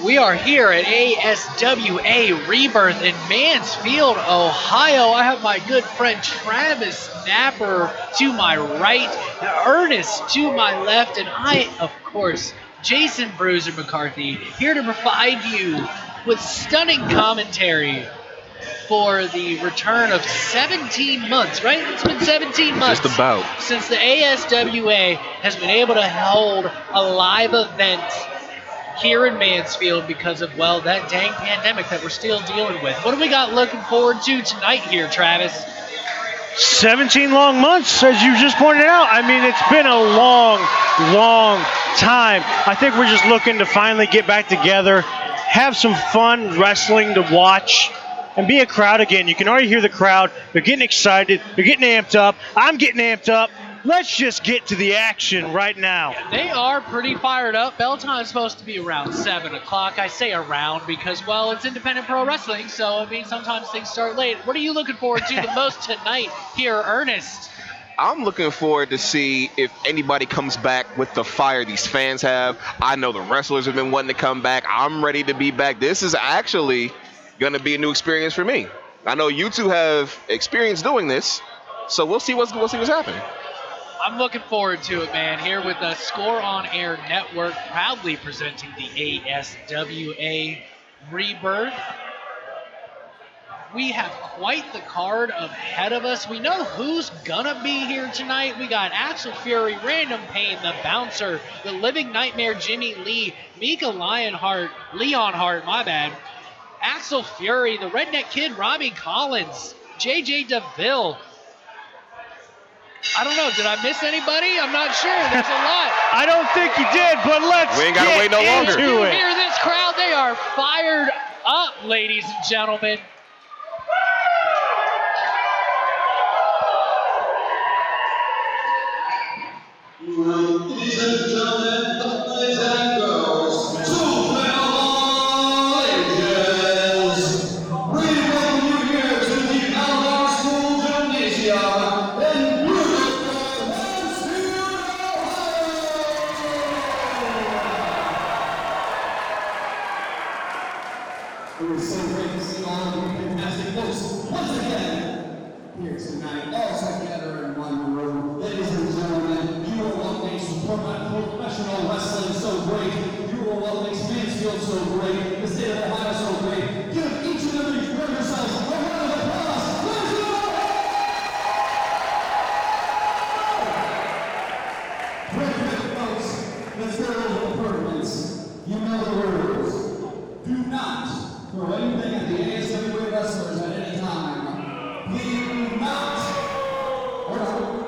We are here at ASWA Rebirth in Mansfield, Ohio. I have my good friend Travis Napper to my right, Ernest to my left, and I, of course, Jason Bruiser McCarthy, here to provide you with stunning commentary for the return of 17 months, right? It's been 17 months. Just about. Since the ASWA has been able to hold a live event here in Mansfield because of, well, that dang pandemic that we're still dealing with. What do we got looking forward to tonight here, Travis? 17 long months, as you just pointed out. I mean, it's been a long, long time. I think we're just looking to finally get back together, have some fun wrestling to watch, and be a crowd again. You can already hear the crowd. They're getting excited. They're getting amped up. I'm getting amped up. Let's just get to the action right now. They are pretty fired up. Bell time's supposed to be around 7 o'clock. I say around because, well, it's independent pro wrestling, so I mean, sometimes things start late. What are you looking forward to the most tonight here, Ernest? I'm looking forward to see if anybody comes back with the fire these fans have. I know the wrestlers have been wanting to come back. I'm ready to be back. This is actually going to be a new experience for me. I know you two have experience doing this, so we'll see what's happening. I'm looking forward to it, man. Here with the Score On Air Network, proudly presenting the ASWA Rebirth. We have quite the card ahead of us. We know who's gonna be here tonight. We got Axel Fury, Random Pain, The Bouncer, The Living Nightmare, Jimmy Lee, Mika Leonhart, my bad. Axel Fury, the Redneck Kid, Robbie Collins, JJ Deville. I don't know. Did I miss anybody? I'm not sure. There's a lot. I don't think you did, but let's We ain't gotta get wait no longer. into You it. hear this crowd? They are fired up, ladies and gentlemen. Ladies and gentlemen, boys and girls, legends, we welcome you here to the Alvar School Gymnasium in beautiful Mansfield, Ohio. It was so great to see all of you fantastic folks once again here tonight, all together in one room. Ladies and gentlemen, you are what makes professional wrestling so great. You are what makes Mansfield so great, the state of Ohio so great. Give each and every one of yourselves a round of applause. Let's go! Perfect, folks. Let's go over the permits. You know the rules. Do not throw anything at the ASWA wrestlers at any time. Please do not.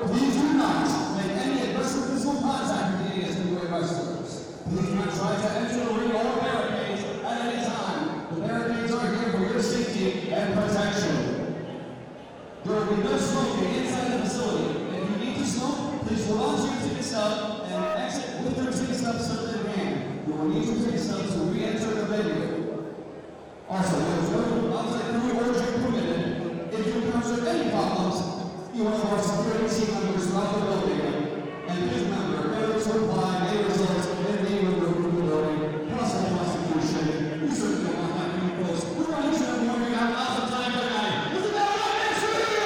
Please do not make any aggressive physical contact with the ASWA wrestlers. Please do not try to enter the ring or barricades at any time. The barricades are here for your safety and protection. There will be no smoking inside the facility. If you need to smoke, please hold on to your ticket stub and exit with your ticket stub still in your hand. You will need your ticket stub to re-enter the venue. Also, there is no outside crew or drink permitted. If you encounter any problems, you want our security team members throughout the building. And please remember, failure to apply may result in being removed from the building, possible prosecution. You certainly don't want that many folks. We're going to each and every one of you have lots of time tonight. Isn't that right, next to you?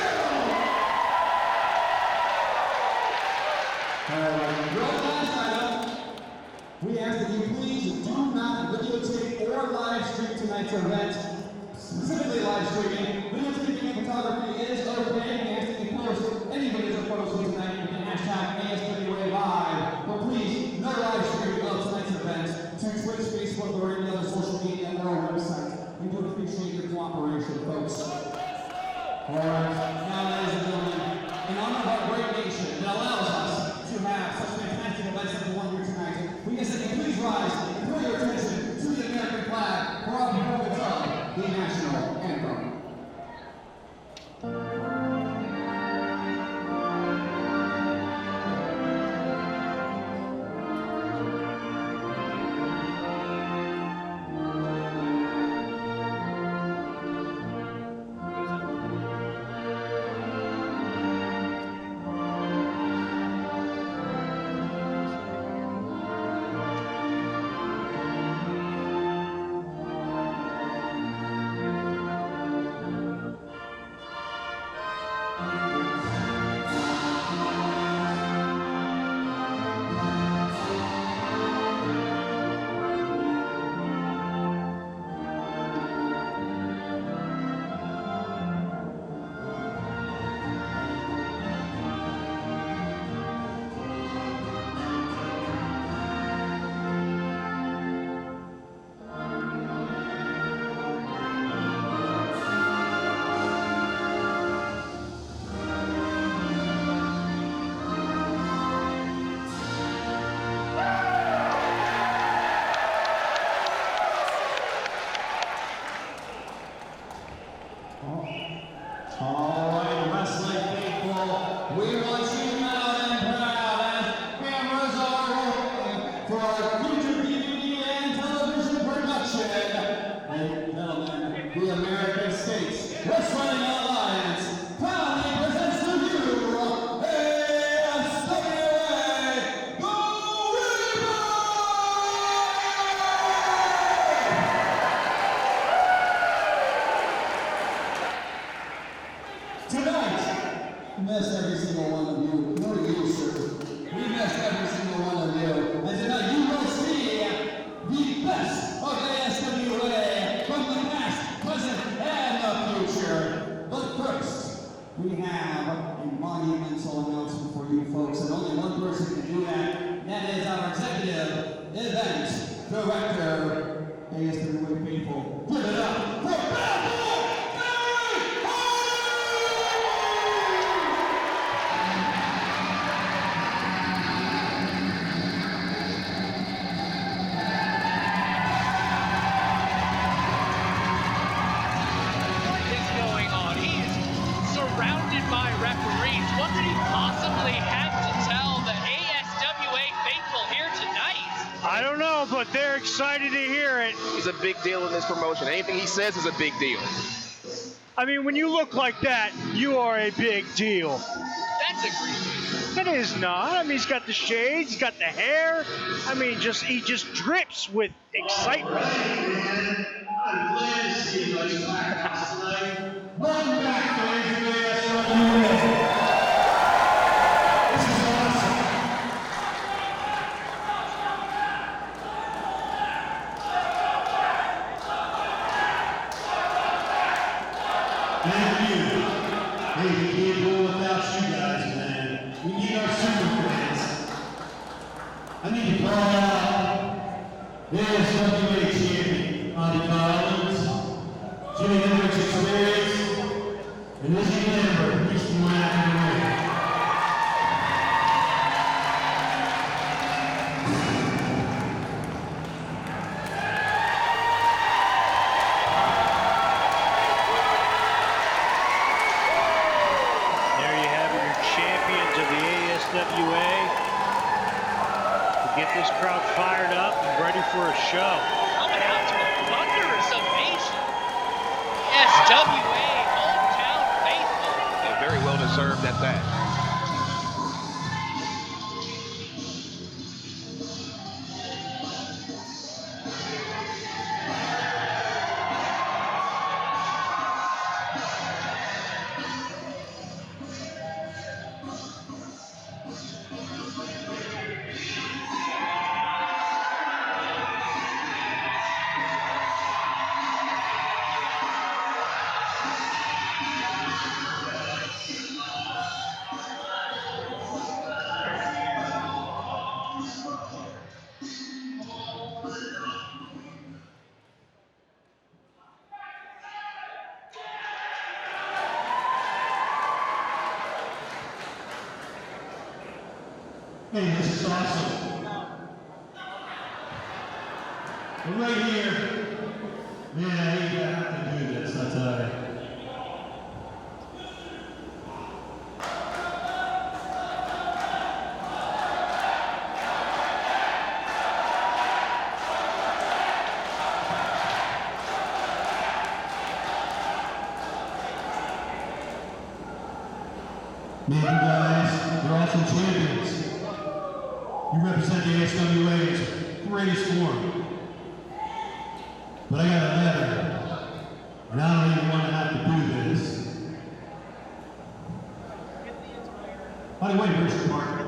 Your last item, we ask that you please do not videotape or live stream tonight's event. Specifically live streaming. Videotaping and photography is okay. We ask that you post any videos or photos from tonight using hashtag ASWA Live. But please, no live streaming of tonight's event to Twitch, Facebook, or any other social media or our website. We do appreciate your cooperation, folks. Alright, now ladies and gentlemen, in honor of our great nation that allows us to have such fantastic events like the one here tonight, we ask that you please rise and put your attention to the American flag for our performance of the national anthem. Wrestling Alliance proudly presents to you ASWA Rebirth! Tonight, we missed every single one of you. No, you, sir. We missed every single one of you. And tonight you will see the best of ASWA from the past, present, and the future. But first, we have a monumental announcement for you folks, and only one person can do that. That is our executive event director, ASWA people. Give it up for Deville! Surrounded by referees. What did he possibly have to tell the ASWA faithful here tonight? I don't know, but they're excited to hear it. He's a big deal in this promotion. Anything he says is a big deal. I mean, when you look like that, you are a big deal. That's a great deal. It is not. I mean, he's got the shades, he's got the hair. I mean, he just drips with excitement. I'm glad to see you guys back tonight. Welcome back, fans of ASWA. This is awesome. Thank you. Hey, we can't go without you guys, man. We need our super fans. I need to call out the ASWA champion, Untitled, Jimmy Hendrix Experience, and Izzy Lambert, each one after the win. There you have it, your champions of the ASWA. To get this crowd fired up and ready for a show. Coming out to a thunderous ovation. ASWA hometown faithful. And very well deserved at that. Hey, this is awesome. We're right here. Man, I hate to have to do this, I tell you. Man, you guys, you're awesome champions. You represent the ASWA's greatest form. But I got a letter, and I don't even want to have to do this. By the way, where's your partner?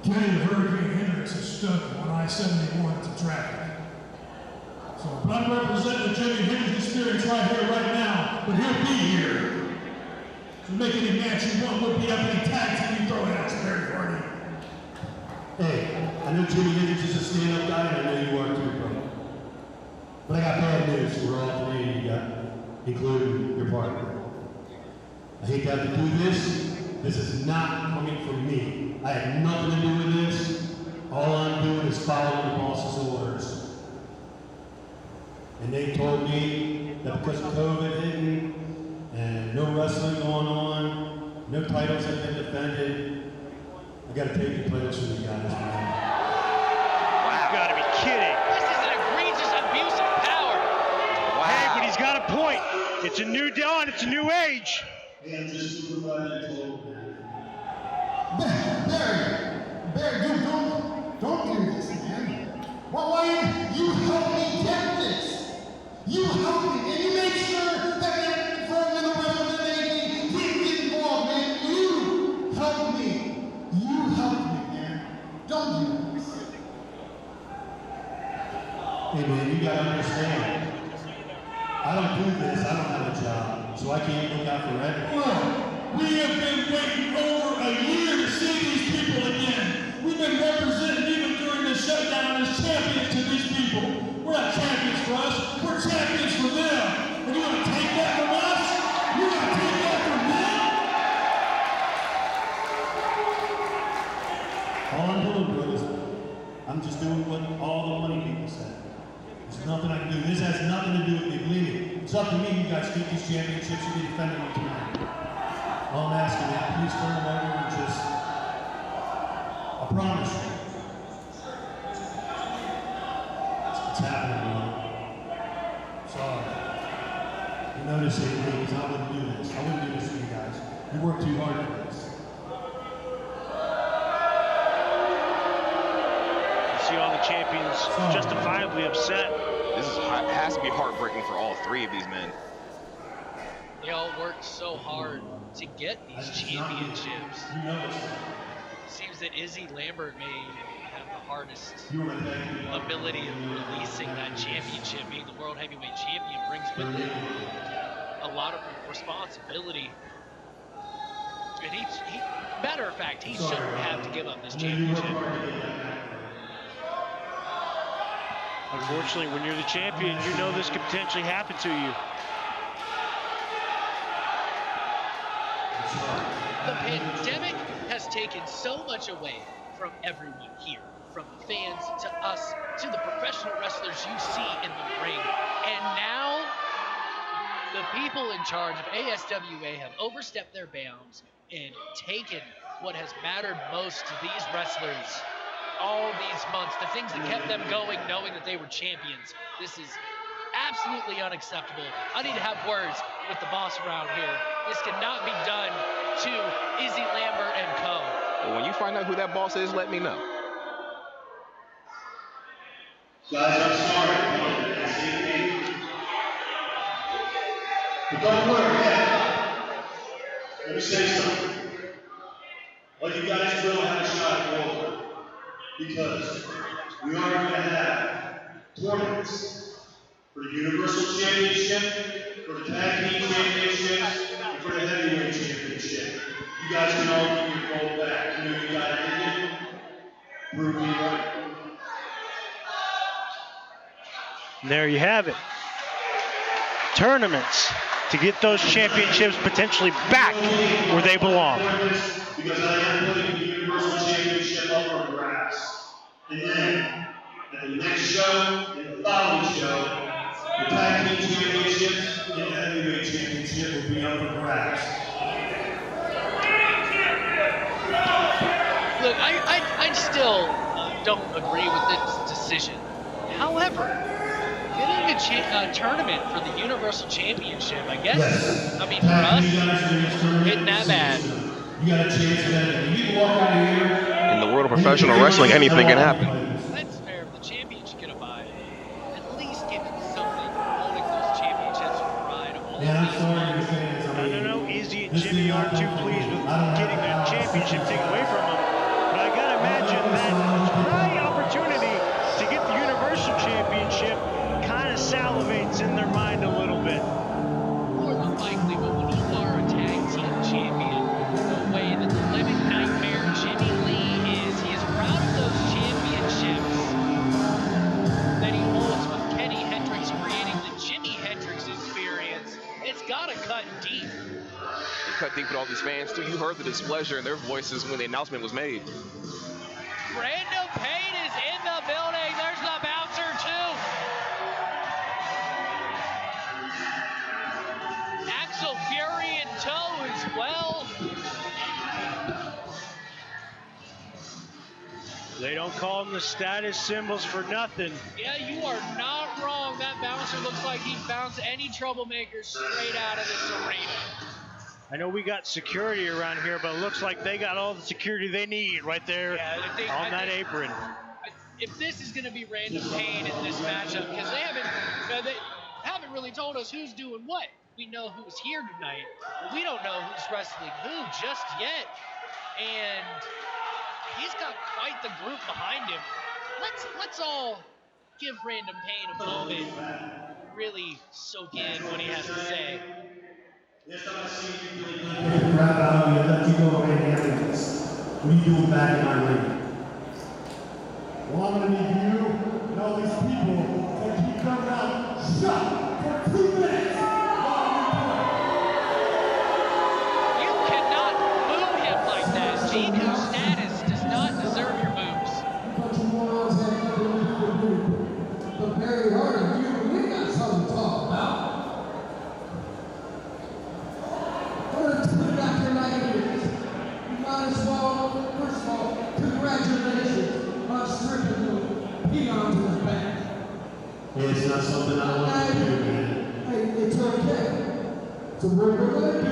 Kenny the Hurricane Hendrix is stuck on I-71 to traffic. So, but I'm representing the Jimmy Hendrix experience right here, right now, but he'll be here. So make any match you want, we'll beat up any tag team you throw at us, Barry Hardy. Hey, I know Jimmy Hendrix is a stand-up guy, and I know you are too, bro. But I got bad news for all three of you got, including your partner. I hate to have to do this. This is not coming from me. I have nothing to do with this. All I'm doing is following the boss's orders. And they told me that because of COVID hitting and no wrestling going on, no titles have been defended, I gotta take the players from you guys, man. You've got to be kidding. This is an egregious abuse of power. It's a new dawn. It's a new age. And just super glad you told me. Barry, dude, don't do this, man. Why you helped me get this? You helped me, and you made sure that every firm in the river that made me didn't get involved, man. You helped me. You helped me, man. Don't do this. Hey, man, you gotta understand. I don't do this. I don't have a job, so I can't look out for everyone. We have been waiting over a year to see these people again. We've been representing even during the shutdown as champions to these people. We're not champions for us, we're champions for them. And you want to take that from us? You want to take that from them? All I'm doing, brothers, I'm just doing what all the money people said. There's nothing I can do. This has nothing to do with me, believe me. It's up to me, you guys keep these championships and be defending them tonight. All I'm asking is, please turn them over and just, I promise you. It's happening, bro. Sorry. You notice it, because I wouldn't do this. I wouldn't do this for you guys. You work too hard for this. You see all the champions justifiably upset. This has to be heartbreaking for all three of these men. They all worked so hard to get these championships. Seems that Izzy Lambert may have the hardest ability of releasing that championship. Being the world heavyweight champion brings with it a lot of responsibility. And matter of fact, he shouldn't have to give up this championship. Unfortunately, when you're the champion, you know this could potentially happen to you. The pandemic has taken so much away from everyone here, from the fans to us to the professional wrestlers you see in the ring. And now the people in charge of ASWA have overstepped their bounds and taken what has mattered most to these wrestlers all these months, the things that kept them going, knowing that they were champions. This is absolutely unacceptable. I need to have words with the boss around here. This cannot be done to Izzy Lambert and co. Well, when you find out who that boss is, let me know. Guys, I'm sorry. But don't worry, man. Let me say something. All you guys will have a shot at gold. Because we are going to have tournaments for the Universal Championship, for the Tag Team Championships, and for the Heavyweight Championship. You guys can all get your gold back. You know you got everything. Prove me right. And there you have it. Tournaments to get those championships potentially back where they belong. Because I am putting the Universal Championship up for grabs. And then, at the next show, and the following show, the Tag Team Championships and the Heavyweight Championship will be up for grabs. Look, I still don't agree with this decision. However, getting a tournament for the Universal Championship, I guess, I mean, for us, isn't that bad. You got a chance at it. You can walk out of here. In the world of professional wrestling, anything can happen. That's fair. If the champion should get a bye, at least give him something holding those championships for pride of all Yeah, I'm these sorry. months. No, Izzy and Jimmy aren't too pleased with getting that championship taken away from them. But I gotta imagine that high opportunity to get the Universal Championship kind of salivates in their mind a little bit. More than likely, but when you are a tag team champion, the way that the living nightmare Jimmy Lee is, he is proud of those championships that he holds with Kenny Hendricks, creating the Jimi Hendrix experience. It's gotta cut deep. They cut deep with all these fans too. You heard the displeasure in their voices when the announcement was made. Brandon Payne is in the building. There's the bouncer too. Axel Fury in tow as well. They don't Don't call them the status symbols for nothing. Yeah, you are not wrong. That bouncer looks like he'd bounce any troublemaker straight out of this arena. I know we got security around here, but it looks like they got all the security they need right there on that apron. If this is going to be random pain in this matchup, because they haven't really told us who's doing what. We know who's here tonight, but we don't know who's wrestling who just yet. And he's got quite the group behind him. Let's all give Random Pain a moment, really soak in what he has to say. Crap out of you, let you go away in the ambulance. What are you doing back in my ring? Well, I'm going to need you and all these people that keep coming out shut for 2 minutes. You cannot boo him like that. G2 status does not deserve your moves. But you morons have nothing to do with me. But Barry Hardy, we got something to talk about. Let's put it back here like it is. You might as well, first of all, congratulations on stripping the peon to his back. It's not something I want to do, man. Hey, it's okay. So what we're going to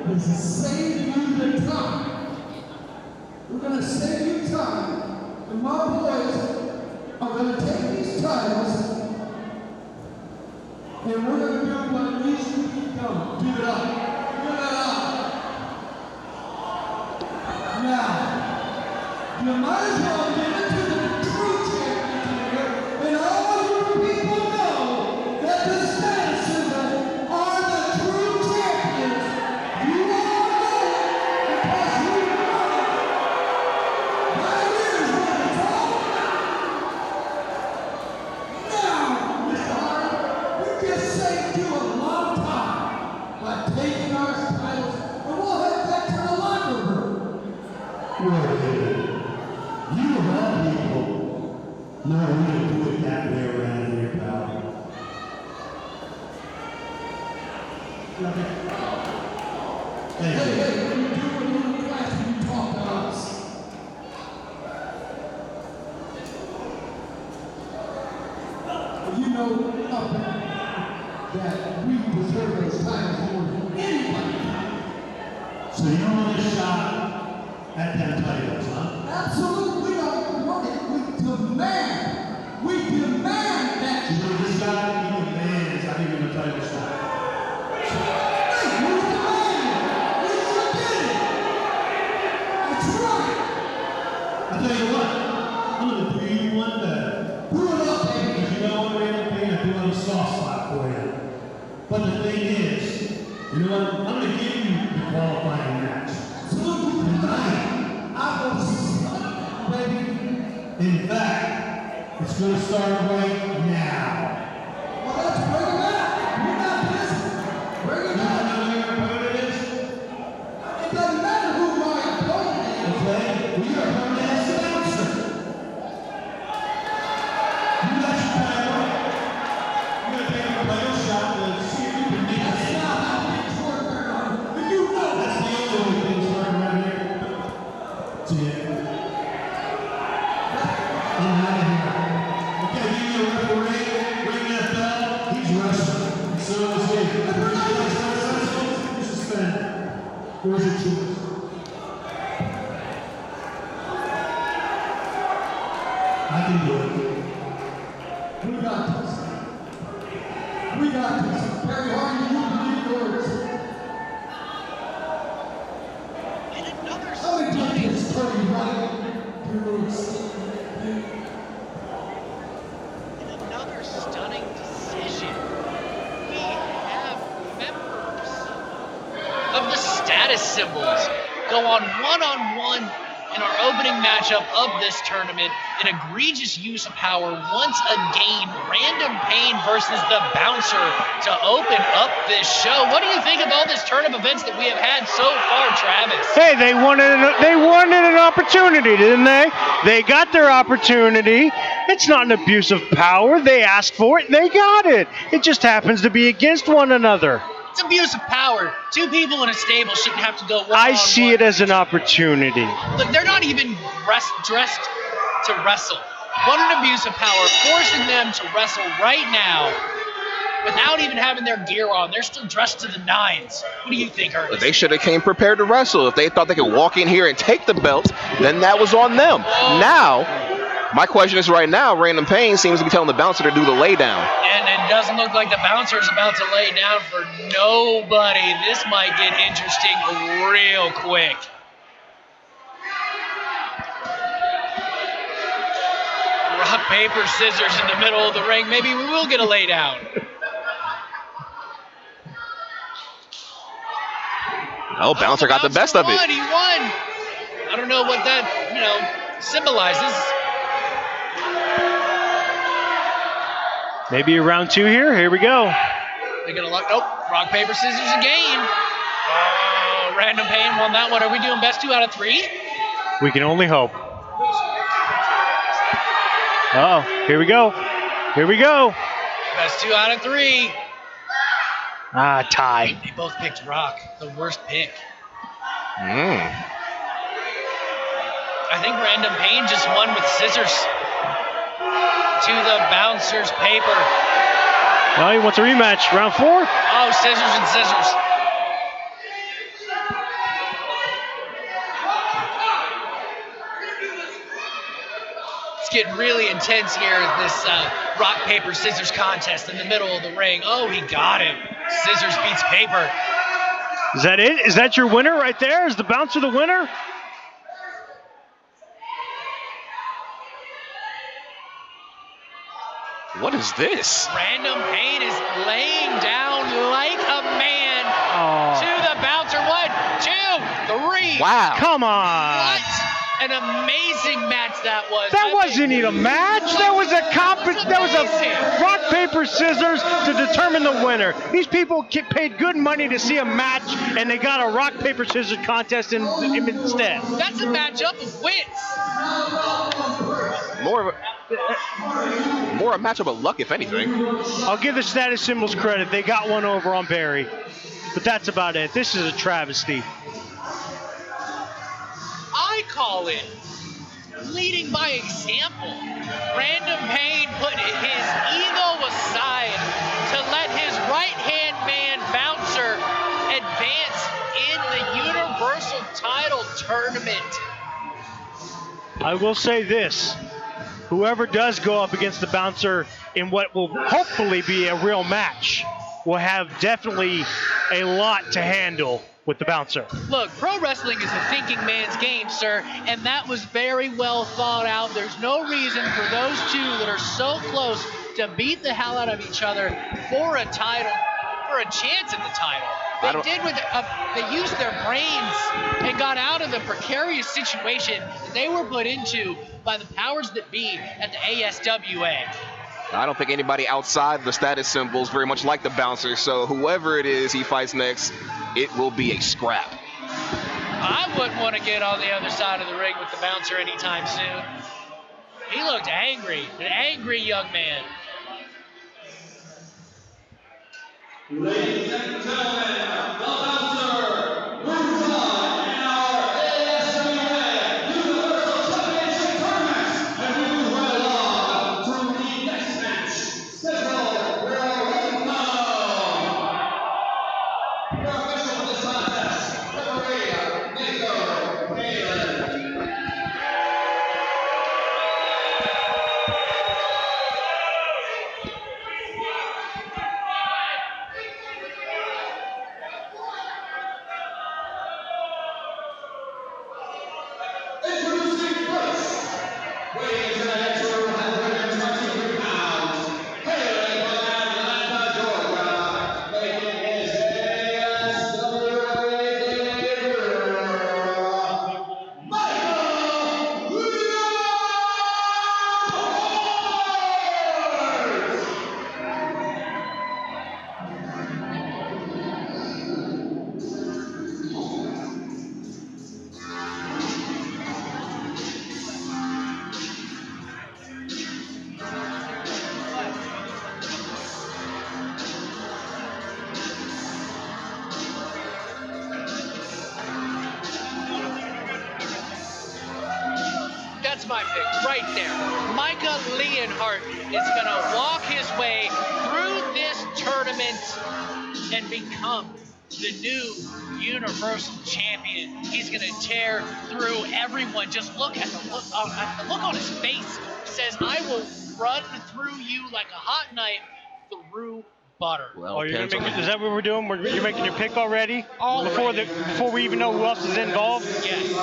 do is save you the time. We're going to save you time. And my boys are going to take these titles and we're going to do what needs to be done. Do it up. Now, you might as well give it to the true champions here, and all you people know that the status symbols are the true champions. You all know it because you know it. Now here's what it's all about. Now, Mr. Hart, we just saved you a long time by taking our titles, and we'll head back to the locker room. Wait a minute. You of all people know we don't do it that way around here, pal. Hey, what are you doing in the class when you talk to us? You know that we deserve those titles more than anybody. So you don't want a shot at them titles, huh? Absolutely, we don't want it. We demand. We demand that. You know this guy, he demands I give him a title shot. Hey, who's demanding? We should get it. That's right. I tell you what, I'm gonna do you one better. Do it up, baby. Because you know what, Random Pain, I do have a soft spot for you. But the thing is, you know what? I'm gonna give you the qualifying match. Absolutely. Tonight. I will stop, baby. In fact, it's gonna start right now. Well, let's bring it back. We're not this. Bring it You back. know who your opponent is? It doesn't matter who my opponent is. Okay? Well, your opponent is the bouncer. You got your title. You're gonna take a title shot to see if you can beat That's us. not how things work, Bernard. And you know That's that. the only way things work around here. See ya. I'm out of here. Okay, give me a referee. Ring that bell. He's wrestling. So is he. You're suspended. Where's your choice? I can do it. We got this. We got this. Barry Hardy, you believe yours. And another Let me get stunning, this party right. and another stunning decision. We have members of the status symbols go on one-on-one in our opening matchup of this tournament. An egregious use of power once again. Random Pain versus the Bouncer to open up this show. What do you think of all this turn of events that we have had so far, Travis? Hey, they wanted an opportunity, didn't they? They got their opportunity. It's not an abuse of power. They asked for it. They got it. It just happens to be against one another. It's abuse of power. Two people in a stable shouldn't have to go one-on-one. I see it as an opportunity. Look, they're not even dressed to wrestle. What an abuse of power, forcing them to wrestle right now without even having their gear on. They're still dressed to the nines. What do you think, Ernest? They should have came prepared to wrestle. If they thought they could walk in here and take the belts, then that was on them. Now, my question is right now, Random Pain seems to be telling the bouncer to do the lay down. And it doesn't look like the bouncer's about to lay down for nobody. This might get interesting real quick. Rock, paper, scissors in the middle of the ring. Maybe we will get a lay down. Oh, bouncer got the best of it. He won. I don't know what that, symbolizes. Maybe a round 2 here. Here we go. They're gonna look. Nope. Rock, paper, scissors again. Oh, Random Pain won that one. Are we doing best 2 out of 3? We can only hope. Uh-oh. Here we go. Here we go. Best 2 out of 3. Ah, tie. They both picked Rock. The worst pick. Mm. I think Random Pain just won with scissors to the bouncer's paper. No, he wants a rematch. Round 4. Oh, scissors and scissors. It's getting really intense here at this rock, paper, scissors contest in the middle of the ring. Oh, he got him. Scissors beats paper. Is that it? Is that your winner right there? Is the bouncer the winner? What is this? Random Pain is laying down like a man to the bouncer. 1, 2, 3. Wow. Come on. What an amazing match that was. That wasn't even a match. That was a rock, paper, scissors to determine the winner. These people paid good money to see a match, and they got a rock, paper, scissors contest instead. That's a matchup of wits. More a matchup of luck, if anything. I'll give the status symbols credit. They got one over on Barry. But that's about it. This is a travesty. I call it leading by example. Random Pain put his ego aside to let his right-hand man bouncer advance in the Universal title tournament. I will say this. Whoever does go up against the bouncer in what will hopefully be a real match will have definitely a lot to handle with the bouncer. Look, pro wrestling is a thinking man's game, sir, and that was very well thought out. There's no reason for those two that are so close to beat the hell out of each other for a title, for a chance at the title. They used their brains and got out of the precarious situation that they were put into by the powers that be at the ASWA. I don't think anybody outside the status symbols very much like the bouncer, so whoever it is he fights next, it will be a scrap. I wouldn't want to get on the other side of the ring with the bouncer anytime soon. He looked angry, an angry young man. Ladies and gentlemen, the bouncer, ringside in our ASWA Universal Championship Tournament. And we move right along to the next match. Scheduled right now. Your official for this contest, referee Nico Galen. my pick right there. Micah Leonhardt is going to walk his way through this tournament and become the new Universal Champion. He's going to tear through everyone. Just look at the look on his face. He says, I will run through you like a hot knife through butter. Well, you're gonna make, is that what we're doing? You're making your pick already? Already. Before we even know who else is involved? Yes.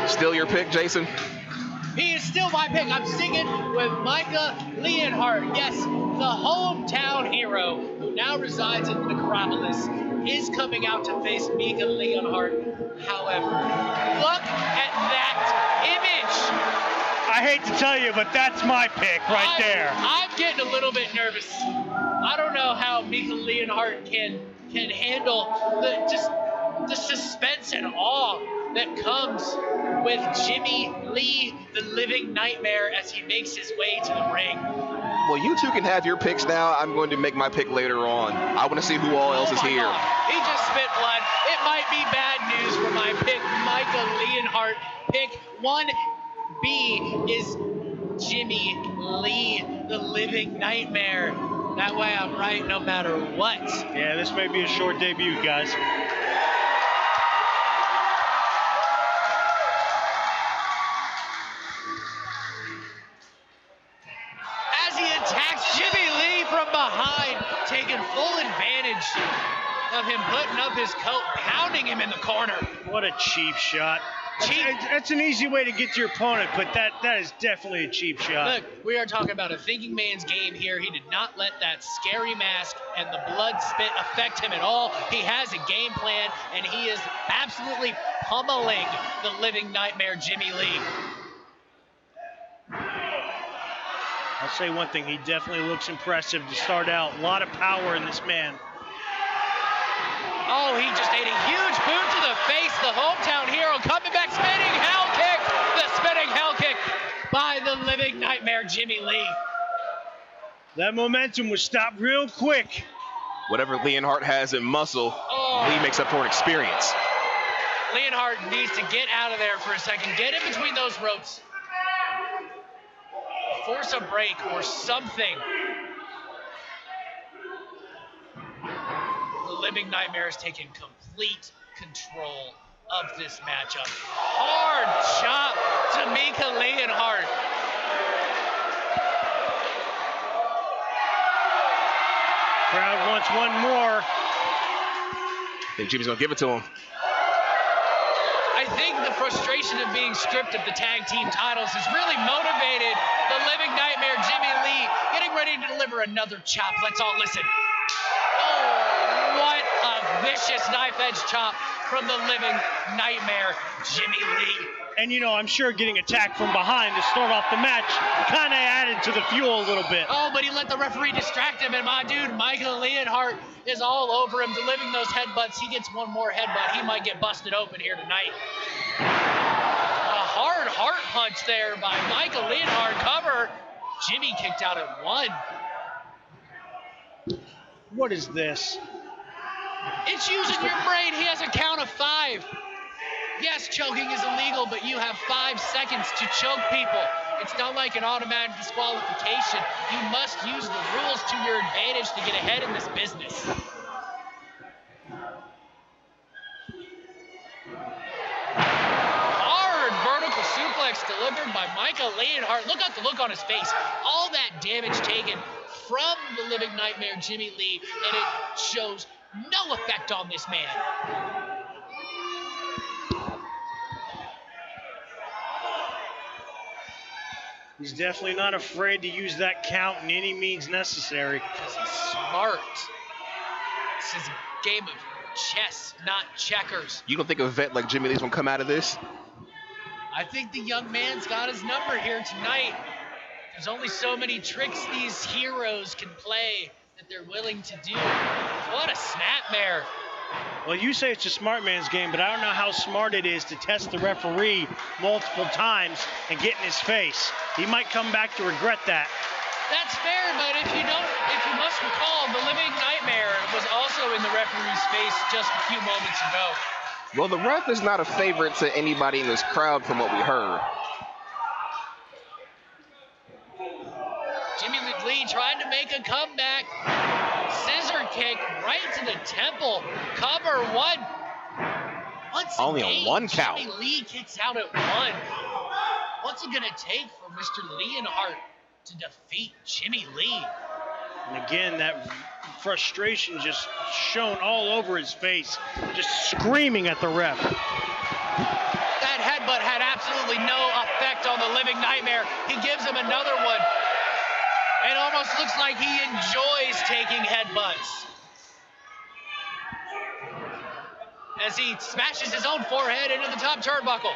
Still your pick, Jason? He is still my pick. I'm sticking with Micah Leonhardt. Yes, the hometown hero who now resides in the Necropolis is coming out to face Micah Leonhardt. However, look at that image. I hate to tell you, but that's my pick right there. I'm getting a little bit nervous. I don't know how Micah Leonhardt can handle the suspense and awe that comes with Jimmy Lee, the living nightmare, as he makes his way to the ring. Well, you two can have your picks now. I'm going to make my pick later on. I want to see who all else is here. God. He just spit blood. It might be bad news for my pick, Micah Leonhardt. Pick 1B is Jimmy Lee, the living nightmare. That way I'm right no matter what. Yeah, this may be a short debut, guys. Jimmy Lee from behind, taking full advantage of him putting up his coat, pounding him in the corner. What a cheap shot. That's an easy way to get to your opponent, but that is definitely a cheap shot. Look, we are talking about a thinking man's game here. He did not let that scary mask and the blood spit affect him at all. He has a game plan, and he is absolutely pummeling the living nightmare, Jimmy Lee. I'll say one thing, he definitely looks impressive to start out. A lot of power in this man. Oh, he just ate a huge boot to the face. The hometown hero coming back, spinning hell kick. The spinning hell kick by the living nightmare, Jimmy Lee. That momentum was stopped real quick. Whatever Leonhardt has in muscle, Lee makes up for an experience. Leonhardt needs to get out of there for a second. Get in between those ropes. Force a break or something. The living nightmare is taking complete control of this matchup. Hard chop to Micah Leonhardt. Crowd wants one more. I think Jimmy's gonna give it to him. I think the frustration of being stripped of the tag team titles has really motivated the living nightmare, Jimmy Lee, getting ready to deliver another chop. Let's all listen. Oh, what a vicious knife-edge chop from the living nightmare, Jimmy Lee. And, you know, I'm sure getting attacked from behind to start off the match kind of added to the fuel a little bit. Oh, but he let the referee distract him, and my dude, Micah Leonhardt, is all over him, delivering those headbutts. He gets one more headbutt. He might get busted open here tonight. A hard heart punch there by Micah Leonhardt. Cover. Jimmy kicked out at 1. What is this? It's using your brain. He has a count of 5. Yes, choking is illegal, but you have 5 seconds to choke people. It's not like an automatic disqualification. You must use the rules to your advantage to get ahead in this business. Hard vertical suplex delivered by Micah Leonhardt. Look at the look on his face. All that damage taken from the living nightmare, Jimmy Lee, and it shows no effect on this man. He's definitely not afraid to use that count in any means necessary. Because he's smart. This is a game of chess, not checkers. You don't think a vet like Jimmy Lee's gonna come out of this? I think the young man's got his number here tonight. There's only so many tricks these heroes can play that they're willing to do. What a snapmare Well, you say it's a smart man's game, but I don't know how smart it is to test the referee multiple times and get in his face. He might come back to regret that. That's fair, but if you must recall, the Living Nightmare was also in the referee's face just a few moments ago. Well, the ref is not a favorite to anybody in this crowd from what we heard. Jimmy Lee trying to make a comeback. Scissor kick right to the temple. Cover one. Once Only again, a one count. Jimmy Lee kicks out at one. What's it going to take for Mr. Leonhardt to defeat Jimmy Lee? And again, that frustration just shown all over his face, just screaming at the ref. That headbutt had absolutely no effect on the Living Nightmare. He gives him another one. It almost looks like he enjoys taking headbutts. As he smashes his own forehead into the top turnbuckle.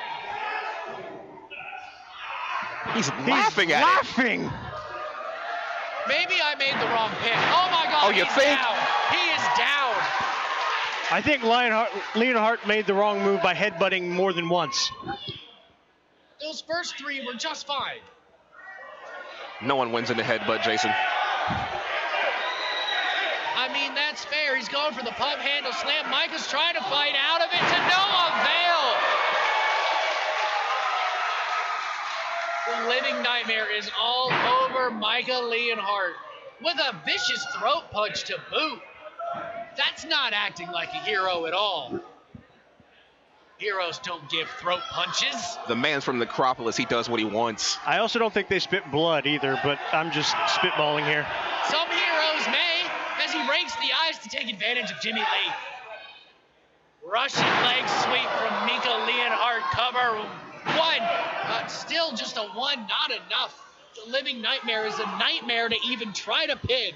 He's laughing at it. Maybe I made the wrong pick. Oh my God, Oh, you he's think? down. He is down. I think Leonhardt made the wrong move by headbutting more than once. Those first three were just fine. No one wins in the headbutt, Jason. I mean, that's fair. He's going for the pump handle slam. Micah's trying to fight out of it to no avail. The Living Nightmare is all over Micah Leonhardt with a vicious throat punch to boot. That's not acting like a hero at all. Heroes don't give throat punches. The man's from the Necropolis. He does what he wants. I also don't think they spit blood either, but I'm just spitballing here. Some heroes may, as he rakes the eyes to take advantage of Jimmy Lee. Russian leg sweep from Mika Leonhardt, cover one. Still just a one, not enough. The Living Nightmare is a nightmare to even try to pin.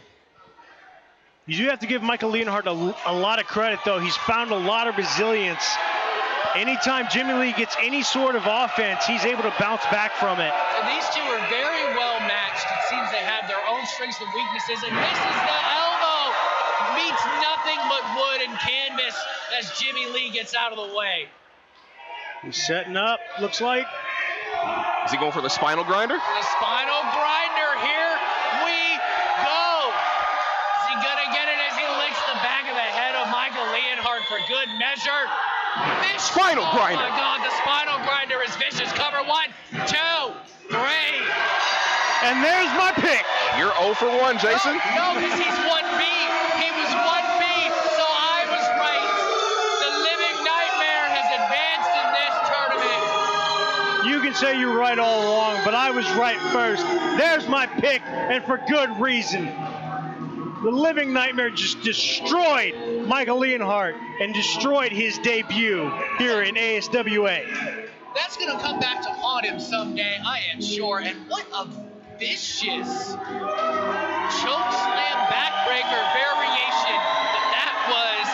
You do have to give Michael Leonhardt a lot of credit, though. He's found a lot of resilience. Anytime Jimmy Lee gets any sort of offense, he's able to bounce back from it. And these two are very well matched. It seems they have their own strengths and weaknesses, and misses the elbow. Meets nothing but wood and canvas as Jimmy Lee gets out of the way. He's setting up, looks like. Is he going for the spinal grinder? The spinal grinder, here we go. Is he gonna get it as he licks the back of the head of Michael Leonhardt for good measure? Vicious. Spinal grinder. Oh my God, the spinal grinder is vicious. Cover 1, 2, 3. And there's my pick. You're 0 for 1, Jason. No, because he's 1B. He was 1B, so I was right. The Living Nightmare has advanced in this tournament. You can say you were right all along, but I was right first. There's my pick, and for good reason. The Living Nightmare just destroyed Michael Leonhardt and destroyed his debut here in ASWA. That's going to come back to haunt him someday, I am sure. And what a vicious choke slam backbreaker variation that was,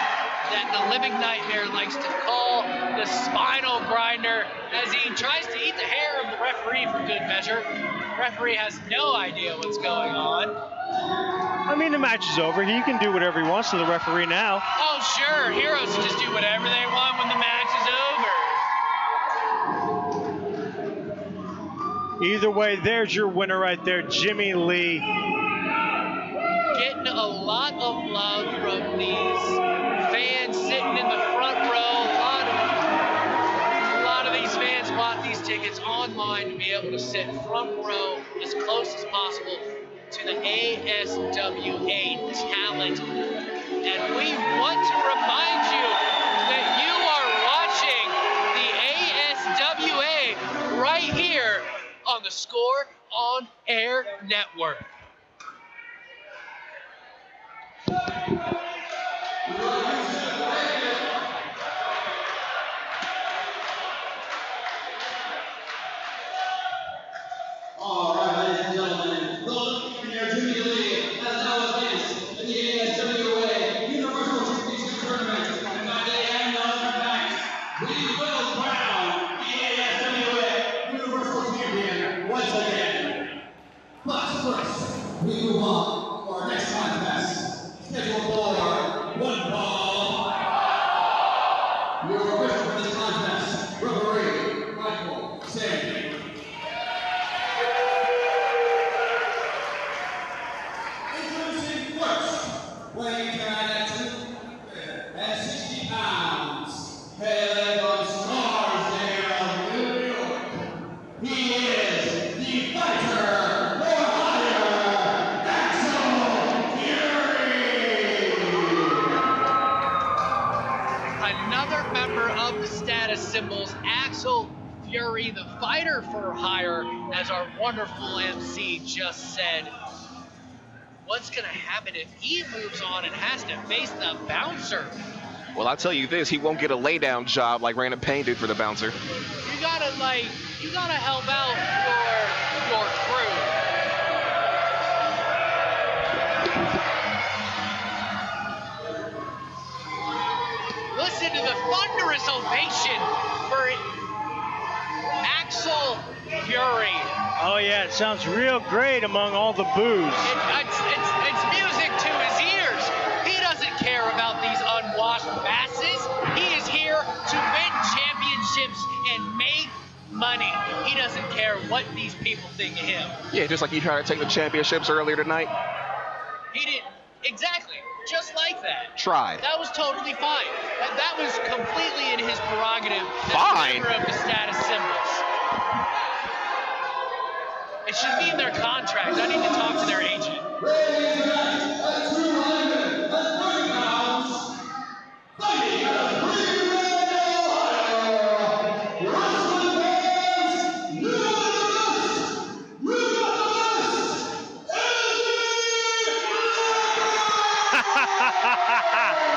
that the Living Nightmare likes to call the spinal grinder as he tries to eat the hair of the referee for good measure. The referee has no idea what's going on. I mean, the match is over. He can do whatever he wants to the referee now. Oh, sure. Heroes just do whatever they want when the match is over. Either way, there's your winner right there, Jimmy Lee. Getting a lot of love from these fans sitting in the front row. A lot of these fans bought these tickets online to be able to sit front row as close as possible to the ASWA talent. And we want to remind you that you are watching the ASWA right here on the Score On Air Network. All right, ladies and gentlemen, those here, Jimmy Lee has now advanced in the ASWA Universal Championship Tournament, and by day and another match, we will crown the ASWA Universal Champion once again. But first, we move on to our next contest, scheduled for one fall. Fury, the fighter for hire, as our wonderful MC just said. What's going to happen if he moves on and has to face the bouncer? Well, I'll tell you this, he won't get a laydown job like Random Pain did for the bouncer. You gotta help out your crew. Listen to the thunderous ovation for Axel Fury. Oh yeah, it sounds real great among all the boos. It's music to his ears. He doesn't care about these unwashed masses. He is here to win championships and make money. He doesn't care what these people think of him. Yeah, just like you tried to take the championships earlier tonight. He didn't. Exactly. Just like that. Tried. That was totally fine. That was completely in his prerogative as Fine. a member of the status symbols. It should be in their contract. I need to talk to their agent. Ready tonight at 230 pounds, fighting out of Cleveland, Ohio, wrestling fans, you got the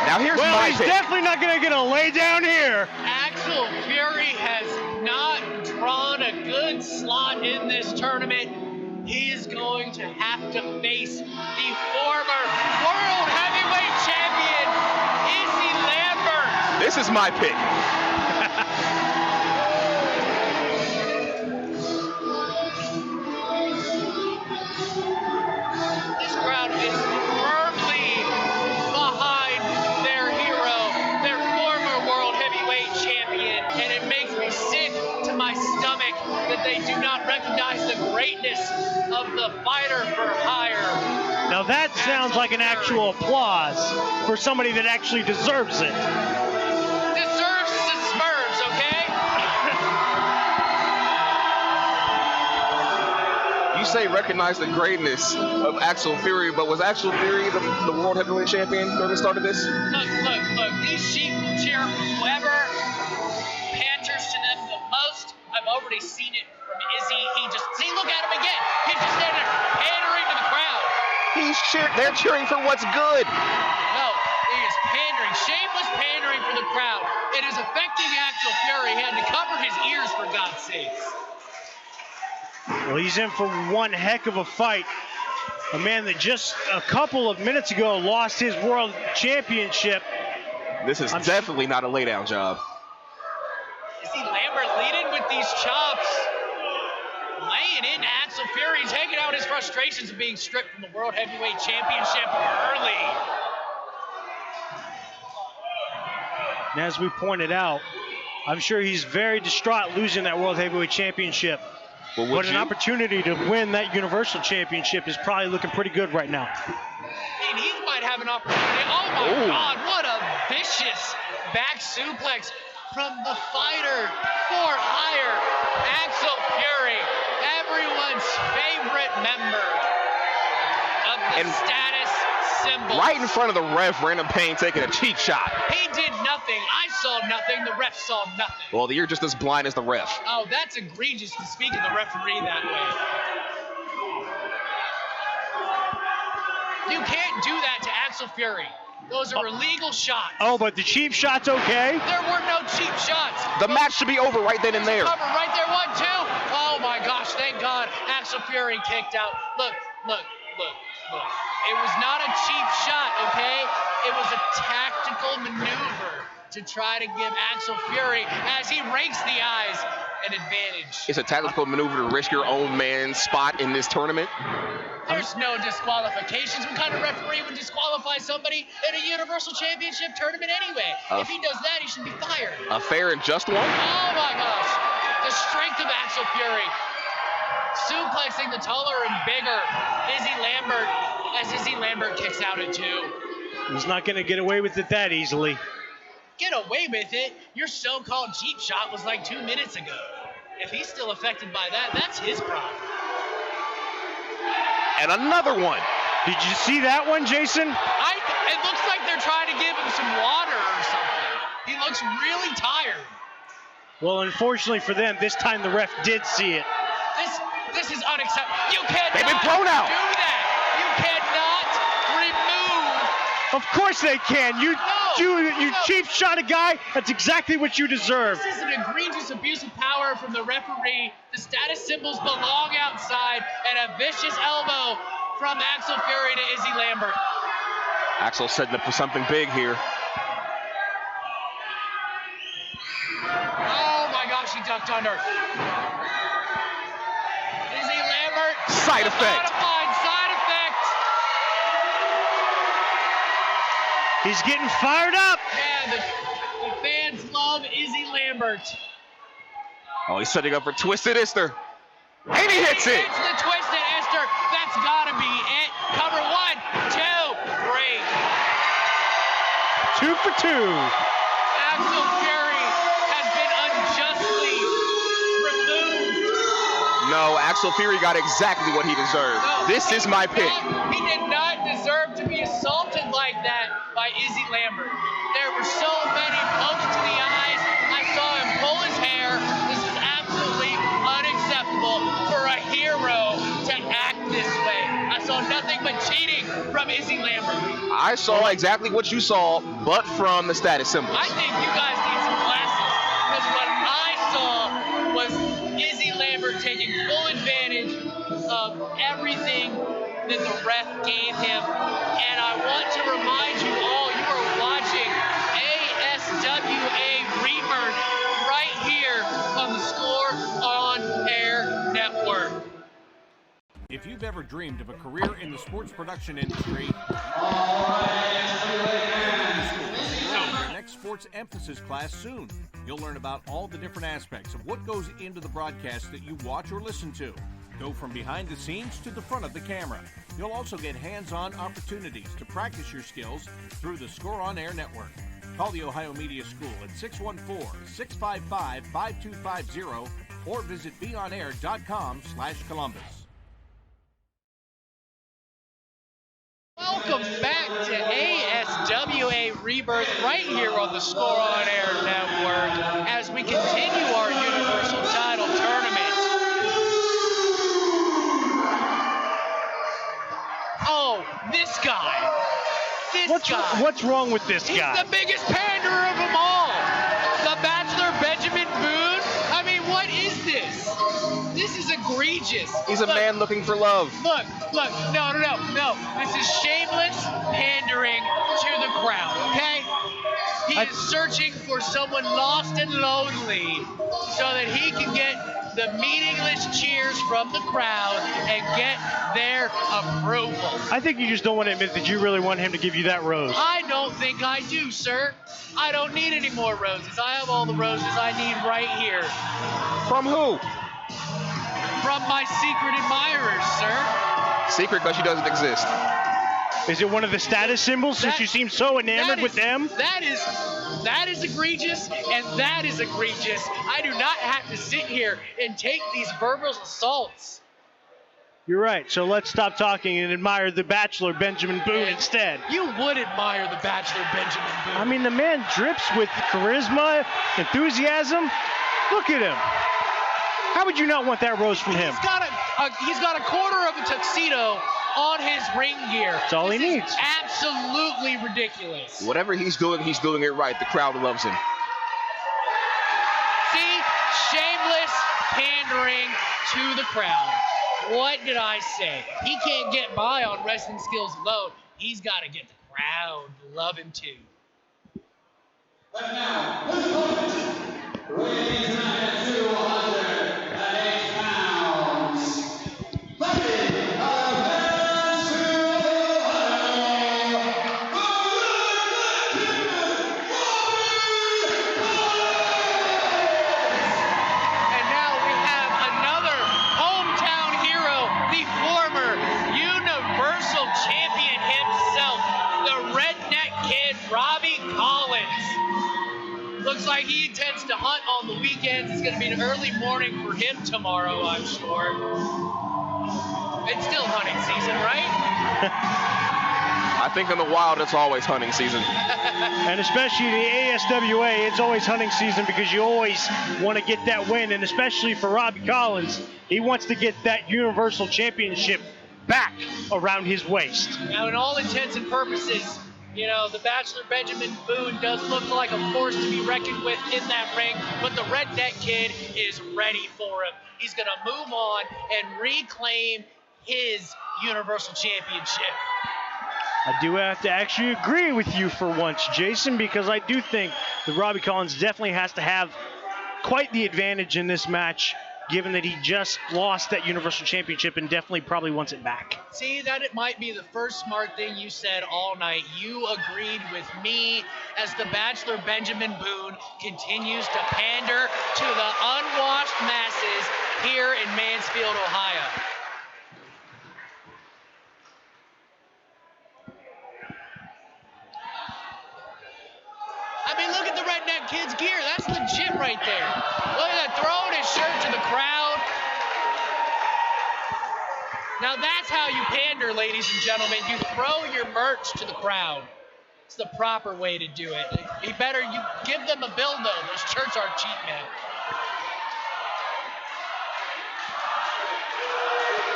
Now here's Well, my he's pick. definitely not going to get a lay down here. Axel Fury has not drawn a good slot in this tournament. He is going to have to face the former World Heavyweight Champion, Izzy Lambert. This is my pick. This crowd is firmly behind their hero, their former World Heavyweight Champion, and it makes me sick to my stomach that they do not recognize the greatness of the fighter for hire. Now that sounds like an actual applause for somebody that actually deserves it. Deserves the Smurfs, okay? You say recognize the greatness of Axel Fury, but was Axel Fury the World Heavyweight Champion during the start of this? Look, these sheep will cheer for whoever panters to them the most. I've already seen it from Izzy. Look at him again. He's just standing there pandering to the crowd. They're cheering for what's good. No, he is pandering. Shameless pandering for the crowd. It is affecting Axel Fury. He had to cover his ears, for God's sakes. Well, he's in for one heck of a fight. A man that just a couple of minutes ago lost his world championship. This is definitely not a laydown job. Izzy Lambert leading with these chops. Laying into Axel Fury, taking out his frustrations of being stripped from the World Heavyweight Championship early. And as we pointed out, I'm sure he's very distraught losing that World Heavyweight Championship. Well, But an opportunity to win that Universal Championship is probably looking pretty good right now. And he might have an opportunity. Oh my God, what a vicious back suplex from the fighter for hire, Axel Fury, everyone's favorite member of the status symbol. Right in front of the ref, Random Pain taking a cheap shot. He did nothing. I saw nothing. The ref saw nothing. Well, you're just as blind as the ref. Oh, that's egregious to speak of the referee that way. You can't do that to Axel Fury. Those are illegal shots. Oh, but the cheap shot's okay? There were no cheap shots. The match should be over right then and there. Cover right there, 1, 2. Oh my gosh, thank God. Axel Fury kicked out. Look. It was not a cheap shot, okay? It was a tactical maneuver to try to give Axel Fury, as he rakes the eyes, an advantage. It's a tactical maneuver to risk your own man's spot in this tournament. There's no disqualifications. What kind of referee would disqualify somebody in a Universal Championship tournament anyway? If he does that, he should be fired. A fair and just one? Oh my gosh. The strength of Axel Fury. Suplexing the taller and bigger Izzy Lambert as Izzy Lambert kicks out at 2. He's not going to get away with it that easily. Get away with it? Your so-called cheap shot was like 2 minutes ago. If he's still affected by that, that's his problem. And another one. Did you see that one, Jason? It looks like they're trying to give him some water or something. He looks really tired. Well, unfortunately for them, this time the ref did see it. This is unacceptable. You cannot They've been thrown out. do that. You cannot remove. Of course they can. You cheap shot a guy. That's exactly what you deserve. This is an egregious abuse of power from the referee. The status symbols belong outside, and a vicious elbow from Axel Fury to Izzy Lambert. Axel setting up for something big here. Oh my gosh, he ducked under. Izzy Lambert. Side effect. Side effect. He's getting fired up. Man, the fans love Izzy Lambert. Oh, he's setting up for Twisted Easter. And he hits it. Hits the Twisted Easter. That's got to be it. Cover 1, 2, 3. 2 for 2. Axel Fury has been unjustly removed. No, Axel Fury got exactly what he deserved. No, this is my pick. He did not deserve to be assaulted like that by Izzy Lambert. There were so many pokes to the eyes. I saw him pull his hair. This is absolutely unacceptable for a hero to act this way. I saw nothing but cheating from Izzy Lambert. I saw exactly what you saw, but from the status symbols. I think you guys need some glasses, because what I saw was Izzy Lambert taking full advantage of everything that the ref gave him. And I want to remind you all, you are watching ASWA Rebirth right here on the Score on Air Network. If you've ever dreamed of a career in the sports production industry, your next sports emphasis class soon. You'll learn about all the different aspects of what goes into the broadcast that you watch or listen to. Go from behind the scenes to the front of the camera. You'll also get hands-on opportunities to practice your skills through the Score on Air Network. Call the Ohio Media School at 614-655-5250 or visit beonair.com/Columbus. Welcome back to ASWA Rebirth right here on the Score on Air Network as we continue our Universal Title Tournament. Oh, this guy. What's wrong with this He's guy? the biggest panderer of them all. The Bachelor Benjamin Boone. I mean, what is this? This is egregious. He's a man looking for love. Look. No. This is shameless pandering to the crowd, okay? He is searching for someone lost and lonely so that he can get the meaningless cheers from the crowd and get their approval. I think you just don't want to admit that you really want him to give you that rose. I don't think I do, sir. I don't need any more roses. I have all the roses I need right here. From who? From my secret admirers, sir. Secret because she doesn't exist. Is it one of the status symbols since you seem so enamored with them? That is egregious, and that is egregious. I do not have to sit here and take these verbal assaults. You're right. So let's stop talking and admire the Bachelor Benjamin Boone instead. You would admire the Bachelor Benjamin Boone. I mean, the man drips with charisma, enthusiasm. Look at him. How would you not want that rose from him? He's got a quarter of a tuxedo on his ring gear. That's all he needs. Absolutely ridiculous. Whatever he's doing it right. The crowd loves him. See? Shameless pandering to the crowd. What did I say? He can't get by on wrestling skills alone. He's got to get the crowd to love him too. And now, his opponent, weighing in at 208 pounds, fighting out of And now we have another hometown hero, the former Universal Champion himself, the Redneck Kid, Robbie Collins. Looks like he intends to hunt on the weekends. It's going to be an early morning for him tomorrow, I'm sure. It's still hunting season, right? I think in the wild, it's always hunting season. And especially the ASWA, it's always hunting season because you always want to get that win. And especially for Robbie Collins, he wants to get that Universal Championship back around his waist. Now, in all intents and purposes, you know, the Bachelor Benjamin Boone does look like a force to be reckoned with in that ring, but the Redneck Kid is ready for him. He's going to move on and reclaim his Universal Championship. I do have to actually agree with you for once, Jason, because I do think that Robbie Collins definitely has to have quite the advantage in this match, given that he just lost that Universal Championship and definitely probably wants it back. See, that it might be the first smart thing you said all night. You agreed with me as the Bachelor Benjamin Boone continues to pander to the unwashed masses here in Mansfield, Ohio. I mean, look at the Redneck Kid's gear. That's legit right there. Look at that, throwing his shirt to the crowd. Now that's how you pander, ladies and gentlemen. You throw your merch to the crowd. It's the proper way to do it. You give them a bill, though. Those shirts aren't cheap, man.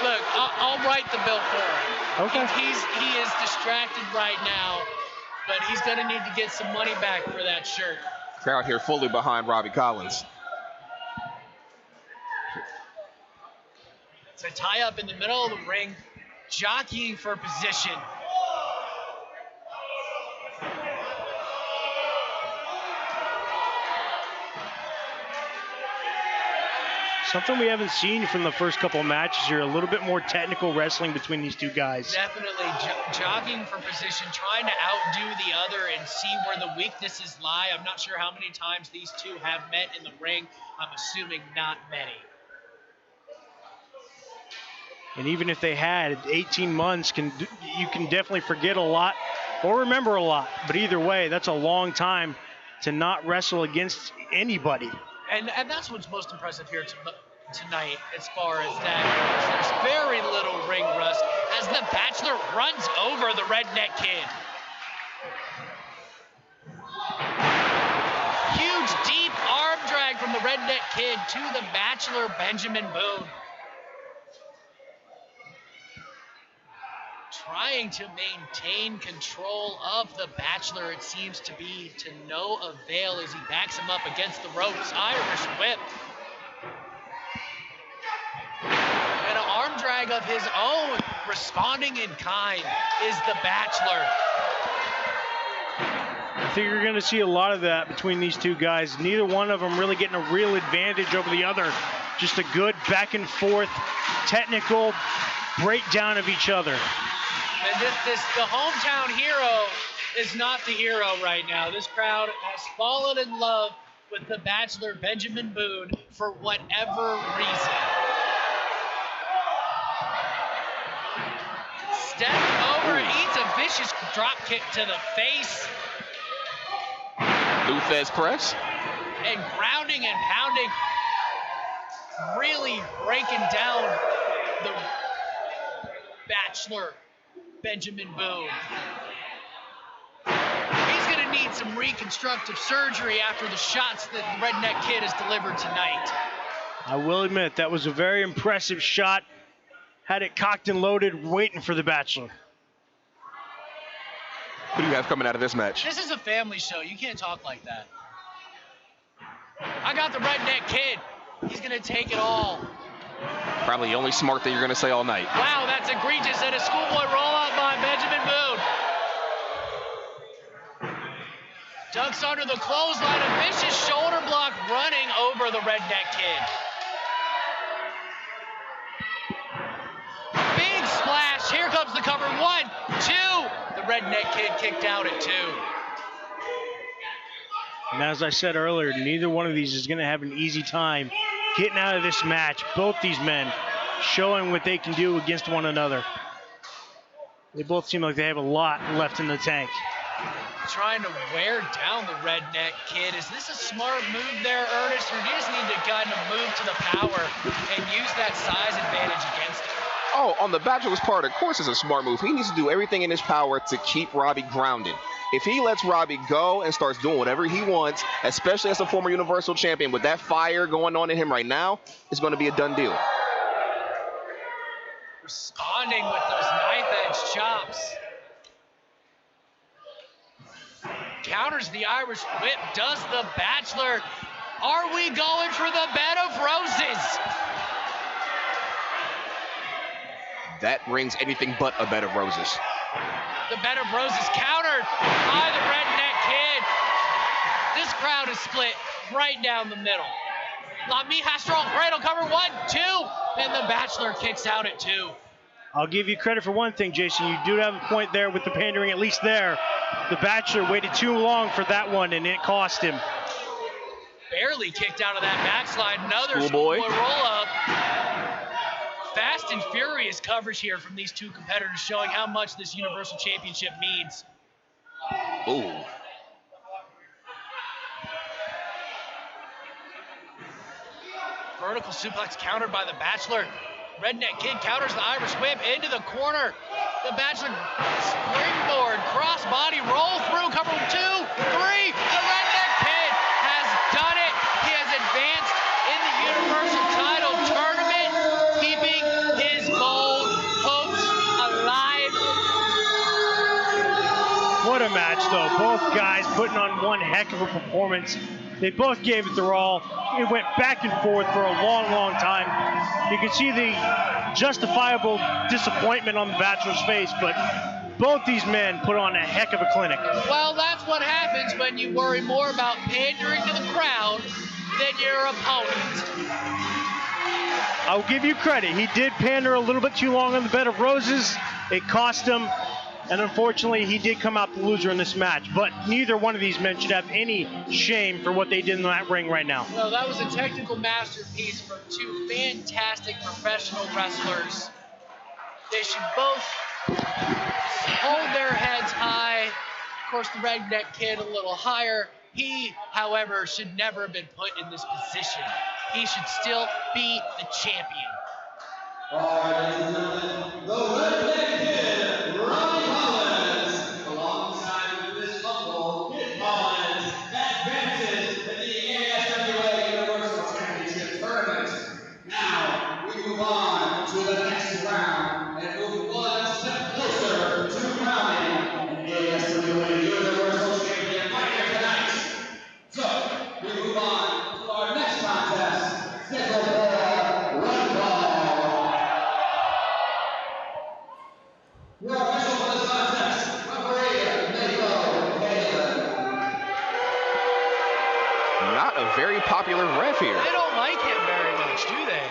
Look, I'll write the bill for him. Okay. He is distracted right now, but he's going to need to get some money back for that shirt. Crowd here fully behind Robbie Collins. It's a tie-up in the middle of the ring, jockeying for position. Something we haven't seen from the first couple of matches here, a little bit more technical wrestling between these two guys. Definitely jogging for position, trying to outdo the other and see where the weaknesses lie. I'm not sure how many times these two have met in the ring. I'm assuming not many. And even if they had 18 months, you can definitely forget a lot or remember a lot. But either way, that's a long time to not wrestle against anybody. And that's what's most impressive here tonight as far as that goes. There's very little ring rust as the Bachelor runs over the Redneck Kid. Huge, deep arm drag from the Redneck Kid to the Bachelor Benjamin Boone. Trying to maintain control of the Bachelor, it seems to be to no avail as he backs him up against the ropes. Irish whip. And an arm drag of his own, responding in kind, is the Bachelor. I think you're going to see a lot of that between these two guys. Neither one of them really getting a real advantage over the other. Just a good back and forth, technical breakdown of each other. And the hometown hero is not the hero right now. This crowd has fallen in love with the Bachelor Benjamin Boone for whatever reason. Step over, eats a vicious drop kick to the face. Luthez press. And grounding and pounding, really breaking down the Bachelor Benjamin Boone. He's going to need some reconstructive surgery after the shots that the Redneck Kid has delivered tonight. I will admit, that was a very impressive shot. Had it cocked and loaded, waiting for the Bachelor. Who do you have coming out of this match? This is a family show. You can't talk like that. I got the Redneck Kid. He's going to take it all. Probably the only smart thing you're going to say all night. Wow, that's egregious. And a schoolboy rollout by Benjamin Boone. Ducks under the clothesline. A vicious shoulder block running over the Redneck Kid. Big splash. Here comes the cover. 1, 2. The Redneck Kid kicked out at 2. And as I said earlier, neither one of these is going to have an easy time getting out of this match. Both these men showing what they can do against one another. They both seem like they have a lot left in the tank. Trying to wear down the Redneck Kid. Is this a smart move there, Ernest, or do you just need to kind of move to the power and use that size advantage against him? Oh, on the Bachelor's part, of course, it's a smart move. He needs to do everything in his power to keep Robbie grounded. If he lets Robbie go and starts doing whatever he wants, especially as a former Universal Champion, with that fire going on in him right now, it's going to be a done deal. Responding with those knife-edge chops. Counters the Irish whip, does the Bachelor. Are we going for the bed of roses? That rings anything but a bed of roses. The bed of roses countered by the Redneck Kid. This crowd is split right down the middle. Lamiha strong cradle cover, 1, 2, and the Bachelor kicks out at 2. I'll give you credit for one thing, Jason. You do have a point there with the pandering, at least there. The Bachelor waited too long for that one, and it cost him. Barely kicked out of that backslide. Another Schoolboy roll-up. Fast and furious coverage here from these two competitors, showing how much this Universal Championship means. Ooh. Vertical suplex countered by the Bachelor. Redneck Kid counters the Irish whip into the corner. The Bachelor springboard, cross-body roll through, cover 2, 3. The Redneck Kid has done it. He has advanced in the Universal title tournament, keeping his bold hopes alive. What a match, though. Both guys putting on one heck of a performance. They both gave it their all. It went back and forth for a long, long time. You can see the justifiable disappointment on the Bachelor's face, but both these men put on a heck of a clinic. Well, that's what happens when you worry more about pandering to the crowd than your opponent. I'll give you credit. He did pander a little bit too long on the bed of roses. It cost him. And unfortunately, he did come out the loser in this match. But neither one of these men should have any shame for what they did in that ring right now. No, that was a technical masterpiece from two fantastic professional wrestlers. They should both hold their heads high. Of course, the Redneck Kid a little higher. He, however, should never have been put in this position. He should still be the champion. All right, ladies and gentlemen, the Redneck Kid, Ronnie Collins, alongside with his uncle, Kid Collins, advances in the ASWA Universal Championship Tournament. Now, we move on to the next round and move one step closer to crowning the ASWA Universal Champion right here tonight. So, we move on to our next contest, scheduled for one ball. Your official for this contest, referee, Not a very popular ref here. They don't like him very much, do they?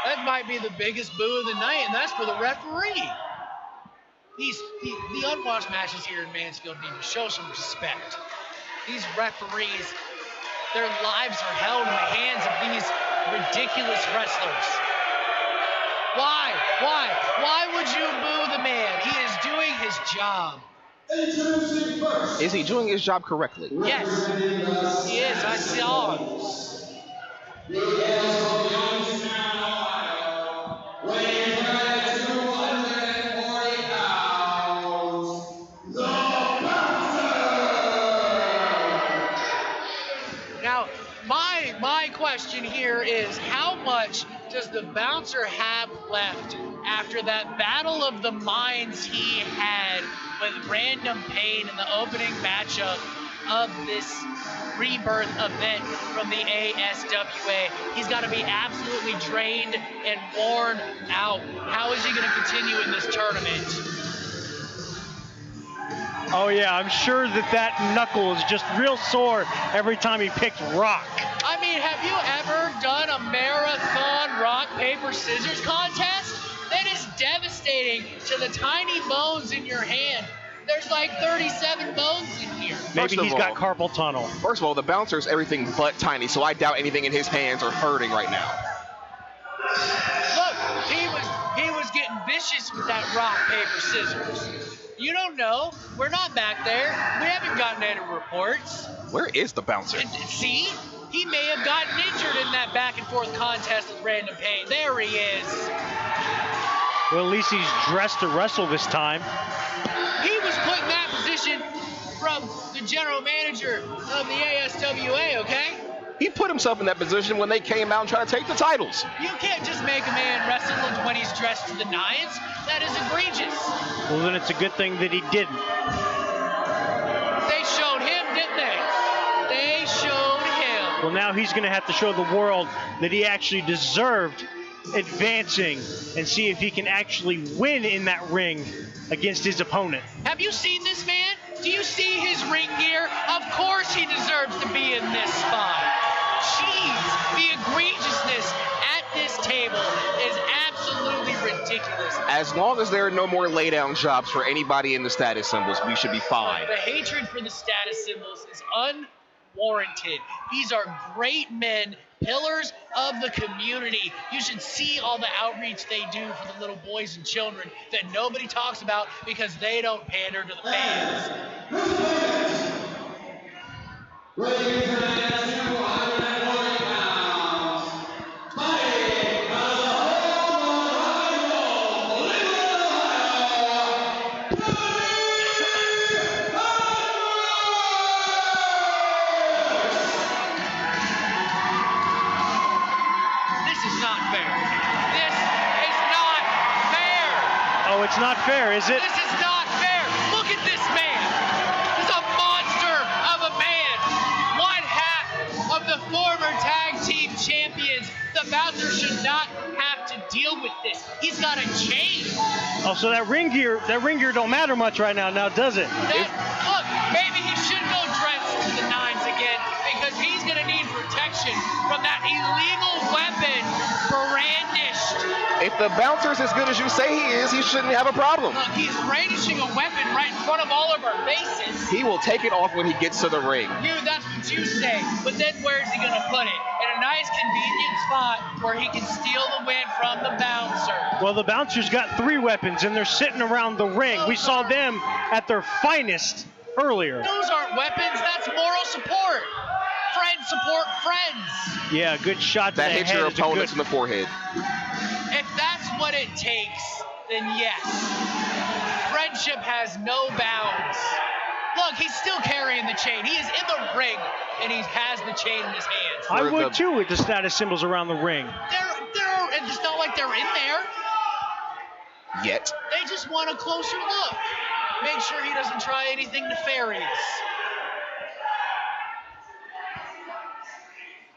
That might be the biggest boo of the night, and that's for the referee. The unwatched matches here in Mansfield need to show some respect. These referees, their lives are held in the hands of these ridiculous wrestlers. Why would you boo the man? He is doing his job. Introducing first. Is he doing his job correctly? Yes, he is. I saw him. The hails from Youngstown, Ohio, weighing in at 240 pounds, the Bouncer! Now, my question here is, how much does the Bouncer have left after that battle of the minds he had with Random Pain in the opening matchup of this Rebirth event from the ASWA? He's got to be absolutely drained and worn out. How is he going to continue in this tournament? Oh, yeah, I'm sure that knuckle is just real sore every time he picks rock. I mean, have you ever done a marathon rock, paper, scissors contest? That is devastating to the tiny bones in your hand. There's like 37 bones in here. Maybe he's got carpal tunnel. First of all, the Bouncer's everything but tiny, so I doubt anything in his hands are hurting right now. Look, he was getting vicious with that rock, paper, scissors. You don't know. We're not back there. We haven't gotten any reports. Where is the Bouncer? See? He may have gotten injured in that back and forth contest with Random Pain. There he is. Well, at least he's dressed to wrestle this time. He was put in that position from the general manager of the ASWA, okay? He put himself in that position when they came out and tried to take the titles. You can't just make a man wrestle when he's dressed to the nines. That is egregious. Well, then it's a good thing that he didn't. They showed him, didn't they? They showed him. Well, now he's going to have to show the world that he actually deserved advancing and see if he can actually win in that ring against his opponent. Have you seen this man? Do you see his ring gear? Of course he deserves to be in this spot. Jeez, the egregiousness at this table is absolutely ridiculous. As long as there are no more lay-down jobs for anybody in the status symbols, we should be fine. The hatred for the status symbols is unwarranted. These are great men, pillars of the community. You should see all the outreach they do for the little boys and children that nobody talks about because they don't pander to the fans. Weighing in at 240 pounds, fighting out of the home of This is not fair. This is not fair. Oh, it's not fair, is it? This is not fair. Look at this man. He's a monster of a man. One half of the former tag team champions. The bouncer should not have to deal with this. He's got a chain. Oh, so that ring gear don't matter much right now, does it? Look, maybe he should go dressed to the nines again because he's going to need protection from that illegal weapon brandished. If the bouncer's as good as you say he is, he shouldn't have a problem. Look, he's brandishing a weapon right in front of all of our faces. He will take it off when he gets to the ring. That's what you say. But then where's he going to put it? In a nice, convenient spot where he can steal the win from the bouncer. Well, the bouncer's got 3 weapons, and they're sitting around the ring. We saw them at their finest earlier. Those aren't weapons. That's moral support. Friends support friends. Yeah, good shot to That the hits head your is a opponents good- in the forehead. If that's what it takes, then yes. Friendship has no bounds. Look, he's still carrying the chain. He is in the ring, and he has the chain in his hands. I would too with the status symbols around the ring. It's not like they're in there. Yet. They just want a closer look. Make sure he doesn't try anything nefarious.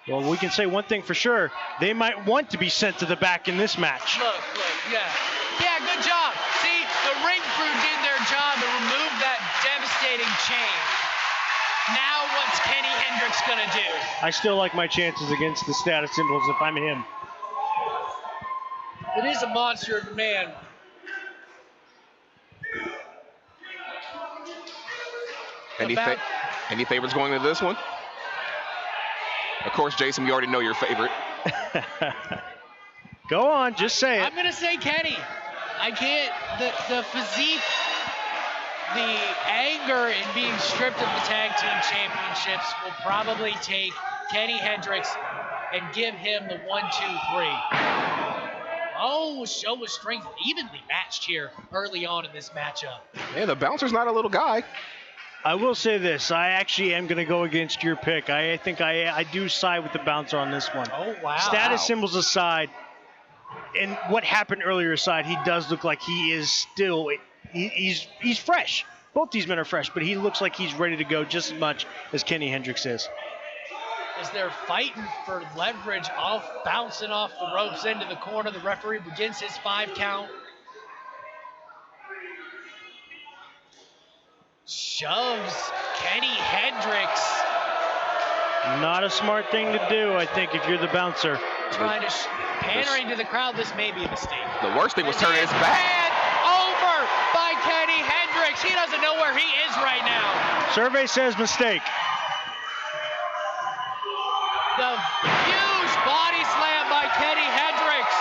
Well, we can say one thing for sure. They might want to be sent to the back in this match. Look, yeah. Yeah, good job. See, the ring crew did their job to remove that devastating chain. Now what's Kenny Hendricks going to do? I still like my chances against the status symbols if I'm him. It is a monster of a man. Any favorites going into this one? Of course, Jason, we already know your favorite. Go on, just say it. I'm going to say Kenny. I can't. The physique, the anger in being stripped of the tag team championships will probably take Kenny Hendricks and give him the 1, 2, 3. Oh, show of strength evenly matched here early on in this matchup. Man, the bouncer's not a little guy. I will say this. I actually am going to go against your pick. I think I do side with the bouncer on this one. Oh, wow. Status symbols aside, and what happened earlier aside, he does look like he is still, he's fresh. Both these men are fresh, but he looks like he's ready to go just as much as Kenny Hendricks is. As they're fighting for leverage, bouncing off the ropes into the corner, the referee begins his 5 count. Shoves Kenny Hendricks. Not a smart thing to do, I think, if you're the bouncer. Trying to pandering to the crowd. This may be a mistake. The worst thing was turning his back. And over by Kenny Hendricks. He doesn't know where he is right now. Survey says mistake. The huge body slam by Kenny Hendricks.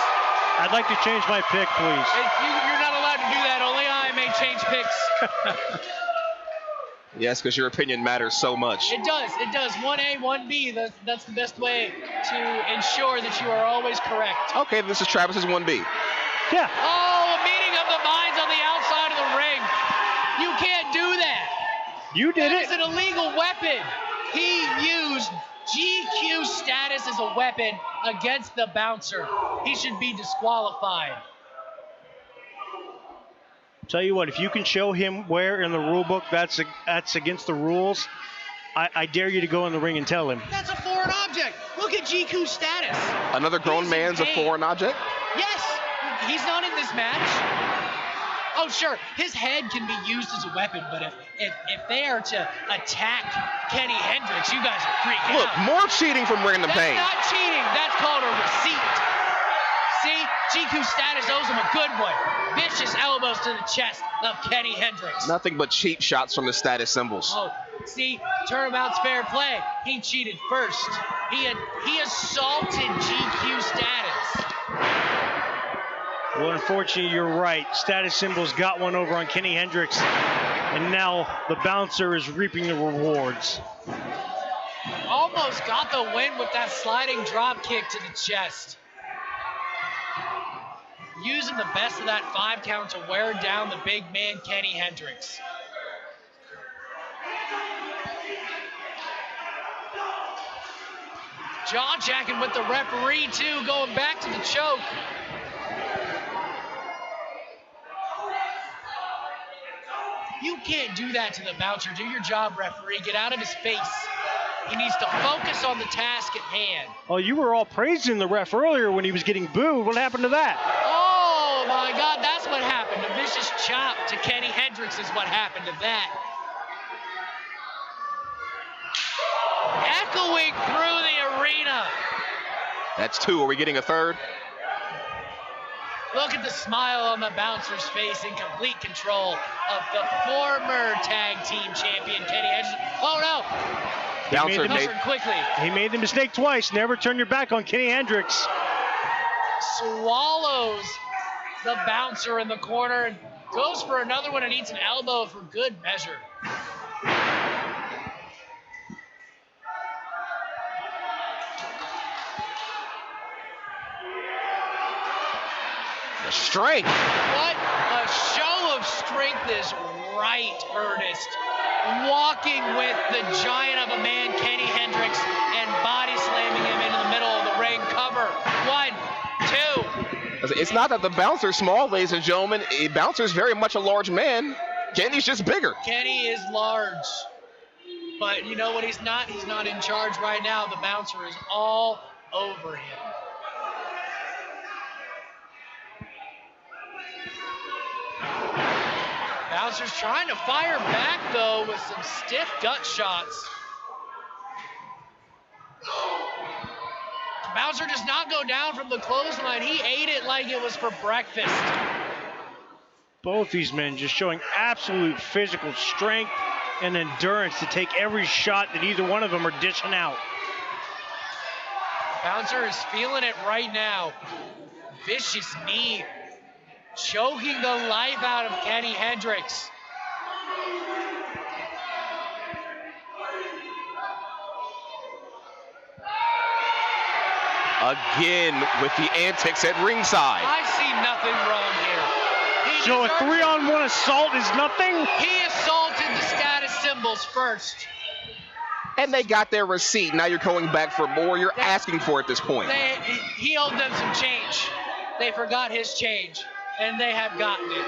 I'd like to change my pick, please. You're not allowed to do that. Only I may change picks. Yes, because your opinion matters so much. It does. 1A, 1B. That's the best way to ensure that you are always correct. Okay, this is Travis's 1B. Yeah. Oh, You did That is it. an illegal weapon. He used GQ status as a weapon against the bouncer. He should be disqualified. Tell you what, if you can show him where in the rule book that's against the rules, I dare you to go in the ring and tell him. That's a foreign object. Look at GQ status. Another grown He's man's a in pain. foreign object? Yes, he's not in this match. Oh, sure, his head can be used as a weapon, but if they are to attack Kenny Hendricks, you guys are freaking Look, out. more cheating from Random That's Pain. not cheating. That's called a receipt. See, GQ status owes him a good one. Vicious elbows to the chest of Kenny Hendricks. Nothing but cheap shots from the status symbols. Oh, see, turnabout's fair play. He cheated first. He assaulted GQ status. Well, unfortunately, you're right. Status symbols got one over on Kenny Hendricks, and now the bouncer is reaping the rewards. Almost got the win with that sliding drop kick to the chest. Using the best of that 5 count to wear down the big man, Kenny Hendricks. Jaw-jacking with the referee, too, going back to the choke. You can't do that to the bouncer. Do your job, referee. Get out of his face. He needs to focus on the task at hand. Oh, you were all praising the ref earlier when he was getting booed. What happened to that? Oh, my God, that's what happened. A vicious chop to Kenny Hendricks is what happened to that. Echoing through the arena. That's 2. Are we getting a third? Look at the smile on the bouncer's face in complete control of the former tag team champion, Kenny Hendricks. Oh, no. Bouncer Covered quickly. He made the mistake twice. Never turn your back on Kenny Hendricks. Swallows the bouncer in the corner and goes for another one and eats an elbow for good measure. The strength. What a show of strength is right, Ernest. Walking with the giant of a man, Kenny Hendricks, and body slamming him into the middle of the ring. Cover. 1, 2. It's not that the bouncer's small, ladies and gentlemen. A bouncer's very much a large man. Kenny's just bigger. Kenny is large. But you know what he's not? He's not in charge right now. The bouncer is all over him. Bouncer's trying to fire back, though, with some stiff gut shots. Bouncer does not go down from the clothesline. He ate it like it was for breakfast. Both these men just showing absolute physical strength and endurance to take every shot that either one of them are dishing out. Bouncer is feeling it right now. Vicious knee. Choking the life out of Kenny Hendricks. Again with the antics at ringside. I see nothing wrong here. So a 3-on-1 assault is nothing? He assaulted the status symbols first. And they got their receipt. Now you're going back for more. You're asking for it at this point. He owed them some change. They forgot his change, and they have gotten it.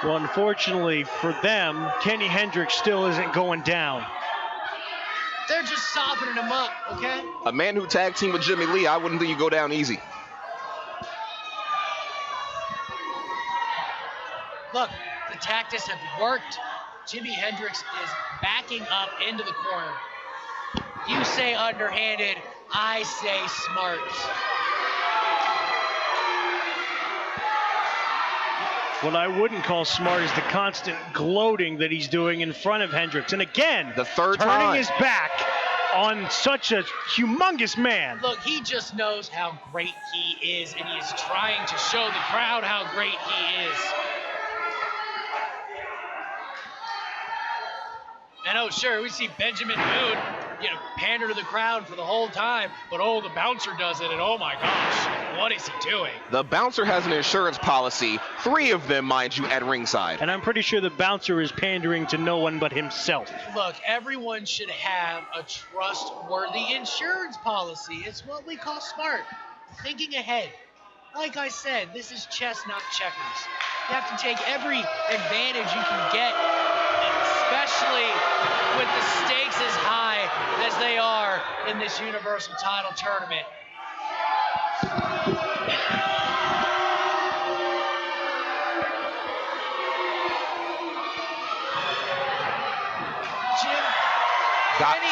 Well, unfortunately for them, Kenny Hendricks still isn't going down. They're just softening him up, okay? A man who tag teamed with Jimmy Lee, I wouldn't think you go down easy. Look, the tactics have worked. Jimi Hendrix is backing up into the corner. You say underhanded, I say smart. What I wouldn't call smart is the constant gloating that he's doing in front of Hendricks. And again, the third turning time. his back on such a humongous man. Look, he just knows how great he is, and he is trying to show the crowd how great he is. And oh, sure, we see Benjamin Boone pander to the crowd for the whole time, but oh, the bouncer does it, and oh my gosh, what is he doing? The bouncer has an insurance policy, 3 of them, mind you, at ringside. And I'm pretty sure the bouncer is pandering to no one but himself. Look, everyone should have a trustworthy insurance policy. It's what we call smart, thinking ahead. Like I said, this is chess, not checkers. You have to take every advantage you can get, especially with the stakes as high as they are in this Universal title tournament.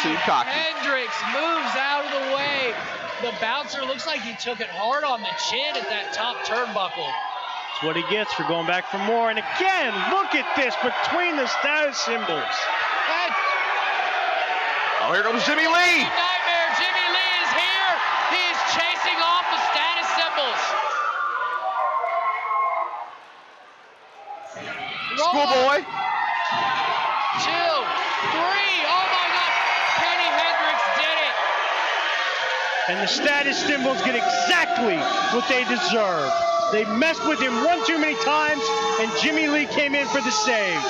Jimi Hendrix moves out of the way. The bouncer looks like he took it hard on the chin at that top turnbuckle. That's what he gets for going back for more. And again, look at this between the status symbols. Oh, here comes Jimmy Lee. Nightmare. Jimmy Lee is here. He is chasing off the status symbols. Schoolboy. 2, 3. Oh my God. Kenny Hendrix did it. And the status symbols get exactly what they deserve. They messed with him one too many times, and Jimmy Lee came in for the save.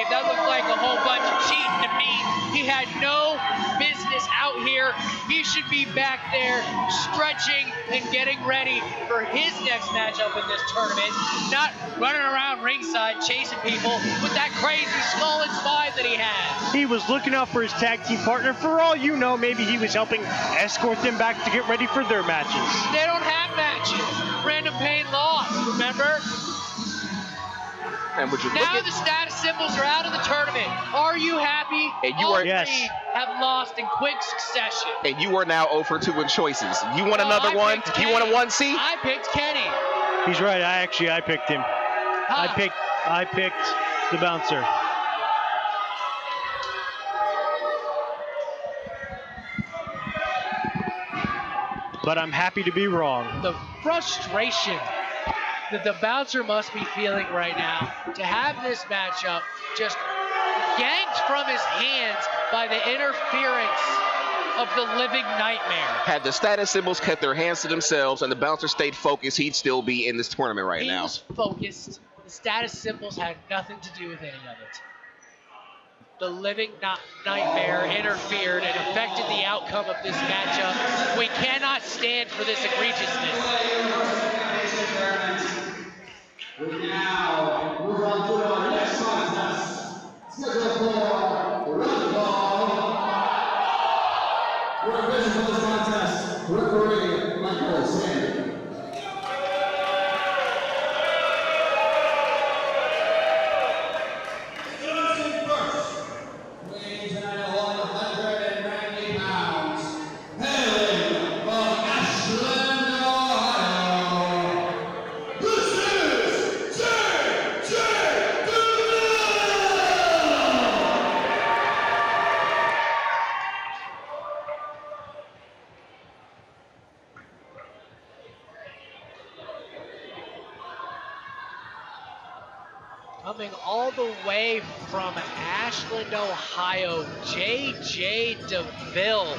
That looked like a whole bunch of cheating to me. He had no business out here. He should be back there stretching and getting ready for his next matchup in this tournament, not running around ringside chasing people with that crazy skull and spine that he has. He was looking out for his tag team partner. For all you know, maybe he was helping escort them back to get ready for their matches. They don't have matches. Random Pain lost, remember? And would you now look the status symbols are out of the tournament. Are you happy? And you All are, three yes. have lost in quick succession. And you are now 0 for 2 in choices. You want another one? You want a 1C? I picked Kenny. He's right. I picked him. I picked the bouncer. But I'm happy to be wrong. The frustration that the bouncer must be feeling right now to have this matchup just yanked from his hands by the interference of the living nightmare. Had the status symbols kept their hands to themselves and the bouncer stayed focused, he'd still be in this tournament right now. He was focused. The status symbols had nothing to do with any of it. The living nightmare interfered and affected the outcome of this matchup. We cannot stand for this egregiousness. We now move on to our next contest. Scheduled for round ball. We're official for this contest. Referee Michael Sandy. Coming all the way from Ashland, Ohio, J.J. Deville,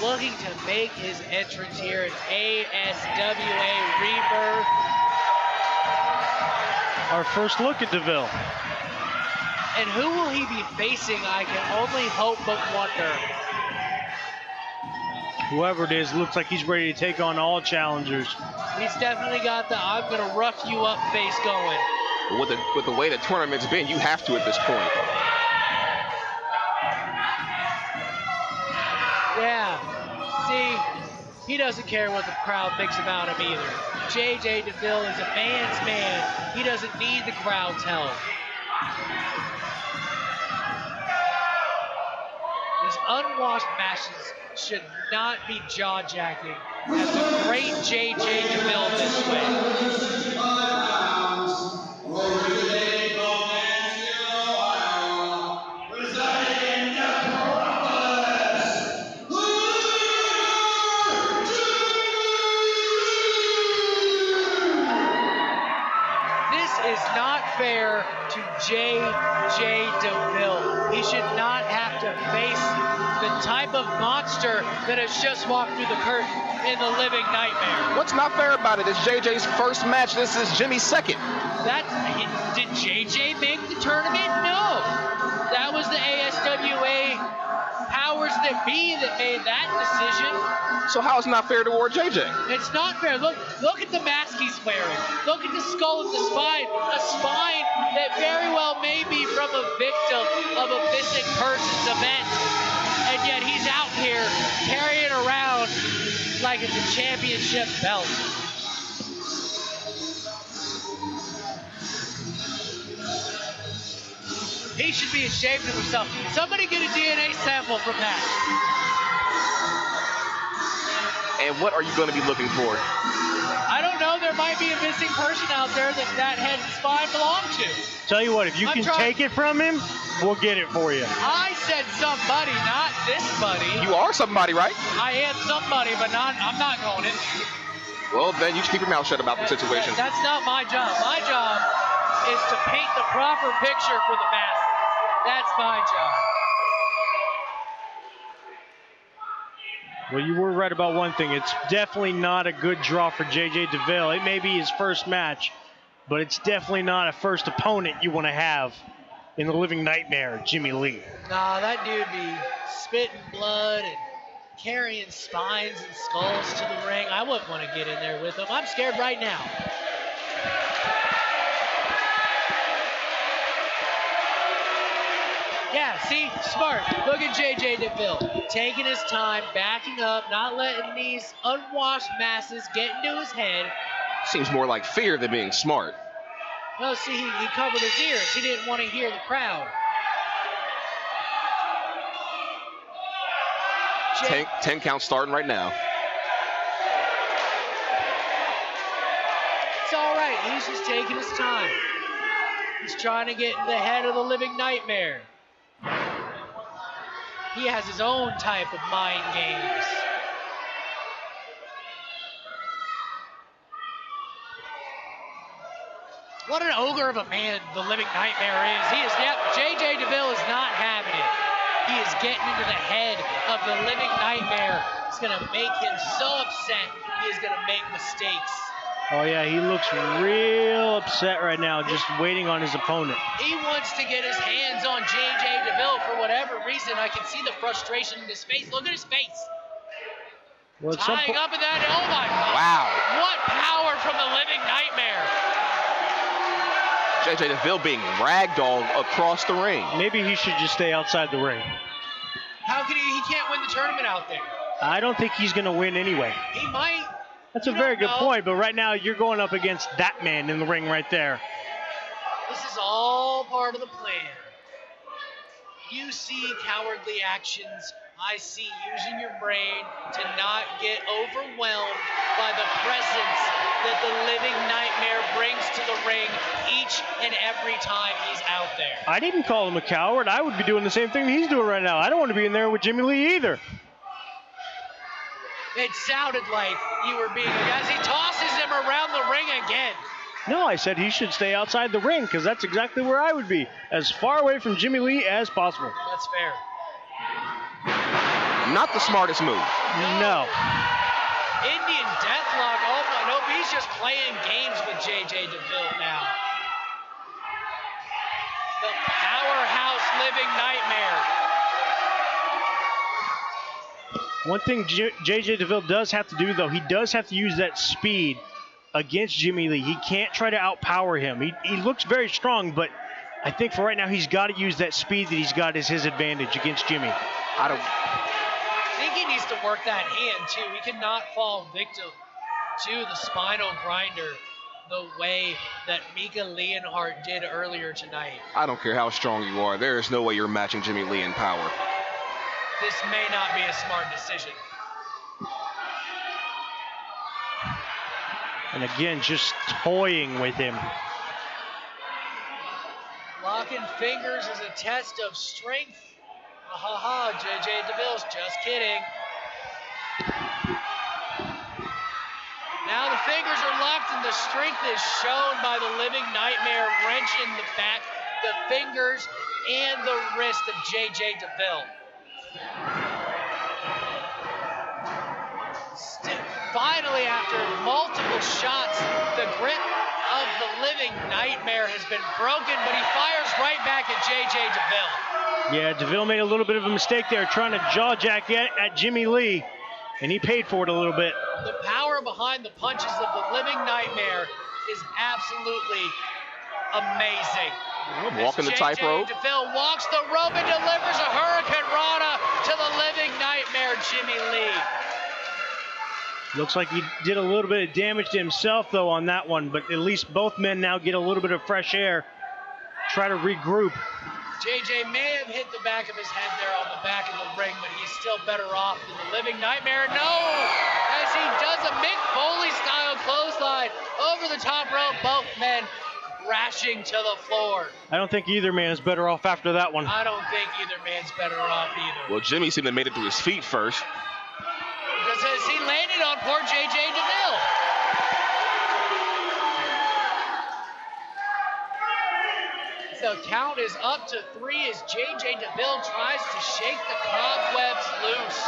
looking to make his entrance here at ASWA Rebirth. Our first look at Deville. And who will he be facing? I can only hope but wonder. Whoever it is, looks like he's ready to take on all challengers. He's definitely got the I'm going to rough you up face going. With the way the tournament's been, you have to at this point. Yeah. See, he doesn't care what the crowd thinks about him either. J.J. Deville is a man's man. He doesn't need the crowd's help. These unwashed matches should not be jaw-jacking as the great J.J. Deville this way. Originating from Mansfield, Ohio, residing in Metropolis, This is not fair to J.J. Deville. He should not have to face the type of monster that has just walked through the curtain in the Living Nightmare. What's not fair about it? It's JJ's first match. This is Jimmy's second. Did JJ make the tournament? No. That was the ASWA powers that be that made that decision. So how is it not fair toward JJ? It's not fair. Look at the mask he's wearing. Look at the skull and the spine. A spine that very well may be from a victim of a missing persons event. And yet he's out here carrying around like it's a championship belt. He should be ashamed of himself. Somebody get a DNA sample from that. And what are you going to be looking for? I don't know. There might be a missing person out there that head and spine belong to. Tell you what, if you can take it from him, we'll get it for you. I said somebody, not this buddy. You are somebody, right? I am somebody, but I'm not going in. Well, then you should keep your mouth shut about the situation. That's not my job. My job is to paint the proper picture for the masses. That's my job. Well, you were right about one thing. It's definitely not a good draw for J.J. Deville. It may be his first match, but it's definitely not a first opponent you want to have in the Living Nightmare, Jimmy Lee. Nah, that dude be spitting blood and carrying spines and skulls to the ring. I wouldn't want to get in there with him. I'm scared right now. Yeah, see? Smart. Look at J.J. Deville. Taking his time, backing up, not letting these unwashed masses get into his head. Seems more like fear than being smart. No, see, he covered his ears. He didn't want to hear the crowd. 10 count starting right now. It's all right. He's just taking his time. He's trying to get in the head of the Living Nightmare. He has his own type of mind games. What an ogre of a man the Living Nightmare is. J.J. Deville is not having it. He is getting into the head of the Living Nightmare. It's going to make him so upset. He is going to make mistakes. Oh, yeah, he looks real upset right now, just waiting on his opponent. He wants to get his hands on J.J. Deville for whatever reason. I can see the frustration in his face. Look at his face. Well, Tying up in that. Oh, my God. Wow. What power from the Living Nightmare. J.J. Deville being ragdolled across the ring. Maybe he should just stay outside the ring. How can he can't win the tournament out there. I don't think he's going to win anyway. He might. That's a very good point, but right now you're going up against that man in the ring right there. This is all part of the plan. You see cowardly actions. I see using your brain to not get overwhelmed by the presence that the Living Nightmare brings to the ring each and every time he's out there. I didn't call him a coward. I would be doing the same thing he's doing right now. I don't want to be in there with Jimmy Lee either. It sounded like you were being, as he tosses him around the ring again. No, I said he should stay outside the ring because that's exactly where I would be, as far away from Jimmy Lee as possible. That's fair. Not the smartest move. No. Indian Deathlock. Oh my, nope, he's just playing games with J.J. Deville now. The powerhouse Living Nightmare. One thing J.J. Deville does have to do, though, he does have to use that speed against Jimmy Lee. He can't try to outpower him. He looks very strong, but I think for right now he's got to use that speed that he's got as his advantage against Jimmy. I think he needs to work that hand, too. He cannot fall victim to the spinal grinder the way that Mika Leonhardt did earlier tonight. I don't care how strong you are. There is no way you're matching Jimmy Lee in power. This may not be a smart decision. And again, just toying with him. Locking fingers is a test of strength. J.J. Deville's just kidding. Now the fingers are locked and the strength is shown by the Living Nightmare, wrenching the back, the fingers, and the wrist of J.J. Deville. Finally, after multiple shots, the grip of the Living Nightmare has been broken, but he fires right back at J.J. Deville. Yeah, Deville made a little bit of a mistake there trying to jaw jack at Jimmy Lee, and he paid for it a little bit. The power behind the punches of the Living Nightmare is absolutely amazing. Walking the tightrope. Deville walks the rope and delivers a Hurricane Rana to the Living Nightmare, Jimmy Lee. Looks like he did a little bit of damage to himself, though, on that one, but at least both men now get a little bit of fresh air, try to regroup. JJ may have hit the back of his head there on the back of the ring, but he's still better off than the Living Nightmare. No! As he does a Mick Foley-style clothesline over the top rope, both men crashing to the floor. I don't think either man is better off after that one. I don't think either man's better off either. Well, Jimmy seemed to have made it through his feet first. Because he landed on poor J.J. Deville. The count is up to 3 as J.J. Deville tries to shake the cobwebs loose.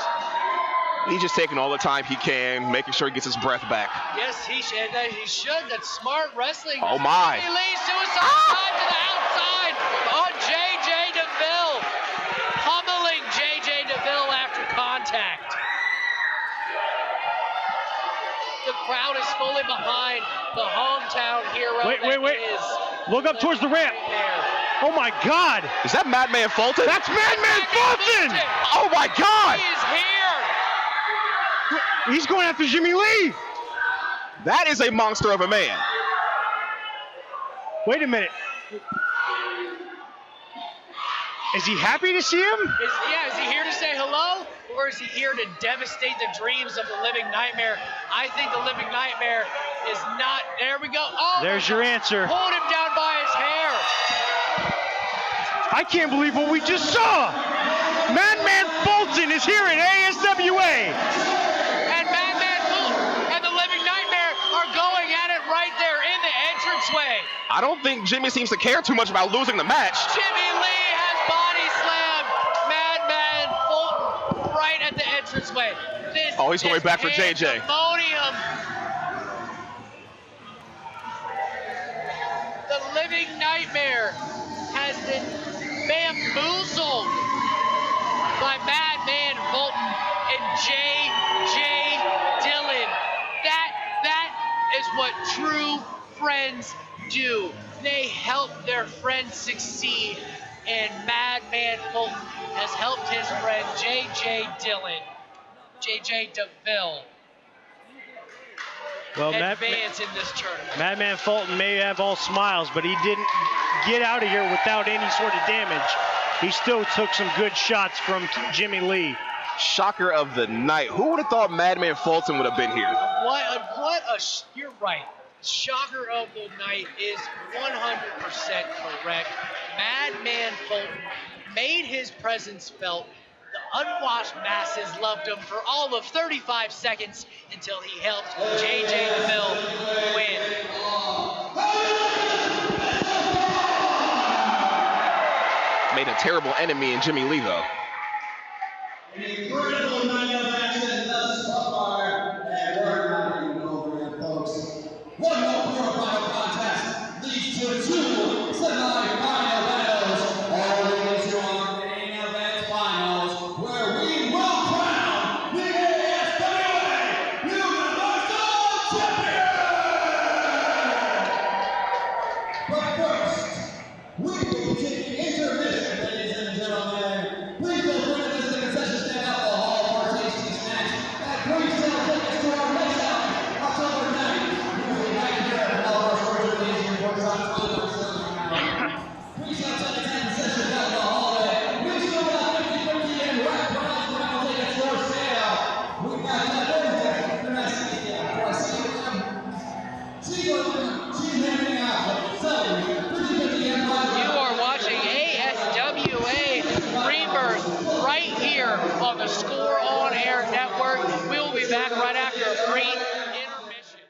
He's just taking all the time he can, making sure he gets his breath back. Yes, he should. That's smart wrestling. Oh, my. Jimmy Lee, suicide dive to the outside on J.J. Deville. Pummeling J.J. Deville after contact. The crowd is fully behind the hometown hero. Wait. Is Look up towards the ramp. Oh, my God. Is that Madman Fulton? That's Madman Fulton. Oh, my God. He is here. He's going after Jimmy Lee. That is a monster of a man. Wait a minute. Is he happy to see him? Is he here to say hello? Or is he here to devastate the dreams of the Living Nightmare? I think the Living Nightmare is not. There we go. Oh, there's your answer. Hold him down by his hair. I can't believe what we just saw. Madman Fulton is here at ASWA. And Madman Fulton and the Living Nightmare are going at it right there in the entranceway. I don't think Jimmy seems to care too much about losing the match. Jimmy Lee has body slammed Madman Fulton right at the entranceway. He's going back for JJ. Pandemonium. The Living Nightmare has been bamboozled by Madman Fulton and J.J. Dillon. That is what true friends do. They help their friends succeed, and Madman Fulton has helped his friend J.J. Dillon, J.J. Deville, advance in this tournament. Madman Fulton may have all smiles, but he didn't get out of here without any sort of damage. He still took some good shots from Jimmy Lee. Shocker of the night. Who would have thought Madman Fulton would have been here? You're right. Shocker of the night is 100% correct. Madman Fulton made his presence felt. The unwashed masses loved him for all of 35 seconds until he helped J.J. Deville win. Made a terrible enemy in Jimmy Lee, though. An incredible night of action thus far, and we're not even over yet, folks. One more quarterfinal contest leads to 2 semi-final battles, all leading to our main event finals, where we will crown the ASWA Universal Champion! But first, we will be taking intermission, ladies and gentlemen. Please feel free to visit the concession stand alcohol for a tasty snack. And please sell tickets to our next outing, October 9th. We will be right here at all our stores and Asian workshops on our selling hour. Please sell tickets and concession alcohol. We still got 50/50 and rack round tickets for sale. We've got Thursday, the rest of the for a she's handing out selling 50/50 and You are watching ASWA Rebirth right here on the Score On Air Network. We will be back right after a brief intermission.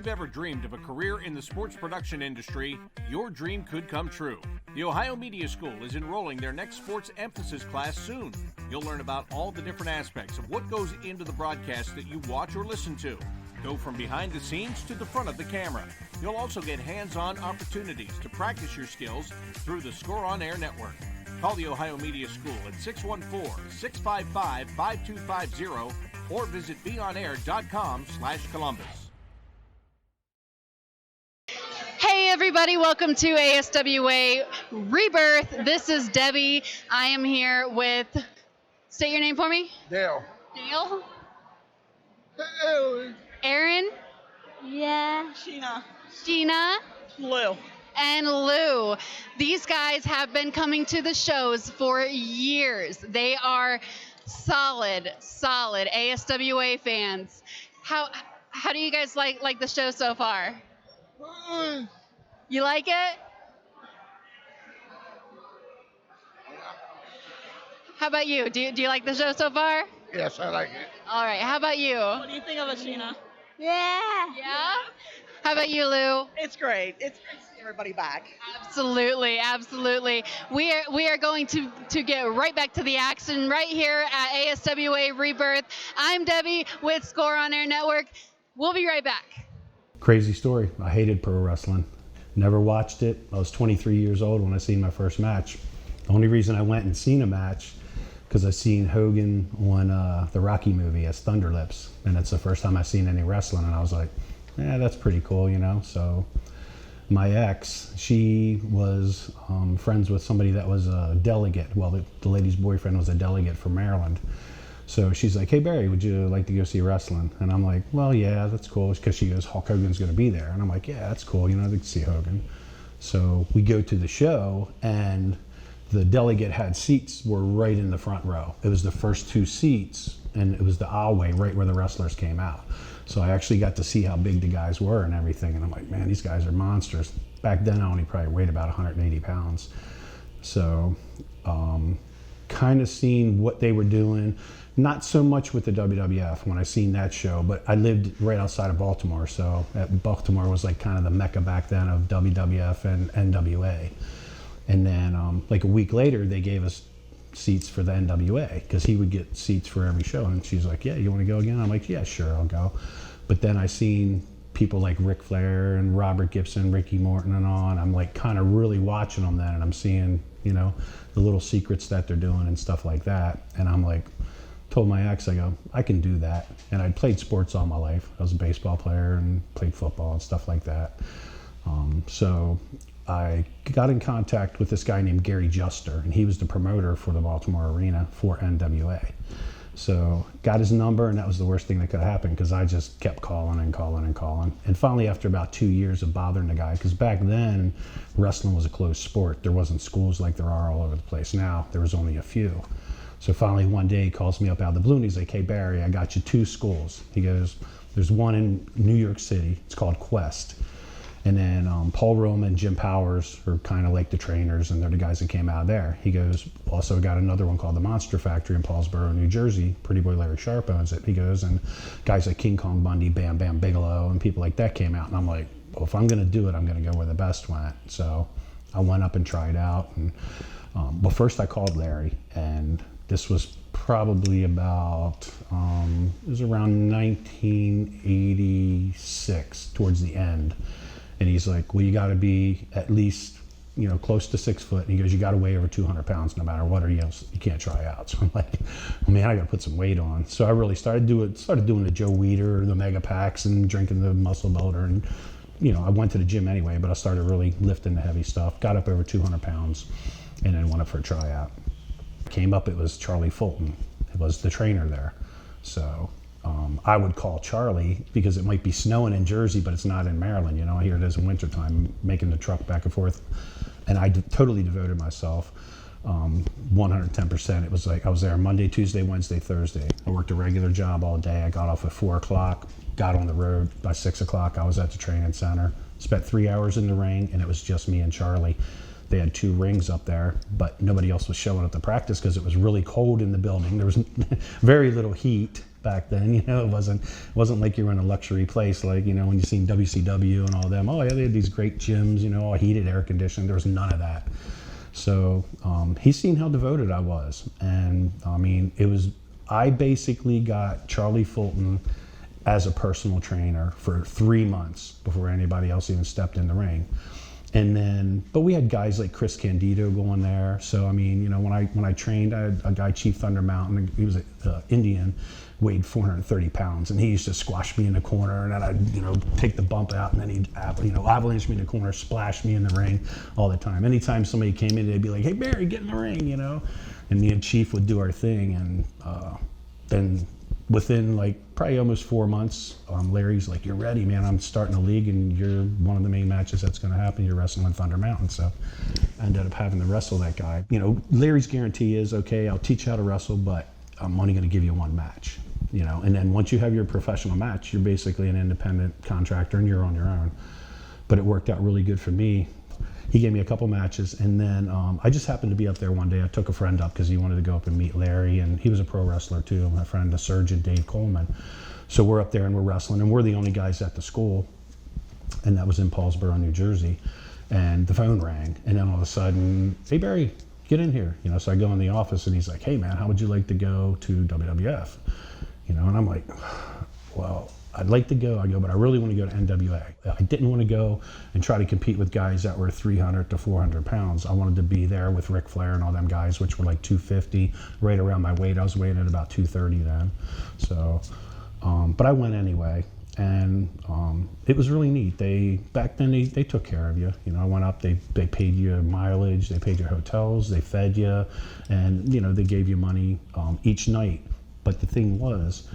you've ever dreamed of a career in the sports production industry, your dream could come true. The Ohio Media School is enrolling their next sports emphasis class soon. You'll learn about all the different aspects of what goes into the broadcast that you watch or listen to. Go from behind the scenes to the front of the camera. You'll also get hands-on opportunities to practice your skills through the Score On Air network. Call the Ohio Media School at 614-655-5250 or visit beonair.com/Columbus. Hey everybody, welcome to ASWA Rebirth. This is Debbie. I am here with, state your name for me. Dale. Dale? Aaron? Yeah. Sheena? Lou. And Lou. These guys have been coming to the shows for years. They are solid ASWA fans. How do you guys like the show so far? You like it? How about you? Do you like the show so far? Yes, I like it. All right. How about you? What do you think of it, Sheena? Yeah. How about you, Lou? It's great. It's great to see everybody back. Absolutely. We are going to get right back to the action right here at ASWA Rebirth. I'm Debbie with Score On Air Network. We'll be right back. Crazy story. I hated pro wrestling. Never watched it. I was 23 years old when I seen my first match. The only reason I went and seen a match because I seen Hogan on the Rocky movie as Thunder Lips, and it's the first time I seen any wrestling, and I was like, yeah, that's pretty cool, you know. So my ex, she was friends with somebody that was a delegate. Well, the lady's boyfriend was a delegate from Maryland. So she's like, hey Barry, would you like to go see wrestling? And I'm like, well, yeah, that's cool, because she goes, Hulk Hogan's going to be there. And I'm like, yeah, that's cool, you know, I'd like to see Hogan. So we go to the show, and the delegate had seats were right in the front row. It was the first two seats, and it was the aisleway right where the wrestlers came out. So I actually got to see how big the guys were and everything, and I'm like, man, these guys are monsters. Back then I only probably weighed about 180 pounds. So kind of seen what they were doing, not so much with the WWF when I seen that show, but I lived right outside of Baltimore, so Baltimore was like kind of the mecca back then of WWF and NWA. And then like a week later, they gave us seats for the NWA because he would get seats for every show. And she's like, yeah, you want to go again? I'm like, yeah, sure, I'll go. But then I seen people like Ric Flair and Robert Gibson, Ricky Morton and on. I'm like kind of really watching them then, and I'm seeing, you know, the little secrets that they're doing and stuff like that. And I'm like, told my ex, I go, I can do that. And I'd played sports all my life. I was a baseball player and played football and stuff like that. So I got in contact with this guy named Gary Juster, and he was the promoter for the Baltimore Arena for NWA. So got his number, and that was the worst thing that could have happened because I just kept calling. And finally, after about 2 years of bothering the guy, because back then wrestling was a closed sport. There wasn't schools like there are all over the place now. There was only a few. So finally one day he calls me up out of the blue and he's like, hey Barry, I got you 2 schools. He goes, there's one in New York City, it's called Quest. And then Paul Roma and Jim Powers are kind of like the trainers, and they're the guys that came out of there. He goes, also got another one called the Monster Factory in Paulsboro, New Jersey. Pretty Boy Larry Sharp owns it. He goes, and guys like King Kong Bundy, Bam Bam Bigelow, and people like that came out. And I'm like, well, if I'm going to do it, I'm going to go where the best went. So I went up and tried out. And well, first I called Larry, and this was probably about, it was around 1986, towards the end. And he's like, well, you got to be at least, you know, close to 6 foot. And he goes, you got to weigh over 200 pounds no matter what, or you can't try out. So I'm like, oh, man, I got to put some weight on. So I really started doing the Joe Weider, the Mega Packs, and drinking the Muscle Builder. And, you know, I went to the gym anyway, but I started really lifting the heavy stuff. Got up over 200 pounds, and then went up for a tryout. Came up, it was Charlie Fulton. It was the trainer there. So I would call Charlie because it might be snowing in Jersey, but it's not in Maryland. You know, here it is in wintertime, making the truck back and forth. And I totally devoted myself 110%. It was like I was there Monday, Tuesday, Wednesday, Thursday. I worked a regular job all day. I got off at 4 o'clock, got on the road. By 6 o'clock, I was at the training center. Spent 3 hours in the ring, and it was just me and Charlie. They had 2 rings up there, but nobody else was showing up to practice because it was really cold in the building. There was very little heat. back then. You know, it wasn't like you were in a luxury place like, you know, when you seen WCW and all them. Oh yeah, they had these great gyms, you know, all heated, air conditioned. There was none of that. So he's seen how devoted I was, and I mean, I basically got Charlie Fulton as a personal trainer for 3 months before anybody else even stepped in the ring. And then, but we had guys like Chris Candido going there. So I mean, you know, when I trained, I had a guy, Chief Thunder Mountain. He was an Indian, weighed 430 pounds, and he used to squash me in the corner, and then I'd, you know, take the bump out, and then he'd, you know, avalanche me in the corner, splash me in the ring all the time. Anytime somebody came in, they'd be like, "Hey Barry, get in the ring," you know. And me and Chief would do our thing, and then within like probably almost 4 months, Larry's like, "You're ready, man. I'm starting a league, and you're one of the main matches that's going to happen. You're wrestling Thunder Mountain." So I ended up having to wrestle that guy. You know, Larry's guarantee is, okay, I'll teach you how to wrestle, but I'm only going to give you one match. You know, and then once you have your professional match, you're basically an independent contractor, and you're on your own. But it worked out really good for me. He gave me a couple matches, and then I just happened to be up there one day. I took a friend up because he wanted to go up and meet Larry, and he was a pro wrestler too, my friend, the surgeon, Dave Coleman. So we're up there and we're wrestling, and we're the only guys at the school, and that was in Paulsboro, New Jersey. And the phone rang, and then all of a sudden, "Hey Barry, get in here." You know, so I go in the office, and he's like, "Hey man, how would you like to go to WWF?" You know, and I'm like, "Well, I'd like to go." I go, "But I really want to go to NWA." I didn't want to go and try to compete with guys that were 300 to 400 pounds. I wanted to be there with Ric Flair and all them guys, which were like 250, right around my weight. I was weighing at about 230 then. So, but I went anyway, and it was really neat. Back then they took care of you. You know, I went up, they paid you mileage, they paid your hotels, they fed you, and you know, they gave you money each night. But the thing was,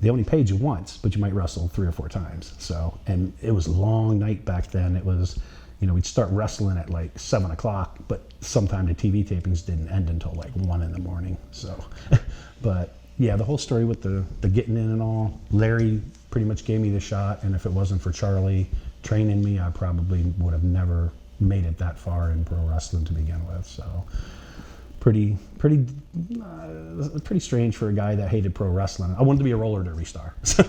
they only paid you once, but you might wrestle 3 or 4 times. So, and it was a long night back then. It was, you know, we'd start wrestling at like 7 o'clock, but sometimes the TV tapings didn't end until like 1 in the morning. So, but yeah, the whole story with the getting in and all, Larry pretty much gave me the shot. And if it wasn't for Charlie training me, I probably would have never made it that far in pro wrestling to begin with. So, pretty strange for a guy that hated pro wrestling. I wanted to be a roller derby star, so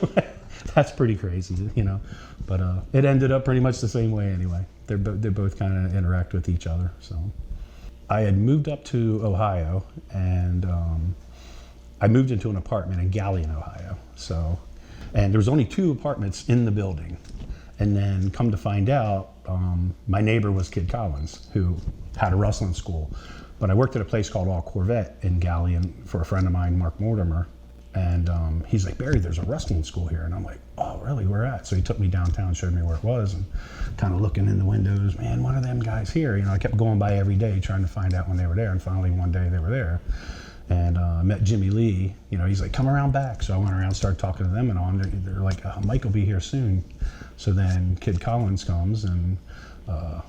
that's pretty crazy, you know. But it ended up pretty much the same way anyway. They both kind of interact with each other. So I had moved up to Ohio, and I moved into an apartment in Galion, Ohio. So, and there was only 2 apartments in the building, and then come to find out, my neighbor was Kid Collins, who had a wrestling school. But I worked at a place called All Corvette in Galion for a friend of mine, Mark Mortimer. And he's like, "Barry, there's a wrestling school here." And I'm like, "Oh, really? Where at?" So he took me downtown, showed me where it was, and kind of looking in the windows, man, one of them guys here. You know, I kept going by every day trying to find out when they were there. And finally one day they were there. And I met Jimmy Lee. You know, he's like, "Come around back." So I went around, started talking to them, and they're like, "Mike will be here soon." So then Kid Collins comes, and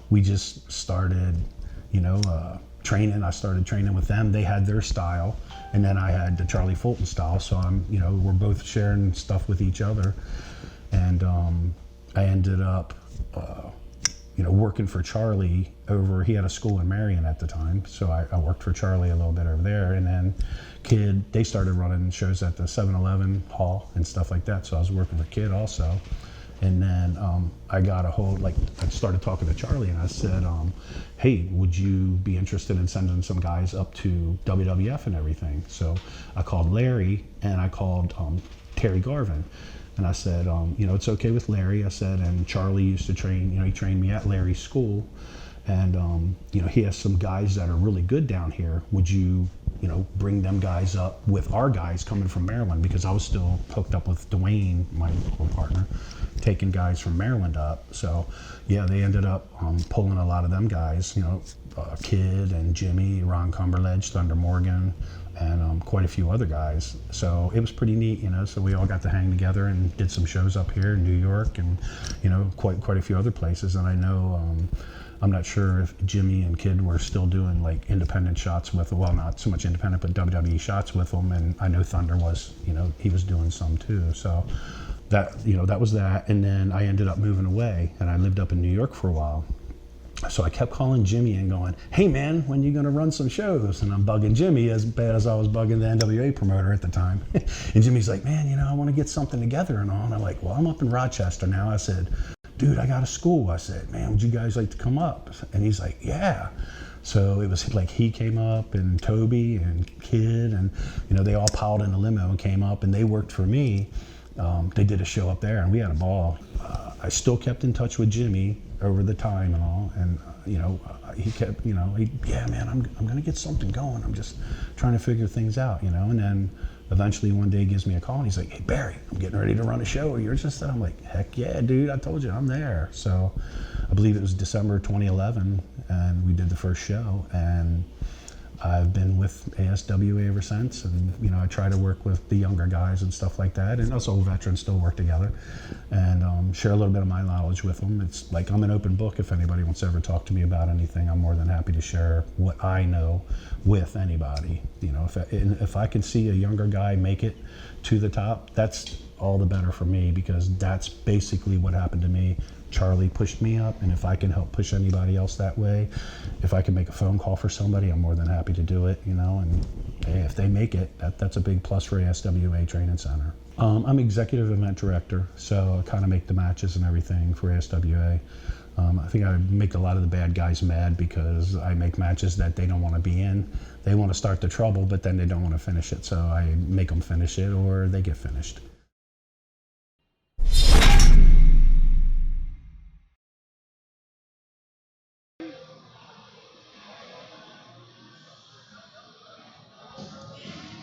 we just started, you know, training. I started training with them. They had their style, and then I had the Charlie Fulton style. So you know, we're both sharing stuff with each other, and I ended up, you know, working for Charlie over. He had a school in Marion at the time, so I worked for Charlie a little bit over there, and then Kid, they started running shows at the 7-Eleven hall and stuff like that. So I was working for Kid also. And then I got a hold, like I started talking to Charlie, and I said, "Hey, would you be interested in sending some guys up to WWF and everything?" So I called Larry, and I called Terry Garvin. And I said, you know, it's okay with Larry. I said, and Charlie used to train, you know, he trained me at Larry's school. And, you know, he has some guys that are really good down here. Would you, you know, bring them guys up with our guys coming from Maryland? Because I was still hooked up with Dwayne, my partner, taking guys from Maryland up. So, yeah, they ended up pulling a lot of them guys, you know, Kid and Jimmy, Ron Cumberledge, Thunder Morgan, and quite a few other guys. So it was pretty neat, you know. So we all got to hang together and did some shows up here in New York, and, you know, quite a few other places. And I know, I'm not sure if Jimmy and Kid were still doing like independent shots with, well, not so much independent, but WWE shots with them. And I know Thunder was, you know, he was doing some too. So that, you know, that was that. And then I ended up moving away, and I lived up in New York for a while. So I kept calling Jimmy and going, hey man, when you gonna run some shows? And I'm bugging Jimmy as bad as I was bugging the NWA promoter at the time. And Jimmy's like, man, you know, I want to get something together and all. And I'm like, well, I'm up in Rochester now. I said, dude, I got a school. I said, man, would you guys like to come up? And he's like, yeah. So it was like he came up and Toby and Kid and, you know, they all piled in a limo and came up and they worked for me. They did a show up there and we had a ball. I still kept in touch with Jimmy over the time and all. And, you know, he kept, you know, yeah, man, I'm going to get something going. I'm just trying to figure things out, you know. And then eventually one day he gives me a call and he's like, hey, Barry, I'm getting ready to run a show. You're just there. I'm like, heck yeah, dude, I told you I'm there. So I believe it was December 2011 and we did the first show. And I've been with ASWA ever since, and you know I try to work with the younger guys and stuff like that, and us old veterans still work together, and share a little bit of my knowledge with them. It's like I'm an open book. If anybody wants to ever talk to me about anything, I'm more than happy to share what I know with anybody. You know, if I can see a younger guy make it to the top, that's all the better for me, because that's basically what happened to me. Charlie pushed me up, and if I can help push anybody else that way, if I can make a phone call for somebody, I'm more than happy to do it, you know, and hey, if they make it, that's a big plus for ASWA Training Center. I'm executive event director, so I kind of make the matches and everything for ASWA. I think I make a lot of the bad guys mad because I make matches that they don't want to be in. They want to start the trouble, but then they don't want to finish it, so I make them finish it or they get finished.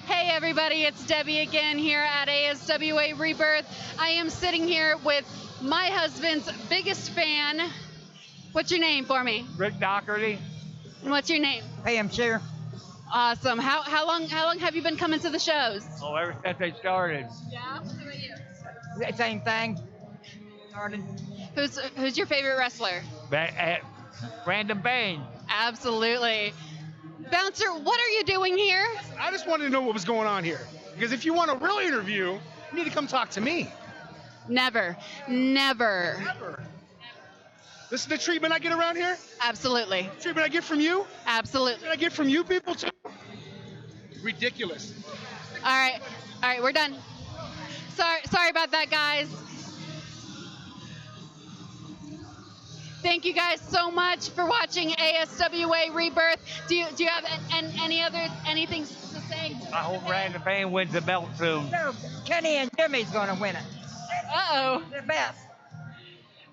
Hey everybody, it's Debbie again here at ASWA Rebirth. I am sitting here with my husband's biggest fan. What's your name for me? Rick Doherty. And what's your name? Hey, I'm Chair. Awesome. How long have you been coming to the shows? Oh, ever since they started. Yeah. How about you? Same thing. Started. Who's your favorite wrestler? Brandon Bain. Absolutely. Bouncer, what are you doing here? I just wanted to know what was going on here. Because if you want a real interview, you need to come talk to me. Never. This is the treatment I get around here? Absolutely. The treatment I get from you? Absolutely. Treatment I get from you people too? Ridiculous. All right, we're done. Sorry about that, guys. Thank you guys so much for watching ASWA Rebirth. Do you have anything to say? I hope Brandon Bain wins the belt soon. No, Kenny and Jimmy's gonna win it. Uh-oh. The best.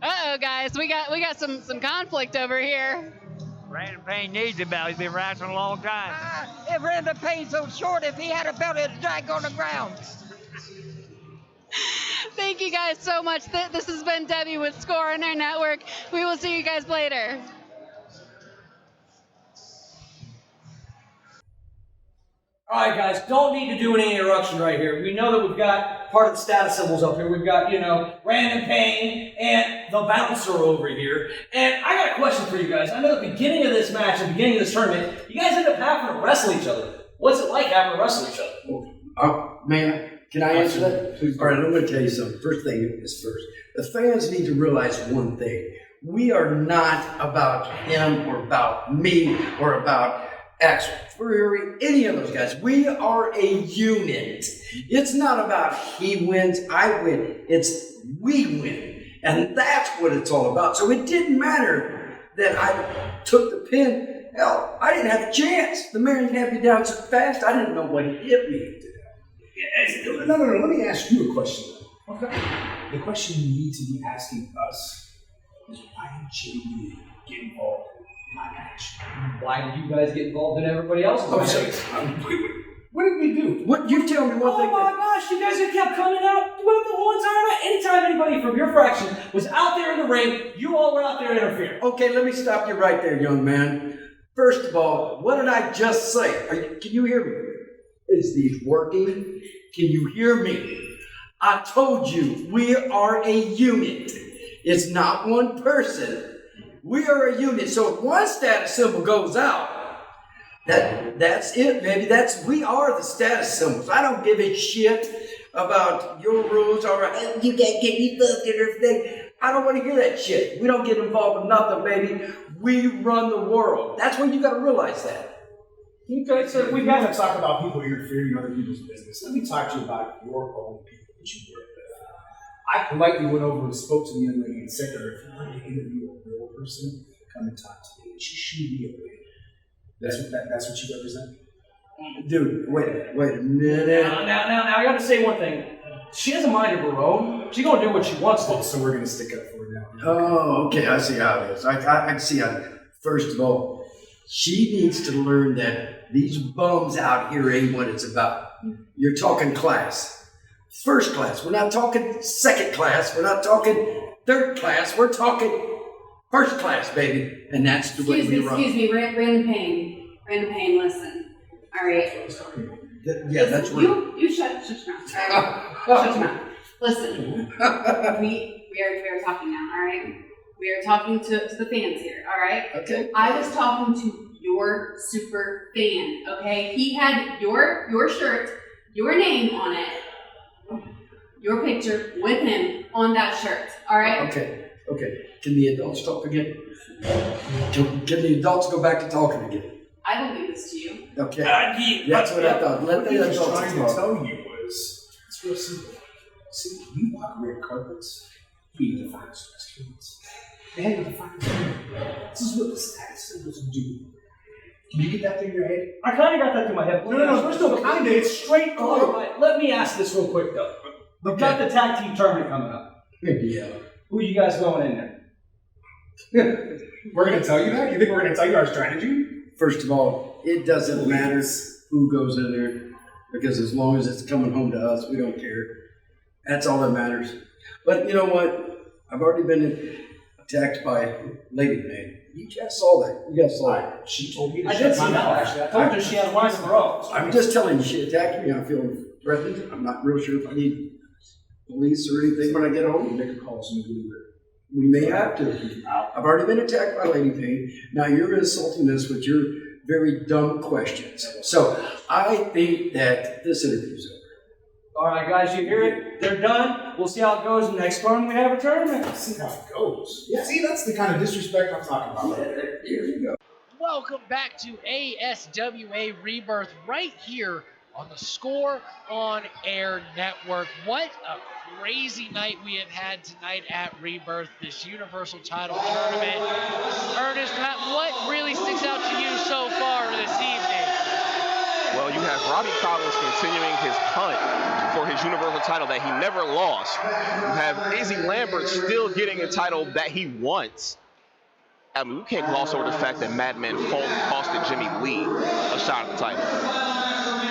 Uh-oh, guys. We got some conflict over here. Brandon Bain needs the belt. He's been wrestling a long time. If Brandon Bain's so short, if he had a belt, it'd drag on the ground. Thank you guys so much. This has been Debbie with Score on our network. We will see you guys later. All right, guys, don't need to do any interruption right here. We know that we've got part of the status symbols up here. We've got, Brandon Payne and the bouncer over here. And I got a question for you guys. I know at the beginning of this match, at the beginning of this tournament, you guys end up having to wrestle each other. What's it like having to wrestle each other? Oh, man, can I answer that? Please. All right, I'm going to tell you something. First thing is first. The fans need to realize one thing. We are not about him or about me or about ASWA, any of those guys. We are a unit. It's not about he wins, I win. It's we win. And that's what it's all about. So it didn't matter that I took the pin. Hell, I didn't have a chance. The man had me down so fast, I didn't know what he hit me. No. Let me ask you a question. Okay. The question you need to be asking us is why did Jimmy get involved in my match? Why did you guys get involved in everybody else's match? What did we do? What you tell me? Oh my gosh, you guys have kept coming out throughout the whole entire night. Anytime anybody from your fraction was out there in the ring, you all were out there interfering. Okay, let me stop you right there, young man. First of all, what did I just say? Can you hear me? Is these working? Can you hear me? I told you, we are a unit. It's not one person. We are a unit. So if one status symbol goes out, that's it, baby. We are the status symbols. I don't give a shit about your rules or you can't get me fucked and everything. I don't want to hear that shit. We don't get involved with nothing, baby. We run the world. That's when you got to realize that. Okay, so we got to talk about people interfering in other people's business. Let me talk to you about your own people that you work with. I politely went over and spoke to the young lady and said to her, if you want to interview a real person, come and talk to me. And she shooed me away. That's what you represent? Dude, wait a minute. Now, I got to say one thing. She has a mind of her own. She's going to do what she wants to. So we're going to stick up for her now. Oh, okay. I see how it is. I can see how. First of all, she needs to learn that these bums out here ain't what it's about. You're talking class. First class. We're not talking second class. We're not talking third class. We're talking first class, baby. And that's the way we run. Excuse me, Random Pain. Random Pain, listen. All right. Yeah, that's right. You shut your mouth. All right? Shut your mouth. Listen. we are talking now, all right? We are talking to the fans here, all right? Okay. I was talking to your super fan, okay? He had your shirt, your name on it, your picture with him on that shirt, all right? Okay. Can the adults talk again? Can the adults go back to talking again? I will leave this to you. Okay. That's what I thought. Let What the he was adults trying to talk. tell you was, it's real simple. See, we walk red carpets, we define restaurants. They have to define this is what the status symbols do. Can you get that through your head? I kind of got that through my head. No, there's no kind of, it's straight All through. right, let me ask this real quick, though. We've got the tag team tournament coming up. Yeah. Who are you guys going in there? We're going to tell you that? You think we're going to tell you our strategy? First of all, it doesn't matter who goes in there because as long as it's coming home to us, we don't care. That's all that matters. But you know what? I've already been attacked by Lady May. You guys saw that. You guys saw that. She told me to I shut did see my that, mouth. actually. I told her she had a mind of her own. I'm just telling you, she attacked me. I feel threatened. I'm not real sure if I need police or anything when I get home. Make a call to me. We may have to. I've already been attacked by Lady Payne. Now you're insulting us with your very dumb questions. So I think that this interview's over. All right, guys, you hear it? They're done. We'll see how it goes next time we have a tournament. See how it goes. Yeah, see, that's the kind of disrespect I'm talking about. Here you go. Welcome back to ASWA Rebirth right here on the Score On Air Network. What a crazy night we have had tonight at Rebirth, this Universal Title Tournament. Ernest, what really sticks out to you so far this evening? Well, you have Robbie Collins continuing his hunt for his Universal title that he never lost. You have Izzy Lambert still getting a title that he wants. I mean, we can't gloss over the fact that Madman Fulton costed Jimmy Lee a shot at the title.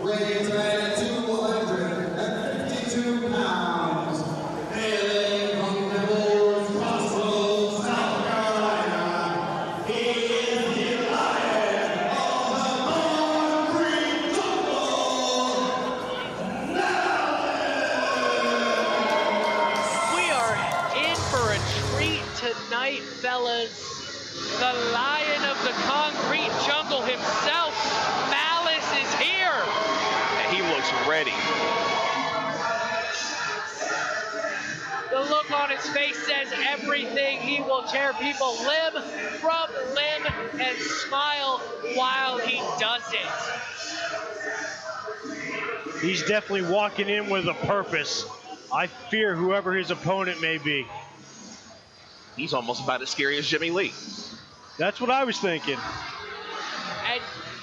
Weighing at 252 pounds, hailing from Deville, South Carolina, he is the lion of the concrete jungle. We are in for a treat tonight, fellas. The lion of the concrete jungle himself, Malice, is here. And he looks ready. The look on his face says everything. He will tear people limb from limb and smile while he does it. He's definitely walking in with a purpose. I fear whoever his opponent may be. He's almost about as scary as Jimmy Lee. That's what I was thinking. And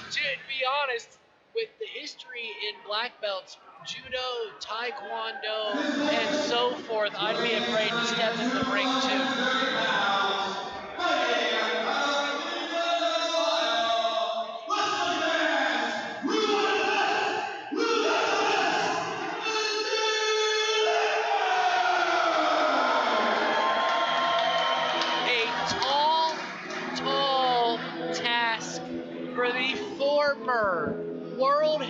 to be honest, with the history in black belts, judo, taekwondo, and so forth, I'd be afraid to step in the ring too. A tall task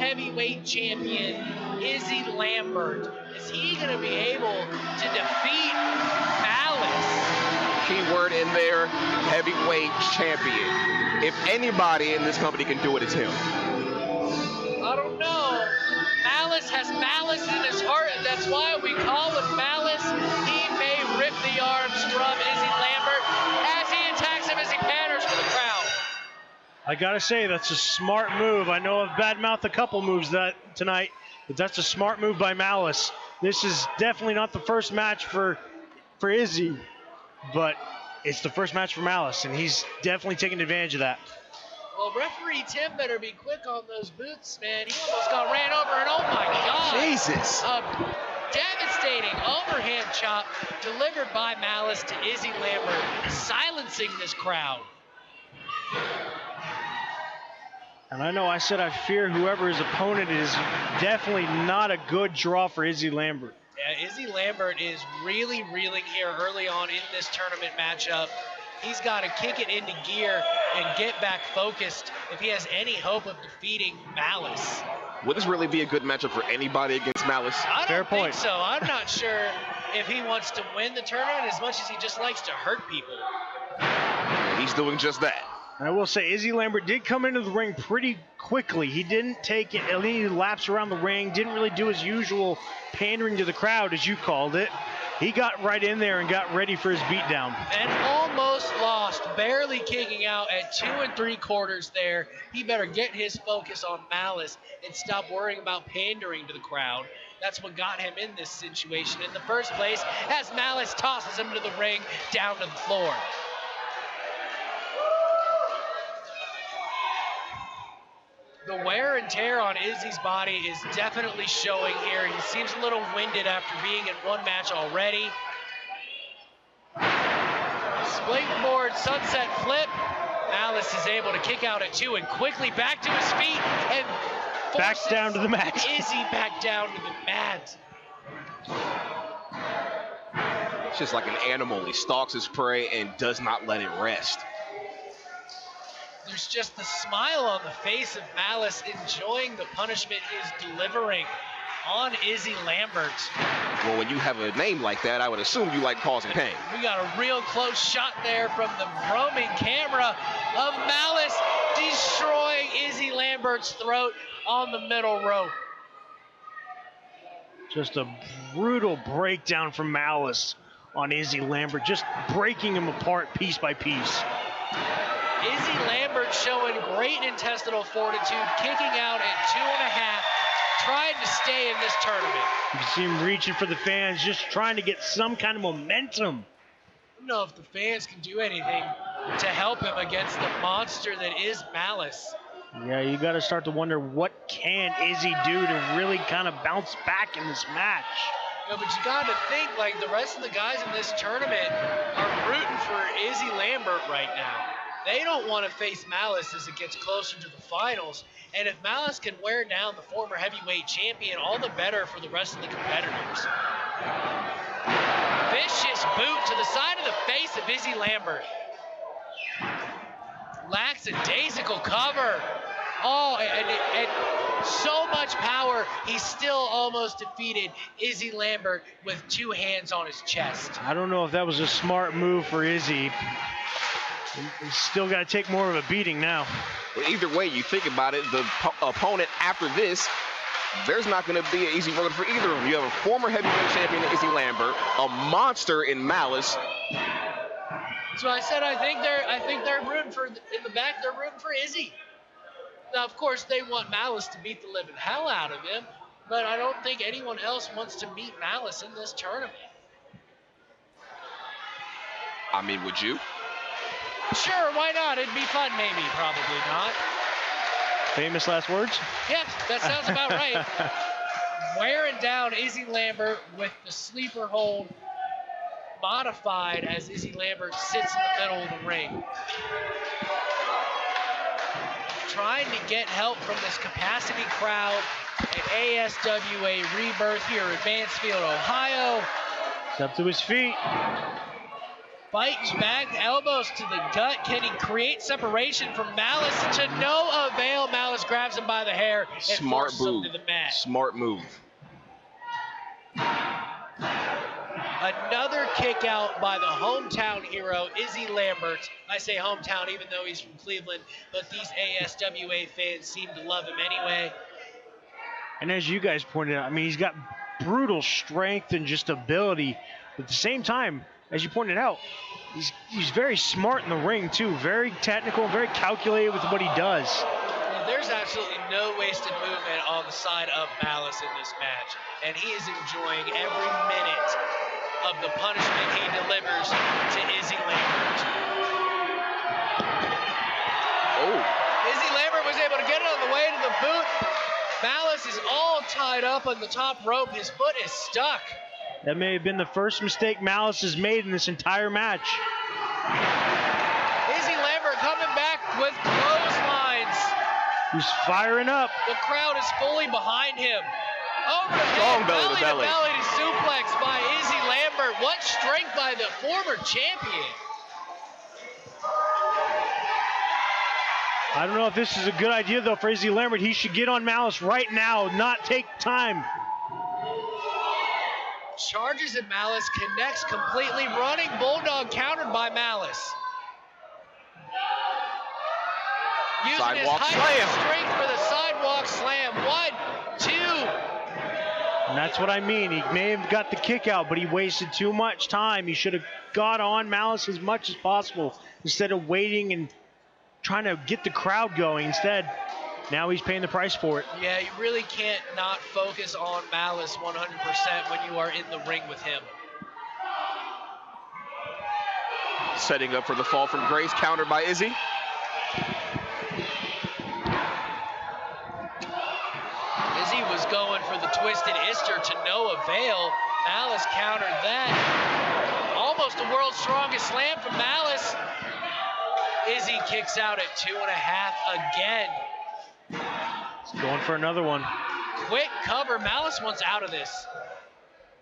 heavyweight champion, Izzy Lambert. Is he going to be able to defeat Malice? Keyword in there, heavyweight champion. If anybody in this company can do it, it's him. I don't know. Malice has malice in his heart, and that's why we call him Malice. He may rip the arms from Izzy Lambert as he attacks him as he panders for the crowd. I gotta say, that's a smart move. I know I've badmouthed a couple moves tonight, but that's a smart move by Malice. This is definitely not the first match for Izzy, but it's the first match for Malice, and he's definitely taking advantage of that. Well, referee Tim better be quick on those boots, man. He almost got ran over, and oh my God. Jesus. A devastating overhand chop delivered by Malice to Izzy Lambert, silencing this crowd. And I know I said I fear whoever his opponent is. Definitely not a good draw for Izzy Lambert. Yeah, Izzy Lambert is really reeling here early on in this tournament matchup. He's got to kick it into gear and get back focused if he has any hope of defeating Malice. Would this really be a good matchup for anybody against Malice? I don't think so. I'm not sure if he wants to win the tournament as much as he just likes to hurt people. He's doing just that. I will say Izzy Lambert did come into the ring pretty quickly. He didn't take any laps around the ring, didn't really do his usual pandering to the crowd, as you called it. He got right in there and got ready for his beatdown. And almost lost, barely kicking out at 2 3/4 there. He better get his focus on Malice and stop worrying about pandering to the crowd. That's what got him in this situation in the first place, as Malice tosses him to the ring, down to the floor. The wear and tear on Izzy's body is definitely showing here. He seems a little winded after being in one match already. Springboard sunset flip. Malice is able to kick out at 2 and quickly back to his feet and back down to the mat. Izzy back down to the mat. It's just like an animal. He stalks his prey and does not let it rest. There's just the smile on the face of Malice, enjoying the punishment he's delivering on Izzy Lambert. Well, when you have a name like that, I would assume you like causing pain. We got a real close shot there from the roaming camera of Malice destroying Izzy Lambert's throat on the middle rope. Just a brutal breakdown from Malice on Izzy Lambert, just breaking him apart piece by piece. Izzy Lambert showing great intestinal fortitude, kicking out at 2.5, trying to stay in this tournament. You can see him reaching for the fans, just trying to get some kind of momentum. I don't know if the fans can do anything to help him against the monster that is Malice. Yeah, you got to start to wonder, what can Izzy do to really kind of bounce back in this match? No, but you got to think, like, the rest of the guys in this tournament are rooting for Izzy Lambert right now. They don't want to face Malice as it gets closer to the finals. And if Malice can wear down the former heavyweight champion, all the better for the rest of the competitors. Vicious boot to the side of the face of Izzy Lambert. Lackadaisical cover. Oh, and so much power, he still almost defeated Izzy Lambert with 2 hands on his chest. I don't know if that was a smart move for Izzy. He's still got to take more of a beating now. Well, either way you think about it, the opponent after this, there's not going to be an easy road for either of them. You have a former heavyweight champion, Izzy Lambert, a monster in Malice. So I said I think they're rooting for, in the back, they're rooting for Izzy. Now, of course, they want Malice to beat the living hell out of him, but I don't think anyone else wants to meet Malice in this tournament. I mean, would you? Sure, why not? It'd be fun, maybe. Probably not. Famous last words? Yeah, that sounds about right. Wearing down Izzy Lambert with the sleeper hold modified as Izzy Lambert sits in the middle of the ring. Trying to get help from this capacity crowd at ASWA Rebirth here in Mansfield, Ohio. It's up to his feet. Fights back, elbows to the gut. Can he create separation from Malice? To no avail. Malice grabs him by the hair and Smart forces move. him to the mat. Smart move. Another kick out by the hometown hero, Izzy Lambert. I say hometown even though he's from Cleveland, but these ASWA fans seem to love him anyway. And as you guys pointed out, I mean, he's got brutal strength and just ability. But at the same time, as you pointed out, he's very smart in the ring too. Very technical, very calculated with what he does. There's absolutely no wasted movement on the side of Malice in this match. And he is enjoying every minute of the punishment he delivers to Izzy Lambert. Oh. Izzy Lambert was able to get it on the way to the boot. Malice is all tied up on the top rope. His foot is stuck. That may have been the first mistake Malice has made in this entire match. Izzy Lambert coming back with clotheslines. He's firing up. The crowd is fully behind him. Over the Strong head, belly to belly. belly to suplex by Izzy Lambert. What strength by the former champion. I don't know if this is a good idea, though, for Izzy Lambert. He should get on Malice right now, not take time. Charges at Malice, connects completely. Running Bulldog countered by Malice. Using Sidewalk his height and strength for the sidewalk slam. 1, 2. And that's what I mean. He may have got the kick out, but he wasted too much time. He should have got on Malice as much as possible instead of waiting and trying to get the crowd going. Instead, now he's paying the price for it. Yeah, you really can't not focus on Malice 100% when you are in the ring with him. Setting up for the fall from grace, countered by Izzy. Izzy was going for the twisted Ister to no avail. Malice countered that. Almost the world's strongest slam from Malice. Izzy kicks out at 2.5 again. He's going for another one. Quick cover. Malice wants out of this.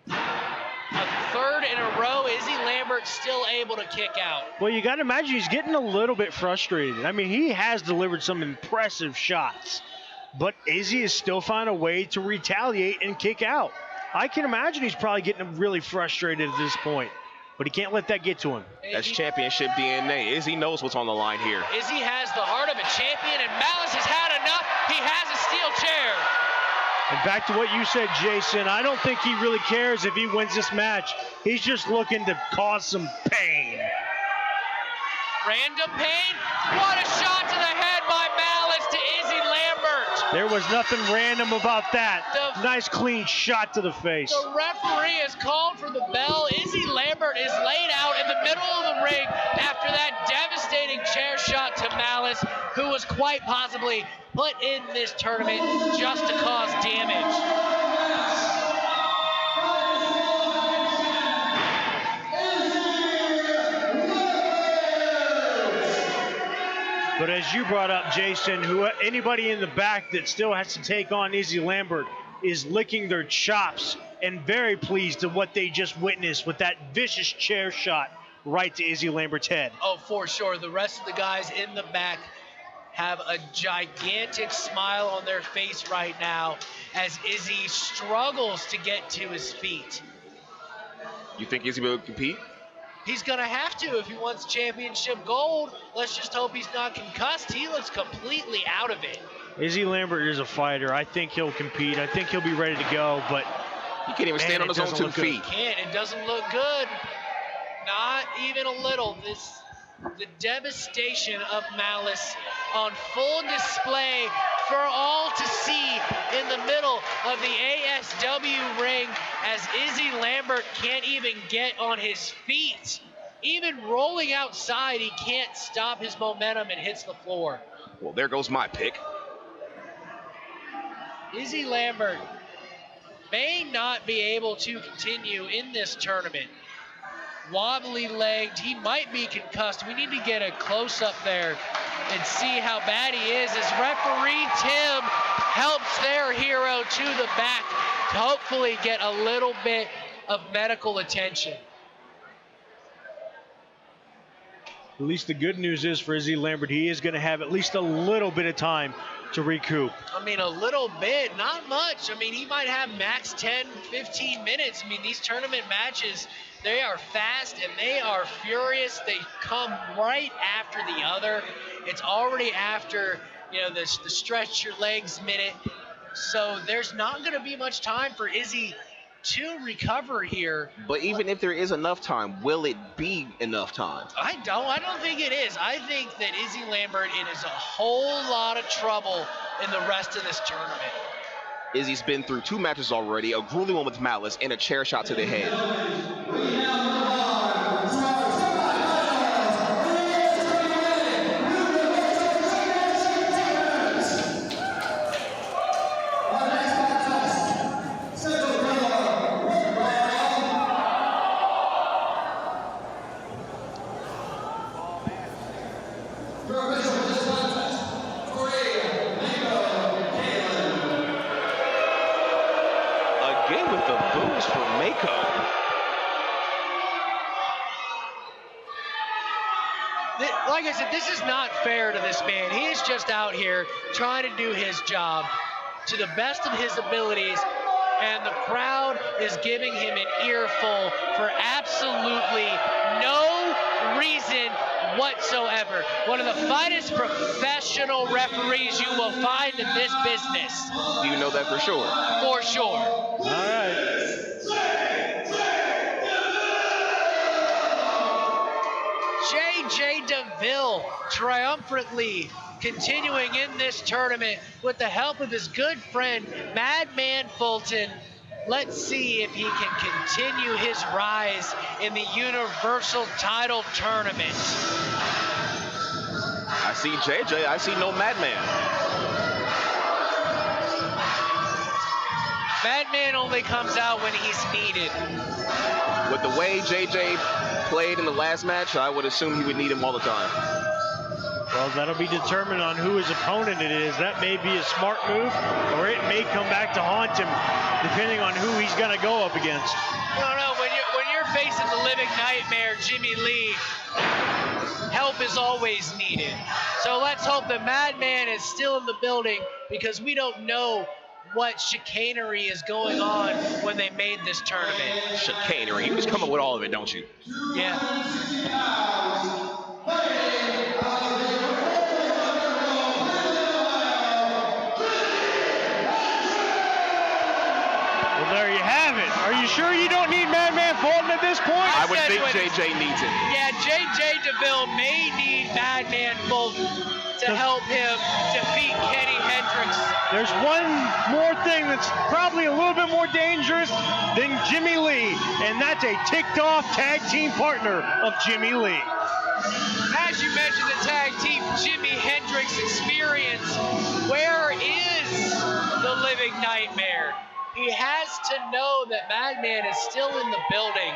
A third in a row. Izzy Lambert still able to kick out. Well, you got to imagine he's getting a little bit frustrated. I mean, he has delivered some impressive shots, but Izzy is still finding a way to retaliate and kick out. I can imagine he's probably getting really frustrated at this point, but he can't let that get to him. That's championship DNA. Izzy knows what's on the line here. Izzy has the heart of a champion, and Malice has had enough. He has a steel chair. And back to what you said, Jason, I don't think he really cares if he wins this match. He's just looking to cause some pain. Random pain. What a shot to the head by Malice to Izzy Lambert. There was nothing random about that. Nice clean shot to the face. The referee has called for the bell. Izzy Lambert is laid out in the middle of the ring after that devastating chair shot to Malice, who was quite possibly put in this tournament just to cause damage. But as you brought up, Jason, anybody in the back that still has to take on Izzy Lambert is licking their chops and very pleased at what they just witnessed with that vicious chair shot right to Izzy Lambert's head. Oh, for sure. The rest of the guys in the back have a gigantic smile on their face right now as Izzy struggles to get to his feet. You think Izzy will compete? He's going to have to if he wants championship gold. Let's just hope he's not concussed. He looks completely out of it. Izzy Lambert is a fighter. I think he'll compete. I think he'll be ready to go, but he can't even stand on his own 2 feet. He can't. It doesn't look good. Not even a little. The devastation of Malice on full display for all to see in the middle of the ASW ring as Izzy Lambert can't even get on his feet. Even rolling outside, he can't stop his momentum and hits the floor. Well, there goes my pick. Izzy Lambert may not be able to continue in this tournament. Wobbly legged, he might be concussed. We need to get a close up there and see how bad he is as referee Tim helps their hero to the back to hopefully get a little bit of medical attention. At least the good news is for Izzy Lambert, he is going to have at least a little bit of time to recoup. I mean, a little bit, not much. I mean, he might have max 10, 15 minutes. I mean, these tournament matches, they are fast and they are furious. They come right after the other. It's already after, the stretch your legs minute. So there's not going to be much time for Izzy to recover here. But even if there is enough time, will it be enough time? I don't think it is. I think that Izzy Lambert is a whole lot of trouble in the rest of this tournament. Izzy's been through 2 matches already, a grueling one with Malice and a chair shot to the head. Again with the boost for Mako. Like I said, this is not fair to this man. He is just out here trying to do his job to the best of his abilities, and the crowd is giving him an earful for absolutely no reason whatsoever. One of the finest professional referees you will find in this business. Do you know that for sure? For sure. All right. J.J. Deville triumphantly continuing in this tournament with the help of his good friend, Madman Fulton. Let's see if he can continue his rise in the Universal Title Tournament. I see JJ, I see no Madman. Madman only comes out when he's needed. With the way JJ played in the last match, I would assume he would need him all the time. Well, that'll be determined on who his opponent it is. That may be a smart move, or it may come back to haunt him, depending on who he's going to go up against. No, when you're facing the living nightmare, Jimmy Lee, help is always needed. So let's hope that Madman is still in the building, because we don't know what chicanery is going on when they made this tournament. Chicanery, you just come up with all of it, don't you? Yeah. Well, there you have it. Are you sure you don't need Madman Fulton at this point? I would think JJ needs it. Yeah, J.J. Deville may need Madman Fulton to help him defeat Kenny Hendricks. There's one more thing that's probably a little bit more dangerous than Jimmy Lee, and that's a ticked-off tag team partner of Jimmy Lee. As you mentioned, the tag team Jimi Hendrix Experience. Where is the living nightmare? He has to know that Madman is still in the building.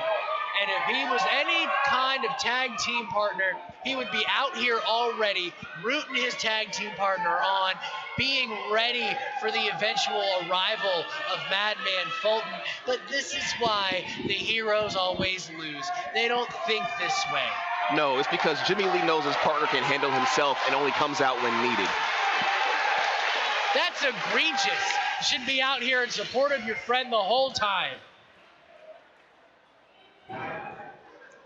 And if he was any kind of tag team partner, he would be out here already, rooting his tag team partner on, being ready for the eventual arrival of Madman Fulton. But this is why the heroes always lose. They don't think this way. No, it's because Jimmy Lee knows his partner can handle himself and only comes out when needed. That's egregious. You should be out here in support of your friend the whole time.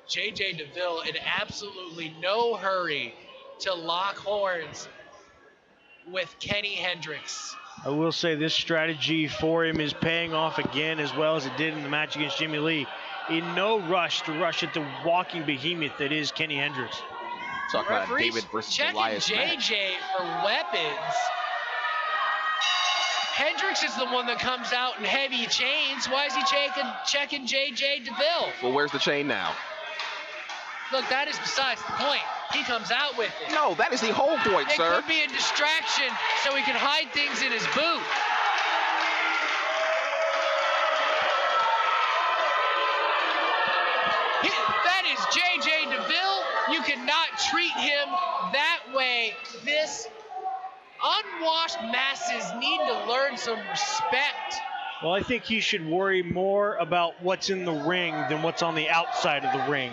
J.J. Deville in absolutely no hurry to lock horns with Kenny Hendricks. I will say this strategy for him is paying off again, as well as it did in the match against Jimmy Lee. In no rush to rush at the walking behemoth that is Kenny Hendricks. Talk about David versus Elias match. JJ for weapons. Hendricks is the one that comes out in heavy chains. Why is he checking JJ Deville? Well, where's the chain now? Look, that is besides the point. He comes out with it. No, that is the whole point, it sir. It could be a distraction so he can hide things in his boot. That is JJ Deville. You cannot treat him that way. This unwashed masses need to learn some respect. Well, I think he should worry more about what's in the ring than what's on the outside of the ring.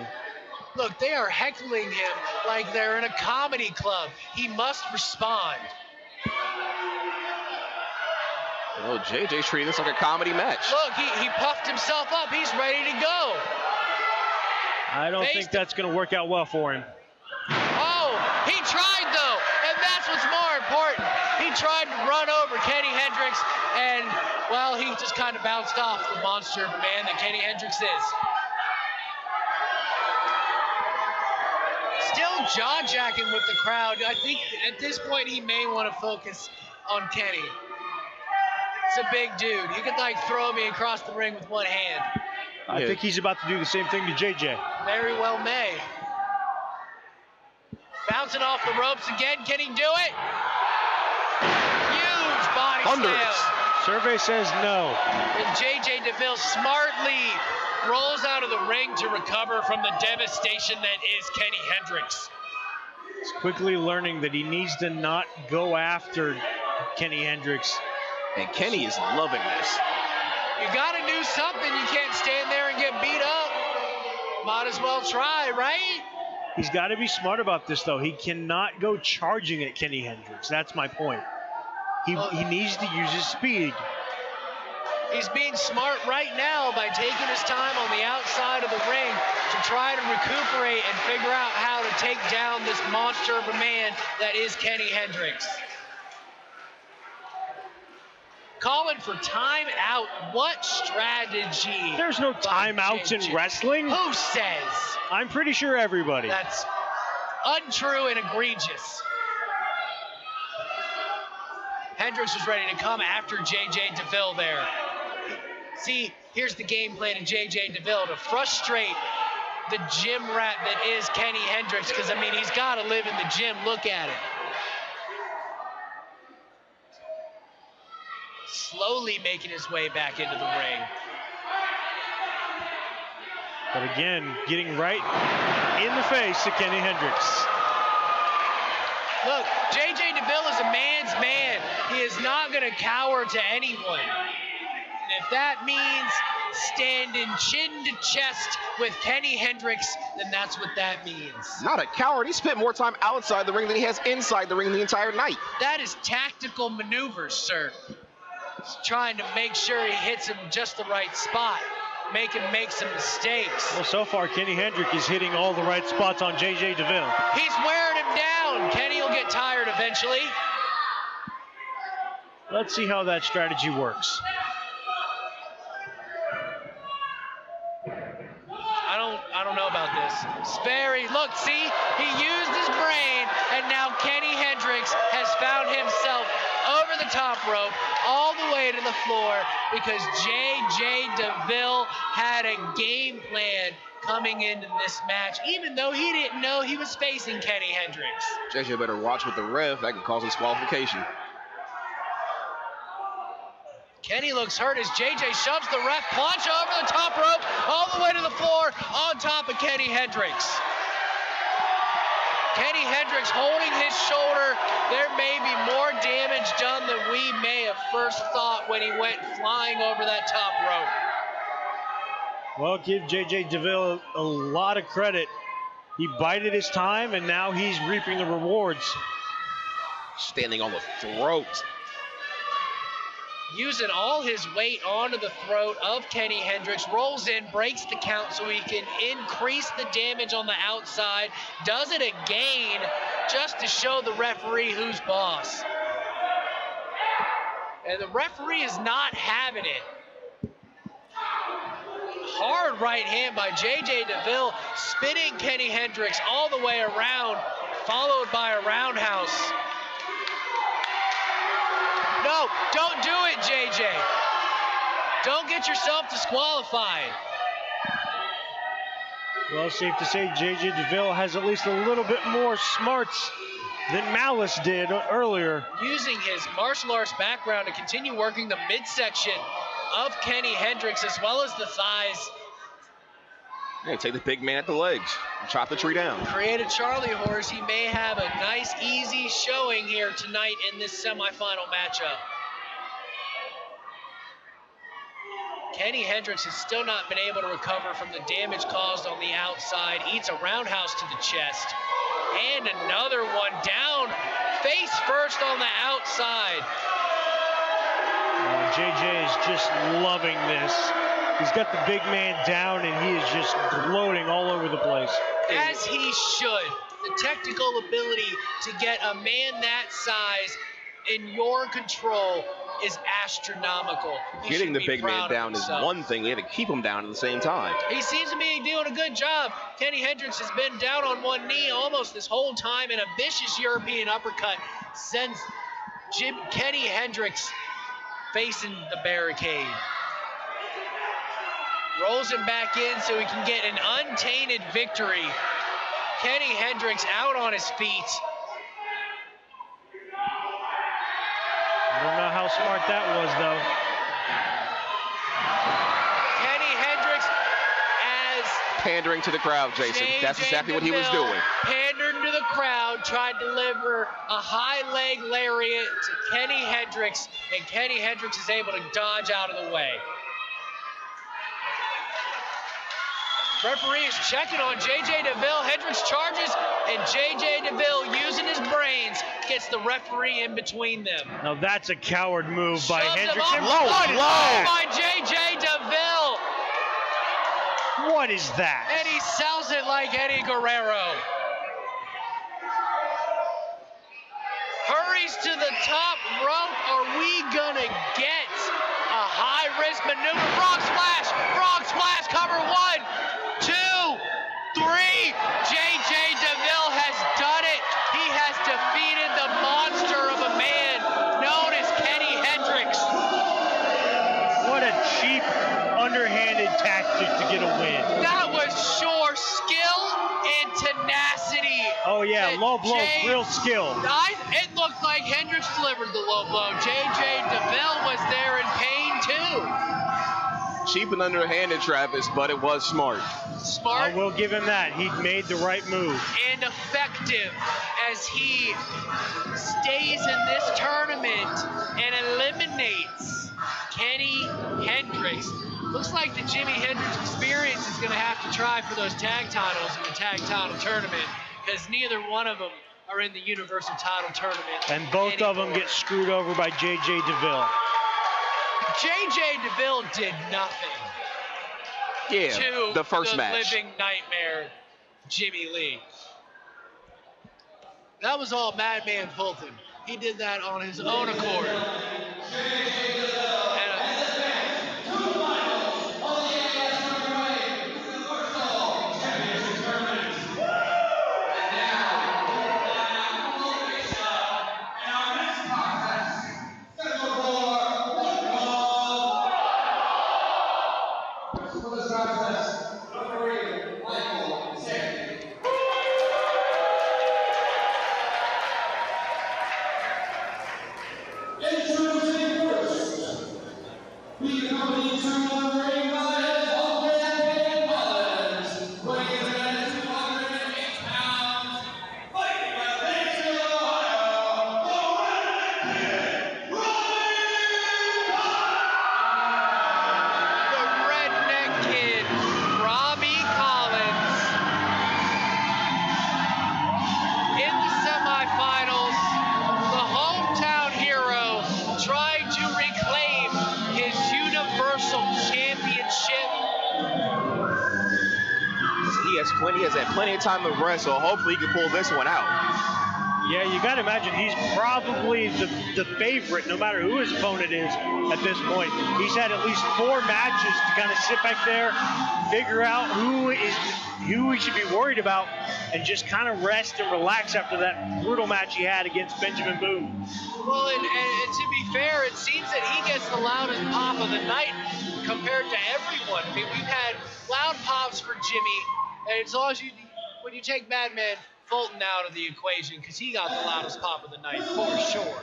Look, they are heckling him like they're in a comedy club. He must respond. Oh, JJ's treating this like a comedy match. Look, he puffed himself up. He's ready to go. I don't think that's going to work out well for him. Oh, he tried though, and that's what's more important. He tried to run over Kenny Hendricks, and well, he just kind of bounced off the monster man that Kenny Hendricks is. Still jaw-jacking with the crowd. I think at this point he may want to focus on Kenny. It's a big dude. He could like throw me across the ring with one hand. I think he's about to do the same thing to JJ. Very well may. Bouncing off the ropes again. Can he do it? Huge body slam. Survey says no. And JJ Deville smartly rolls out of the ring to recover from the devastation that is Kenny Hendricks. He's quickly learning that he needs to not go after Kenny Hendricks. And Kenny is loving this. You got to do something. You can't stand there and get beat up. Might as well try, right? He's got to be smart about this, though. He cannot go charging at Kenny Hendricks. That's my point. He needs to use his speed. He's being smart right now by taking his time on the outside of the ring to try to recuperate and figure out how to take down this monster of a man that is Kenny Hendricks. Calling for timeout. What strategy? There's no timeouts in wrestling. Who says? I'm pretty sure everybody. That's untrue and egregious. Hendricks was ready to come after JJ Deville there. See, here's the game plan of JJ Deville to frustrate the gym rat that is Kenny Hendricks, because, I mean, he's got to live in the gym. Look at it. Slowly making his way back into the ring. But again, getting right in the face to Kenny Hendricks. Look, JJ Deville is a man's man. He is not going to cower to anyone. And if that means standing chin to chest with Kenny Hendricks, then that's what that means. Not a coward. He spent more time outside the ring than he has inside the ring the entire night. That is tactical maneuvers, sir. He's trying to make sure he hits him just the right spot. Make him make some mistakes. Well, so far, Kenny Hendricks is hitting all the right spots on JJ Deville. He's wearing him down. Kenny will get tired eventually. Let's see how that strategy works. I don't know about this. Sperry, look, see, he used his brain, and now Kenny Hendricks has found himself over the top rope, all the way to the floor, because JJ Deville had a game plan coming into this match, even though he didn't know he was facing Kenny Hendricks. JJ better watch with the ref. That can cause disqualification. Kenny looks hurt as JJ shoves the ref punch over the top rope, all the way to the floor, on top of Kenny Hendricks. Kenny Hendricks holding his shoulder. There may be more damage done than we may have first thought when he went flying over that top rope. Well, give JJ Deville a lot of credit. He bided his time, and now he's reaping the rewards. Standing on the throat. Using all his weight onto the throat of Kenny Hendricks, rolls in, breaks the count so he can increase the damage on the outside, does it again just to show the referee who's boss. And the referee is not having it. Hard right hand by JJ Deville, spinning Kenny Hendricks all the way around, followed by a roundhouse. No, don't do it, JJ. Don't get yourself disqualified. Well, safe to say JJ Deville has at least a little bit more smarts than Malice did earlier. Using his martial arts background to continue working the midsection of Kenny Hendricks as well as the thighs. Hey, take the big man at the legs and chop the tree down. Create a Charlie horse. He may have a nice, easy showing here tonight in this semifinal matchup. Kenny Hendricks has still not been able to recover from the damage caused on the outside. Eats a roundhouse to the chest. And another one down, face first on the outside. JJ is just loving this. He's got the big man down, and he is just gloating all over the place. As he should. The technical ability to get a man that size in your control is astronomical. Getting the big man down is one thing. You have to keep him down at the same time. He seems to be doing a good job. Kenny Hendricks has been down on one knee almost this whole time, and a vicious European uppercut sends Kenny Hendricks facing the barricade. Rolls him back in so he can get an untainted victory. Kenny Hendricks out on his feet. I don't know how smart that was, though. Kenny Hendricks as pandering to the crowd, Jason. That's exactly what he was doing. Pandered to the crowd, tried to deliver a high leg lariat to Kenny Hendricks, and Kenny Hendricks is able to dodge out of the way. Referee is checking on J.J. Deville. Hendricks charges, and J.J. Deville, using his brains, gets the referee in between them. Now that's a coward move by Shoves him Hendricks. off. Low. By J.J. Deville. What is that? And he sells it like Eddie Guerrero. Hurries to the top rope. Are we gonna get a high-risk maneuver? Frog splash! Frog splash! Cover 1, 2, 3. J.J. Deville has done it. He has defeated the monster of a man known as Kenny Hendricks. What a cheap, underhanded tactic to get a win. That was sure skill and tenacity. Oh yeah, low blow, real skill. It looked like Hendricks delivered the low blow. J.J. Deville was there in pain too. Cheap and underhanded, Travis, but it was smart. Smart. I will give him that. He made the right move. And effective as he stays in this tournament and eliminates Kenny Hendricks. Looks like the Jimi Hendrix Experience is going to have to try for those tag titles in the tag title tournament, because neither one of them are in the Universal title tournament. And both of them get screwed over by J.J. Deville. J.J. Deville did nothing to the first the match. living nightmare, Jimmy Lee. That was all Madman Fulton. He did that on his own accord. He has had plenty of time to rest, so hopefully he can pull this one out. Yeah, you got to imagine he's probably the favorite, no matter who his opponent is at this point. He's had at least 4 matches to kind of sit back there, figure out who he should be worried about, and just kind of rest and relax after that brutal match he had against Benjamin Boone. Well, and to be fair, it seems that he gets the loudest pop of the night compared to everyone. I mean, we've had loud pops for Jimmy, and as long as when you take Madman Fulton out of the equation, because he got the loudest pop of the night for sure.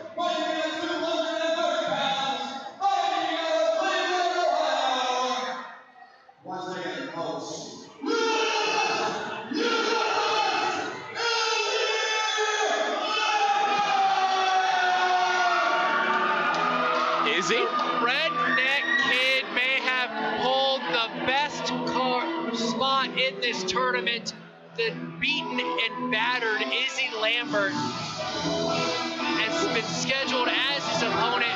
Is he? Redneck Kid may have this tournament, the beaten and battered Izzy Lambert has been scheduled as his opponent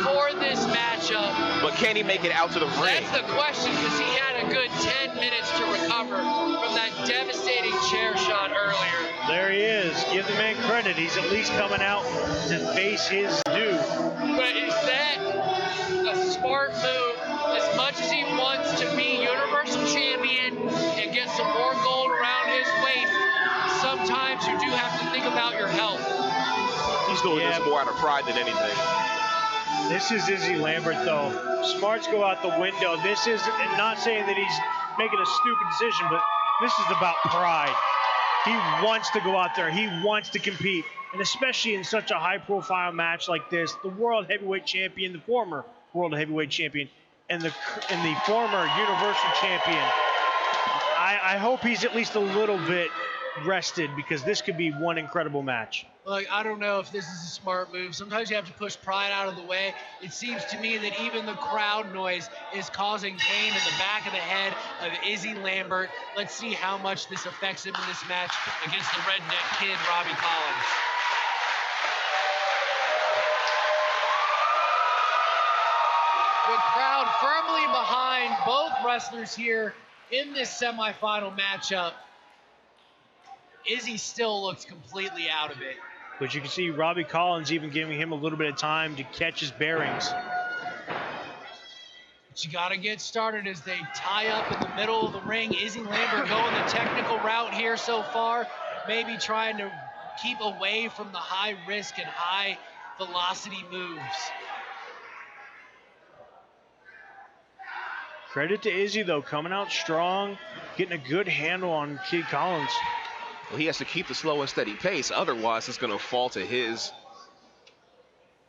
for this matchup. But can he make it out to the ring? That's the question, because he had a good 10 minutes to recover from that devastating chair shot earlier. There he is. Give the man credit. He's at least coming out to face his due. But is that a smart move? As much as he wants to be Universal Champion and get some more gold around his waist, sometimes you do have to think about your health. He's doing this more out of pride than anything. This is Izzy Lambert, though. Smarts go out the window. This is, and not saying that he's making a stupid decision, but this is about pride. He wants to go out there. He wants to compete. And especially in such a high-profile match like this, the World Heavyweight Champion, the former World Heavyweight Champion, and the former Universal Champion. I hope he's at least a little bit rested, because this could be one incredible match. Look, I don't know if this is a smart move. Sometimes you have to push pride out of the way. It seems to me that even the crowd noise is causing pain in the back of the head of Izzy Lambert. Let's see how much this affects him in this match against the redneck kid, Robbie Collins. The crowd firmly behind both wrestlers here in this semifinal matchup. Izzy still looks completely out of it. But you can see Robbie Collins even giving him a little bit of time to catch his bearings. But you got to get started as they tie up in the middle of the ring. Izzy Lambert going the technical route here so far, maybe trying to keep away from the high risk and high velocity moves. Credit to Izzy, though, coming out strong, getting a good handle on Kid Collins. Well, he has to keep the slow and steady pace. Otherwise, it's going to fall to his.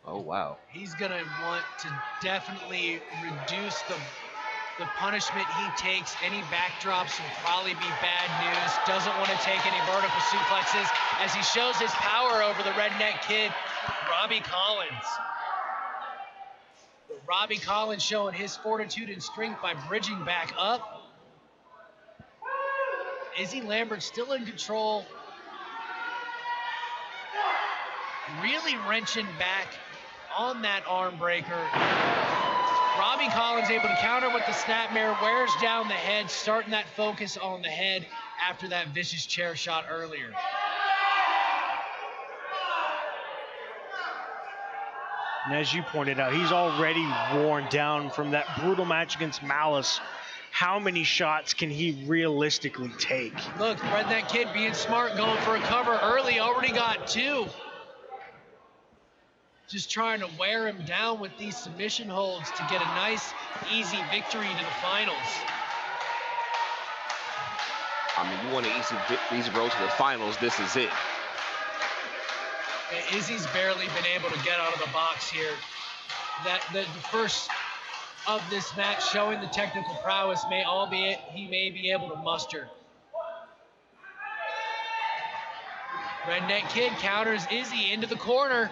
Oh, wow. He's going to want to definitely reduce the punishment he takes. Any backdrops will probably be bad news. Doesn't want to take any vertical suplexes as he shows his power over the redneck kid, Robbie Collins. But Robbie Collins showing his fortitude and strength by bridging back up. Izzy Lambert still in control. Really wrenching back on that arm breaker. Robbie Collins able to counter with the snapmare, wears down the head, starting that focus on the head after that vicious chair shot earlier. And as you pointed out, he's already worn down from that brutal match against Malice. How many shots can he realistically take? Look, redneck kid being smart, going for a cover early, already got two. Just trying to wear him down with these submission holds to get a nice, easy victory to the finals. I mean, you want an easy road to the finals, this is it. And Izzy's barely been able to get out of the box here. The first of this match showing the technical prowess he may be able to muster. Redneck Kid counters Izzy into the corner,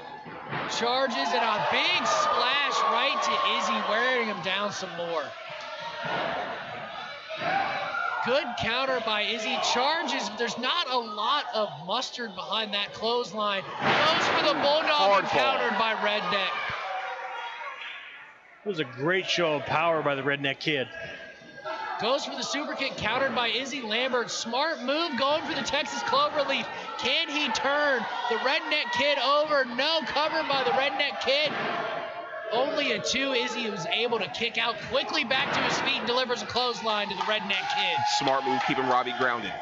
charges, and a big splash right to Izzy, wearing him down some more. Good counter by Izzy, charges, but there's not a lot of mustard behind that clothesline. Goes for the bulldog and countered by Redneck. It was a great show of power by the Redneck Kid. Goes for the super kick, countered by Izzy Lambert. Smart move, going for the Texas Cloverleaf. Can he turn the Redneck Kid over? No, covered by the Redneck Kid. Only a two. Izzy was able to kick out quickly back to his feet and delivers a clothesline to the Redneck Kid. Smart move, keeping Robbie grounded.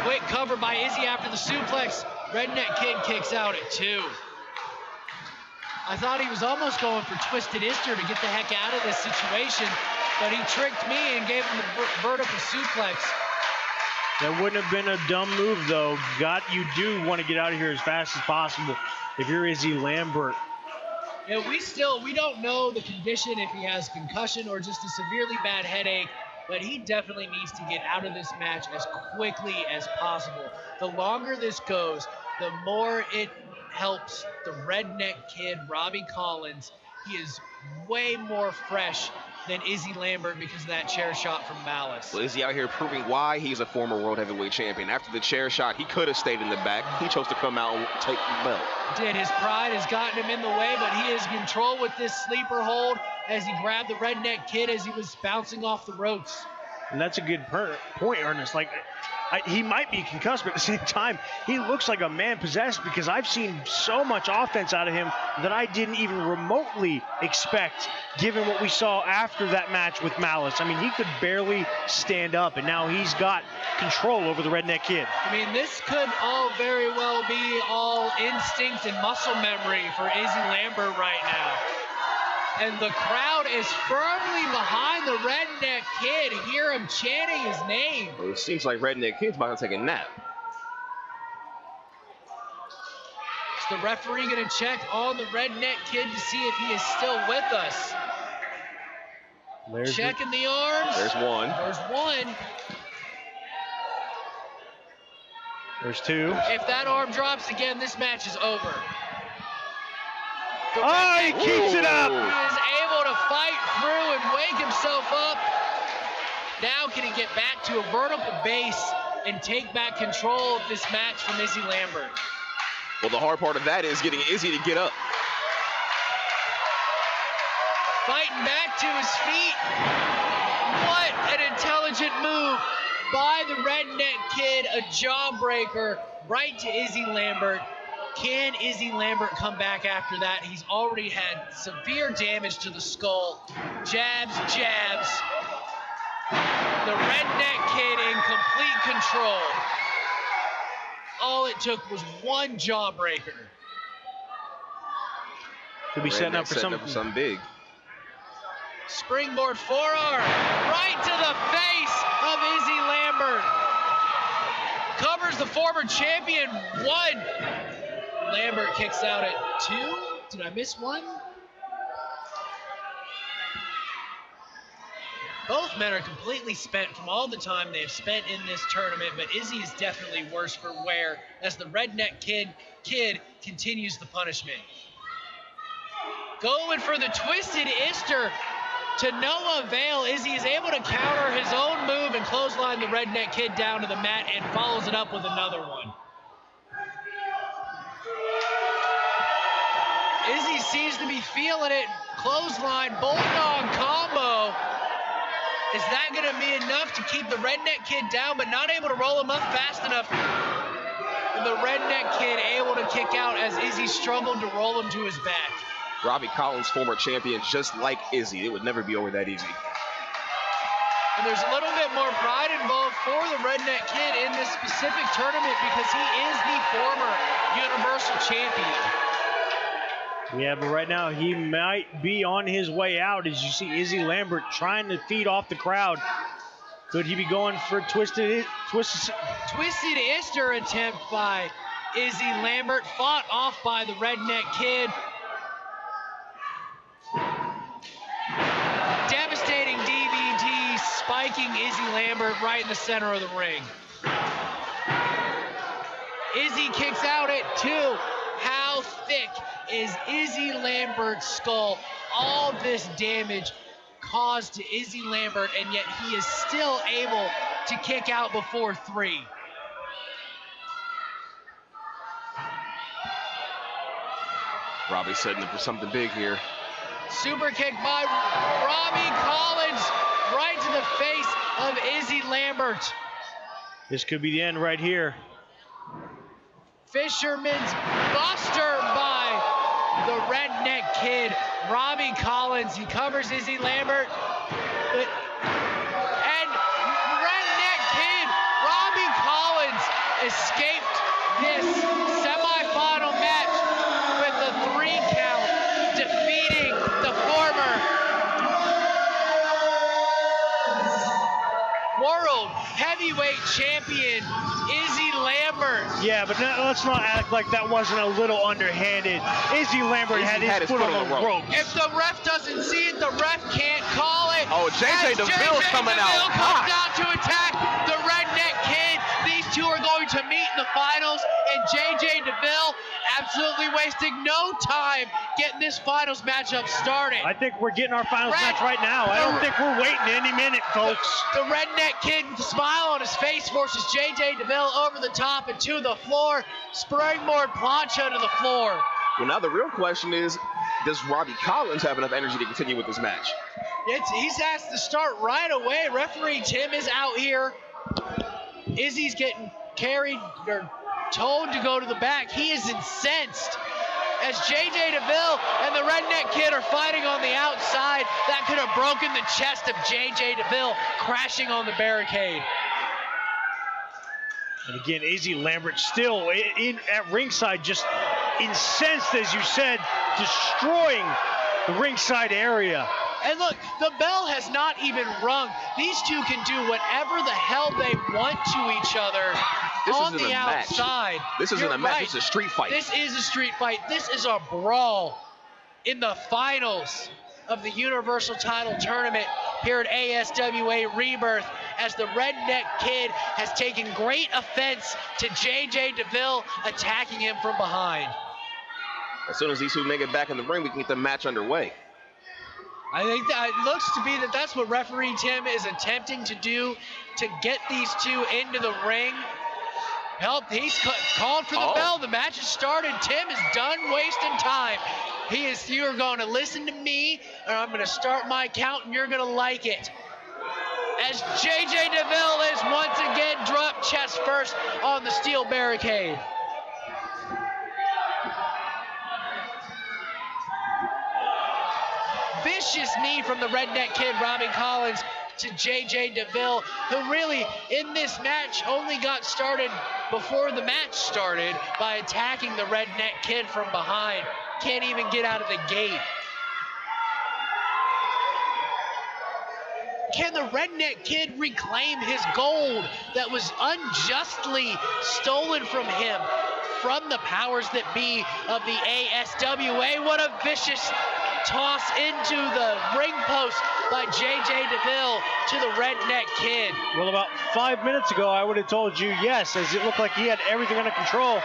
Quick cover by Izzy after the suplex. Redneck Kid kicks out at two. I thought he was almost going for Twisted Easter to get the heck out of this situation, but he tricked me and gave him the vertical suplex. That wouldn't have been a dumb move, though. You do want to get out of here as fast as possible if you're Izzy Lambert. Yeah, we don't know the condition, if he has concussion or just a severely bad headache, but he definitely needs to get out of this match as quickly as possible. The longer this goes, the more it helps the Redneck Kid, Robbie Collins. He is way more fresh than Izzy Lambert because of that chair shot from Malice. Well, Izzy out here proving why he's a former world heavyweight champion. After the chair shot, he could have stayed in the back. He chose to come out and take the belt. Did. His pride has gotten him in the way, but he is in control with this sleeper hold as he grabbed the Redneck Kid as he was bouncing off the ropes. And that's a good point, Ernest. Like, he might be concussed, but at the same time, he looks like a man possessed because I've seen so much offense out of him that I didn't even remotely expect, given what we saw after that match with Malice. I mean, he could barely stand up, and now he's got control over the Redneck Kid. I mean, this could all very well be all instinct and muscle memory for Izzy Lambert right now. And the crowd is firmly behind the Redneck Kid. Hear him chanting his name. Well, it seems like Redneck Kid's about to take a nap. Is the referee going to check on the Redneck Kid to see if he is still with us? Checking the arms. There's one. There's one. There's two. If that arm drops again, this match is over. Oh, he keeps it up. He is able to fight through and wake himself up. Now can he get back to a vertical base and take back control of this match from Izzy Lambert? Well, the hard part of that is getting Izzy to get up. Fighting back to his feet. What an intelligent move by the Redneck Kid. A jawbreaker right to Izzy Lambert. Can Izzy Lambert come back after that? He's already had severe damage to the skull. Jabs, jabs. The Redneck Kid in complete control. All it took was one jawbreaker. Could be setting up for something big. Springboard forearm right to the face of Izzy Lambert. Covers the former champion. One. Lambert kicks out at two. Did I miss one? Both men are completely spent from all the time they've spent in this tournament, but Izzy is definitely worse for wear as the Redneck Kid continues the punishment. Going for the twisted Ister to no avail. Izzy is able to counter his own move and clothesline the Redneck Kid down to the mat and follows it up with another one. Izzy seems to be feeling it. Clothesline, bulldog combo. Is that going to be enough to keep the Redneck Kid down, but not able to roll him up fast enough? And the Redneck Kid able to kick out as Izzy struggled to roll him to his back. Robbie Collins, former champion, just like Izzy. It would never be over that easy. And there's a little bit more pride involved for the Redneck Kid in this specific tournament because he is the former Universal Champion. Yeah, but right now he might be on his way out as you see Izzy Lambert trying to feed off the crowd. Could he be going for twisted Ister attempt by Izzy Lambert, fought off by the Redneck Kid. Devastating DVD spiking Izzy Lambert right in the center of the ring. Izzy kicks out at two. How thick is Izzy Lambert's skull? All this damage caused to Izzy Lambert, and yet he is still able to kick out before three. Robbie setting up for something big here. Super kick by Robbie Collins right to the face of Izzy Lambert. This could be the end right here. Fisherman's Buster by the Redneck Kid. Robbie Collins, he covers Izzy Lambert. And Redneck Kid, Robbie Collins escaped this semifinal match with a 3 count, defeating the former World Heavyweight Champion, Izzy Lambert. Yeah, but let's not act like that wasn't a little underhanded. Izzy Lambert had his foot on the rope. If the ref doesn't see it, the ref can't call it. Oh, JJ Deville's coming out. JJ Deville comes out to attack the Redneck Kid. These two are going to meet in the finals, and JJ Deville absolutely wasting no time getting this finals matchup started. I think we're getting our finals match right now. I don't think we're waiting any minute, folks. The redneck kid with a smile on his face forces J.J. Deville over the top and to the floor. Springboard plancha to the floor. Well, now the real question is, does Robbie Collins have enough energy to continue with this match? He's asked to start right away. Referee Tim is out here. Izzy's getting carried or told to go to the back. He is incensed as J.J. Deville and the redneck kid are fighting on the outside. That could have broken the chest of J.J. Deville, crashing on the barricade. And again, Izzy Lambert still at ringside, just incensed, as you said, destroying the ringside area. And look, the bell has not even rung. These two can do whatever the hell they want to each other on the outside. This isn't a match. This is a street fight. This is a street fight. This is a brawl in the finals of the Universal Title Tournament here at ASWA Rebirth, as the redneck kid has taken great offense to J.J. Deville attacking him from behind. As soon as these two make it back in the ring, we can get the match underway. I think that it looks to be that's what referee Tim is attempting to do, to get these two into the ring. He's called for the bell. The match has started. Tim is done wasting time. You're going to listen to me, and I'm going to start my count, and you're going to like it. As J.J. Deville is once again dropped chest first on the steel barricade. Vicious knee from the redneck kid, Robbie Collins, to J.J. Deville, who really, in this match, only got started before the match started by attacking the redneck kid from behind. Can't even get out of the gate. Can the redneck kid reclaim his gold that was unjustly stolen from him from the powers that be of the ASWA? What a vicious toss into the ring post by J.J. Deville to the redneck kid. Well, about 5 minutes ago, I would have told you yes, as it looked like he had everything under control.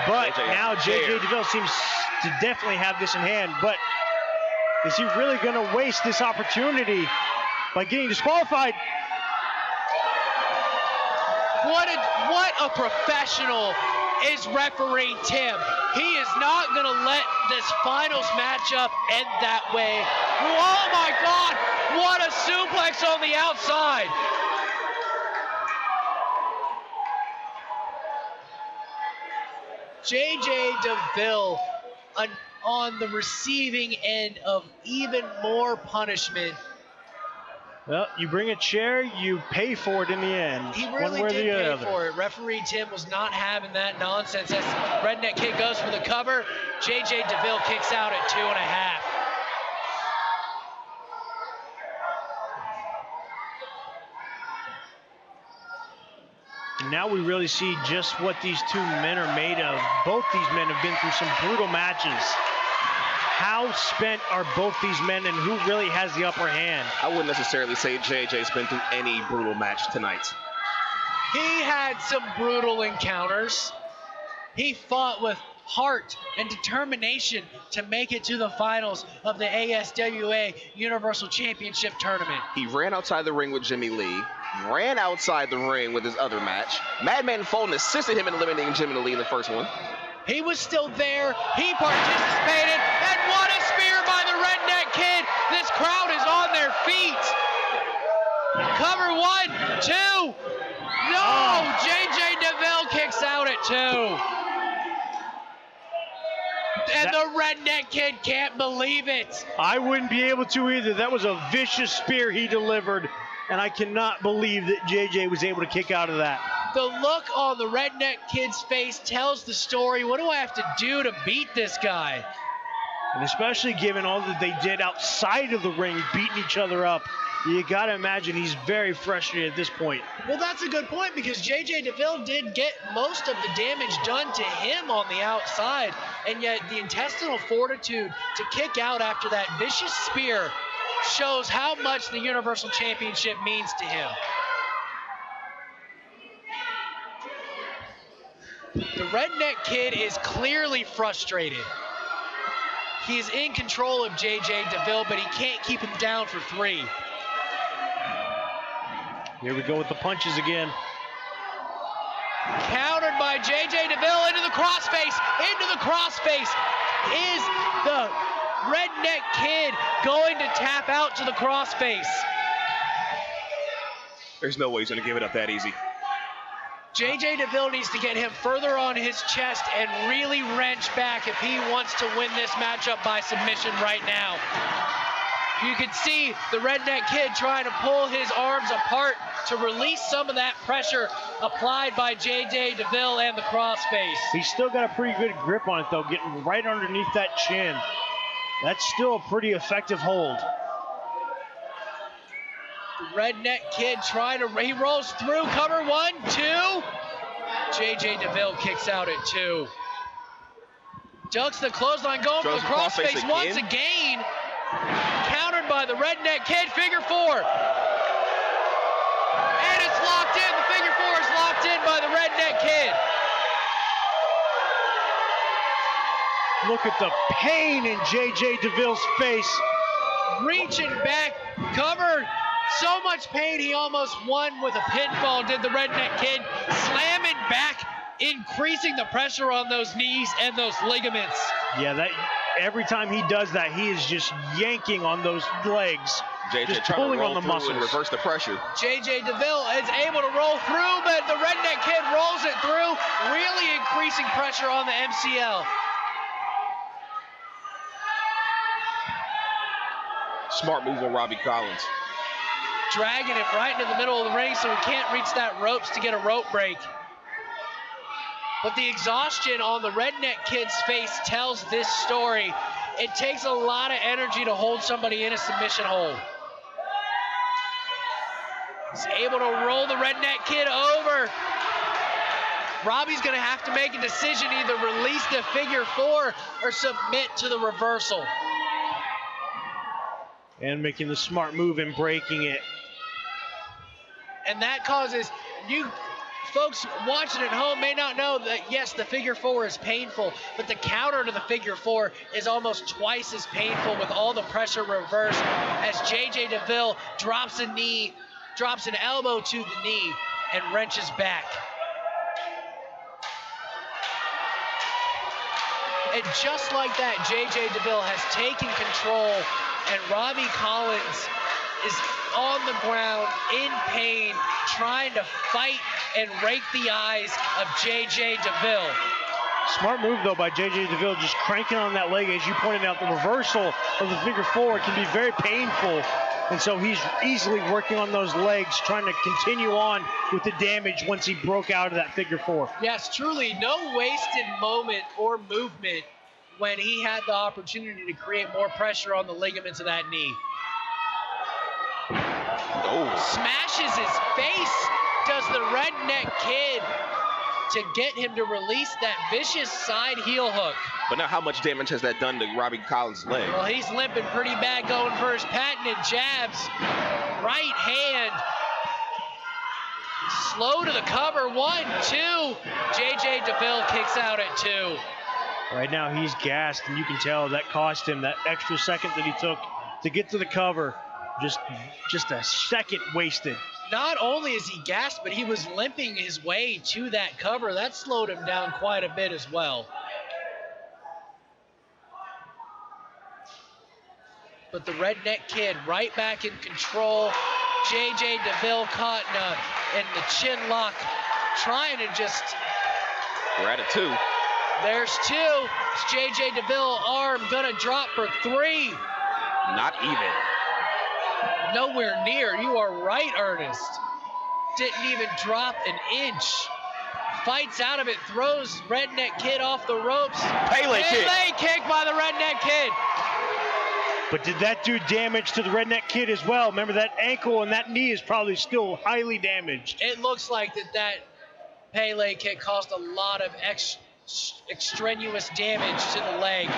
But now J.J. Deville seems to definitely have this in hand. But is he really going to waste this opportunity by getting disqualified? What a professional is referee Tim. He is not going to let this finals matchup end that way. Oh my God, what a suplex on the outside. J.J. Deville on the receiving end of even more punishment. Well, you bring a chair, you pay for it in the end. He really did pay for it. Referee Tim was not having that nonsense. As redneck kid goes for the cover, J.J. Deville kicks out at 2.5. And now we really see just what these two men are made of. Both these men have been through some brutal matches. How spent are both these men, and who really has the upper hand? I wouldn't necessarily say JJ's been through any brutal match tonight. He had some brutal encounters. He fought with heart and determination to make it to the finals of the ASWA Universal Championship Tournament. He ran outside the ring with Jimmy Lee, ran outside the ring with his other match. Madman Fulton assisted him in eliminating Jimmy Lee in the first one. He was still there. He participated. And what a spear by the redneck kid. This crowd is on their feet. Cover 1, 2. No, J.J. Deville kicks out at 2. And the redneck kid can't believe it. I wouldn't be able to either. That was a vicious spear he delivered, and I cannot believe that JJ was able to kick out of that. The look on the redneck kid's face tells the story. What do I have to do to beat this guy? And especially given all that they did outside of the ring, beating each other up, you got to imagine he's very frustrated at this point. Well, that's a good point, because J.J. Deville did get most of the damage done to him on the outside, and yet the intestinal fortitude to kick out after that vicious spear shows how much the Universal Championship means to him. The Redneck Kid is clearly frustrated. He is in control of JJ Deville, but he can't keep him down for 3. Here we go with the punches again. Countered by JJ Deville into the crossface. Into the crossface. Is the Redneck Kid going to tap out to the crossface? There's no way he's going to give it up that easy. JJ Deville needs to get him further on his chest and really wrench back if he wants to win this matchup by submission right now. You can see the Redneck Kid trying to pull his arms apart to release some of that pressure applied by JJ Deville and the crossface. He's still got a pretty good grip on it, though, getting right underneath that chin. That's still a pretty effective hold. The Redneck Kid he rolls through, cover 1, 2. JJ Deville kicks out at 2. Ducks the clothesline, going for the crossface once again. Countered by the Redneck Kid, figure 4. And it's locked in. The figure 4 is locked in by the Redneck Kid. Look at the pain in JJ Deville's face. Reaching back, covered. So much pain, he almost won with a pinfall, did the Redneck Kid. Slamming back, increasing the pressure on those knees and those ligaments. Yeah, every time he does that, he is just yanking on those legs. JJ just trying pulling to roll on the through muscles. and reverse the pressure. JJ Deville is able to roll through, but the Redneck Kid rolls it through, really increasing pressure on the MCL. Smart move on Robbie Collins. Dragging him right into the middle of the ring so he can't reach that ropes to get a rope break. But the exhaustion on the Redneck Kid's face tells this story. It takes a lot of energy to hold somebody in a submission hold. He's able to roll the Redneck Kid over. Robbie's going to have to make a decision, either release the figure 4 or submit to the reversal. And making the smart move and breaking it. And that causes you folks watching at home may not know that, yes, the figure 4 is painful, but the counter to the figure 4 is almost twice as painful with all the pressure reversed as JJ Deville drops an elbow to the knee and wrenches back. And just like that, JJ Deville has taken control, and Robbie Collins is on the ground in pain, trying to fight and rake the eyes of JJ Deville. Smart move, though, by JJ Deville, just cranking on that leg. As you pointed out, the reversal of the figure 4 can be very painful, and so he's easily working on those legs, trying to continue on with the damage once he broke out of that figure 4. Yes, truly, no wasted moment or movement when he had the opportunity to create more pressure on the ligaments of that knee. Smashes his face, does the Redneck Kid, to get him to release that vicious side heel hook. But now how much damage has that done to Robbie Collins' leg? Well, he's limping pretty bad, going for his patented jabs. Right hand. Slow to the cover, 1, 2. JJ Deville kicks out at 2. Right now he's gassed, and you can tell that cost him that extra second that he took to get to the cover. Just a second wasted. Not only is he gassed, but he was limping his way to that cover. That slowed him down quite a bit as well. But the Redneck Kid right back in control. JJ Deville caught in the chin lock, trying to just... We're at a 2. There's 2. It's JJ Deville arm gonna drop for 3. Not even. Nowhere near. You are right, Ernest. Didn't even drop an inch. Fights out of it, throws Redneck Kid off the ropes. Pele kick by the Redneck Kid. But did that do damage to the Redneck Kid as well? Remember, that ankle and that knee is probably still highly damaged. It looks like that Pele kick caused a lot of extraneous damage to the leg.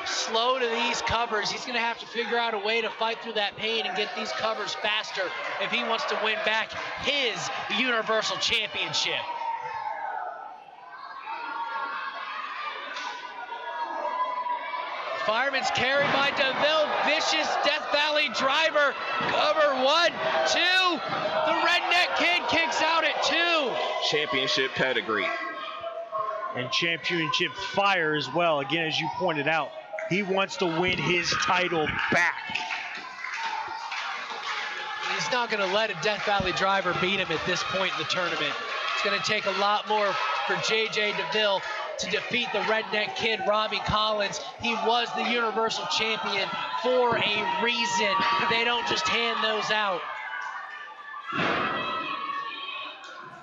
Slow to these covers. He's going to have to figure out a way to fight through that pain and get these covers faster if he wants to win back his Universal Championship. Fireman's carry by Deville. Vicious Death Valley driver. Cover 1, 2. The Redneck Kid kicks out at 2. Championship pedigree. And championship fire as well. Again, as you pointed out, he wants to win his title back. He's not going to let a Death Valley driver beat him at this point in the tournament. It's going to take a lot more for J.J. Deville to defeat the Redneck Kid, Robbie Collins. He was the Universal Champion for a reason. They don't just hand those out.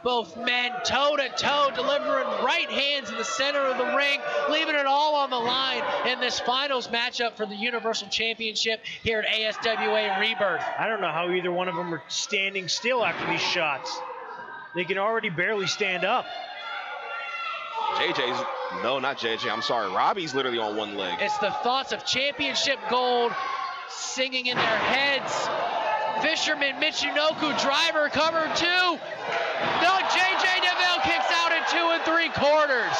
Both men toe-to-toe, delivering right hands in the center of the ring, leaving it all on the line in this finals matchup for the Universal Championship here at ASWA Rebirth. I don't know how either one of them are standing still after these shots. They can already barely stand up. I'm sorry. Robbie's literally on one leg. It's the thoughts of championship gold singing in their heads. Fisherman Michinoku driver cover 2. No, J.J. Deville kicks out at 2 3/4.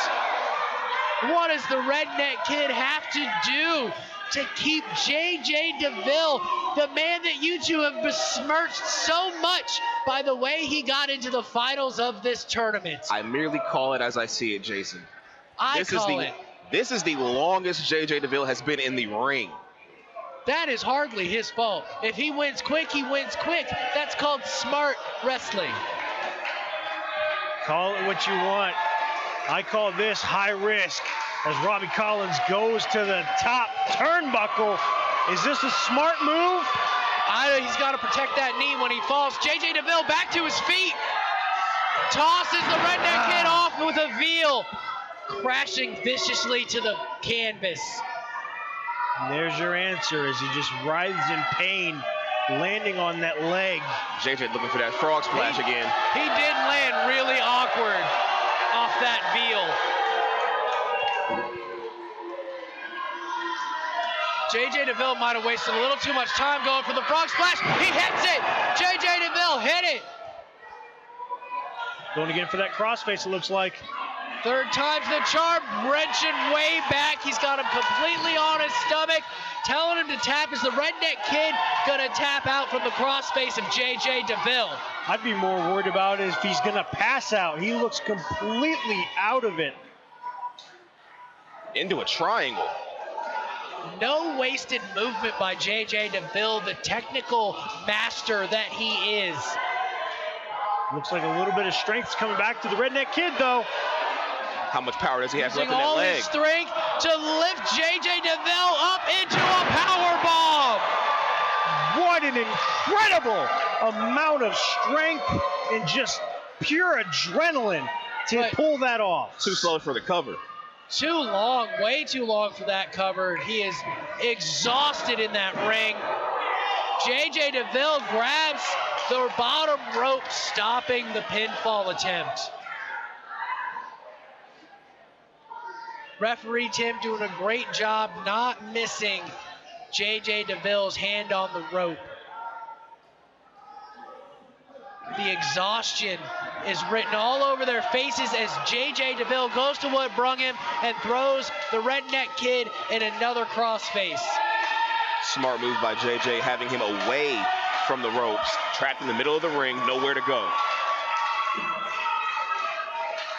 What does the Redneck Kid have to do to keep J.J. Deville, the man that you two have besmirched so much by the way he got into the finals of this tournament? I merely call it as I see it, Jason. This is the longest J.J. Deville has been in the ring. That is hardly his fault. If he wins quick, he wins quick. That's called smart wrestling. Call it what you want. I call this high risk as Robbie Collins goes to the top turnbuckle. Is this a smart move? He's got to protect that knee when he falls. J.J. Deville back to his feet. Tosses the Redneck Kid off with a veal. Crashing viciously to the canvas. And there's your answer as he just writhes in pain, landing on that leg. JJ looking for that frog splash again. He did land really awkward off that veal. J.J. Deville might have wasted a little too much time going for the frog splash. He hits it. J.J. Deville hit it. Going again for that crossface, it looks like. Third time's the charm, wrenching way back. He's got him completely on his stomach, telling him to tap. Is the Redneck Kid gonna tap out from the crossface of J.J. Deville? I'd be more worried about if he's gonna pass out. He looks completely out of it. Into a triangle. No wasted movement by J.J. Deville, the technical master that he is. Looks like a little bit of strength's coming back to the Redneck Kid, though. How much power does he have left in that all leg? His strength to lift J.J. Deville up into a power bomb. What an incredible amount of strength and just pure adrenaline to pull that off. Too slow for the cover. Too long, way too long for that cover. He is exhausted in that ring. J.J. Deville grabs the bottom rope, stopping the pinfall attempt. Referee Tim doing a great job not missing J.J. Deville's hand on the rope. The exhaustion is written all over their faces as J.J. Deville goes to what brung him and throws the Redneck Kid in another crossface. Smart move by J.J. having him away from the ropes, trapped in the middle of the ring, nowhere to go.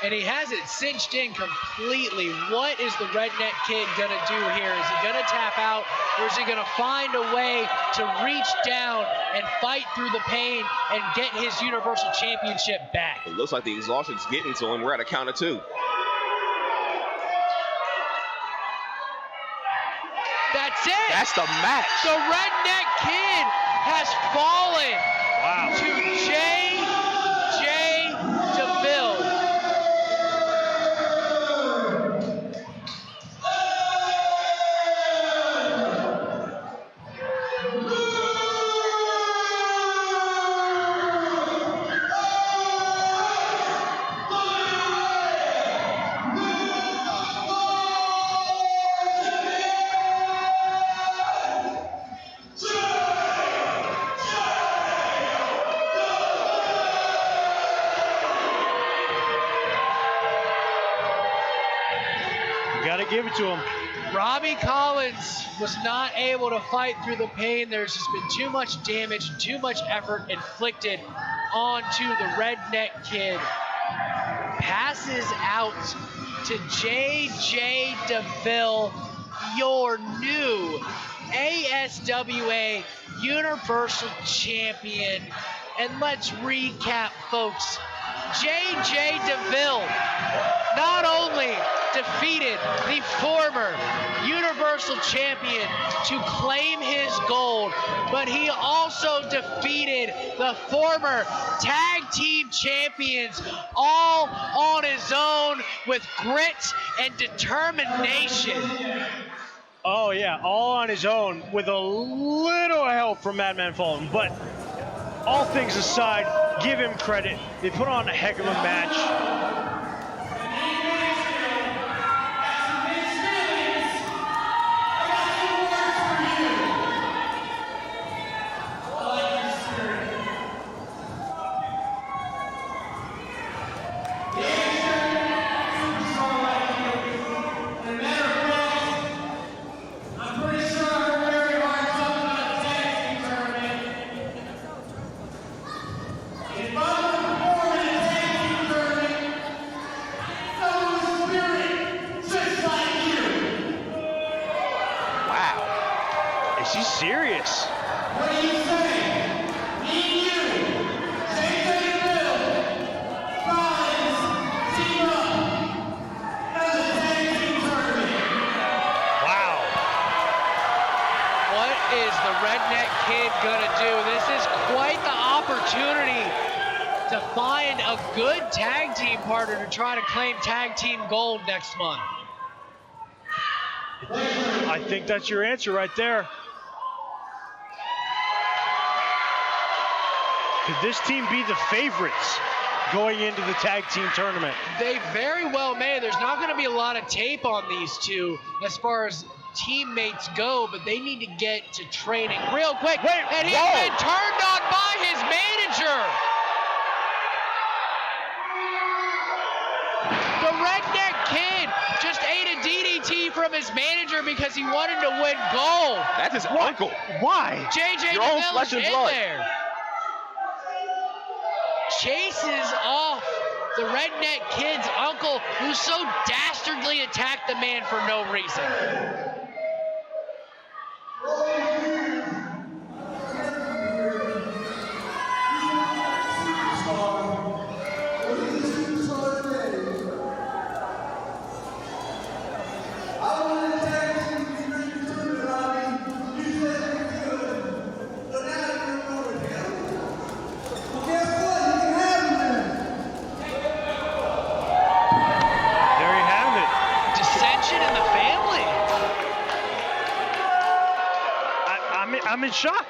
And he has it cinched in completely. What is the Redneck Kid gonna do here? Is he gonna tap out, or is he gonna find a way to reach down and fight through the pain and get his Universal Championship back? It looks like the exhaustion's getting to him. We're at a count of 2. That's it. That's the match. The Redneck Kid has fallen to J.J. Deville. Gotta give it to him. Robbie Collins was not able to fight through the pain. There's just been too much damage, too much effort inflicted onto the redneck kid. Passes out to J.J. Deville, your new ASWA Universal Champion. And let's recap, folks. J.J. Deville not only defeated the former Universal Champion to claim his gold, but he also defeated the former Tag Team Champions all on his own with grit and determination. Oh, yeah, all on his own with a little help from Madman Fulton. But all things aside, give him credit. They put on a heck of a match. Serious. What do you say? Me and you, J.J. Deville, Collins, team up as a tag team tournament. Wow. What is the redneck kid gonna do? This is quite the opportunity to find a good tag team partner to try to claim tag team gold next month. I think that's your answer right there. Could this team be the favorites going into the tag team tournament? They very well may. There's not going to be a lot of tape on these two as far as teammates go, but they need to get to training real quick. And he's been turned on by his manager. The redneck kid just ate a DDT from his manager because he wanted to win gold. That's his uncle. Why? J.J. Your own Deville flesh is and in blood. there. Chases off the redneck kid's uncle, who so dastardly attacked the man for no reason. I'm in shock.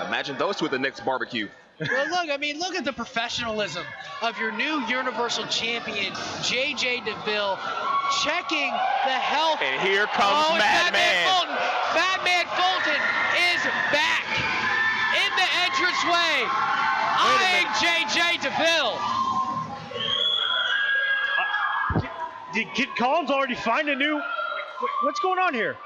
Imagine those two at the next barbecue. Well, look, I mean, look at the professionalism of your new Universal Champion, J.J. Deville, checking the health. And here comes Madman Fulton. Madman Fulton is back in the entranceway, eyeing J.J. Deville. Did Kid Collins already find a new... What's going on here?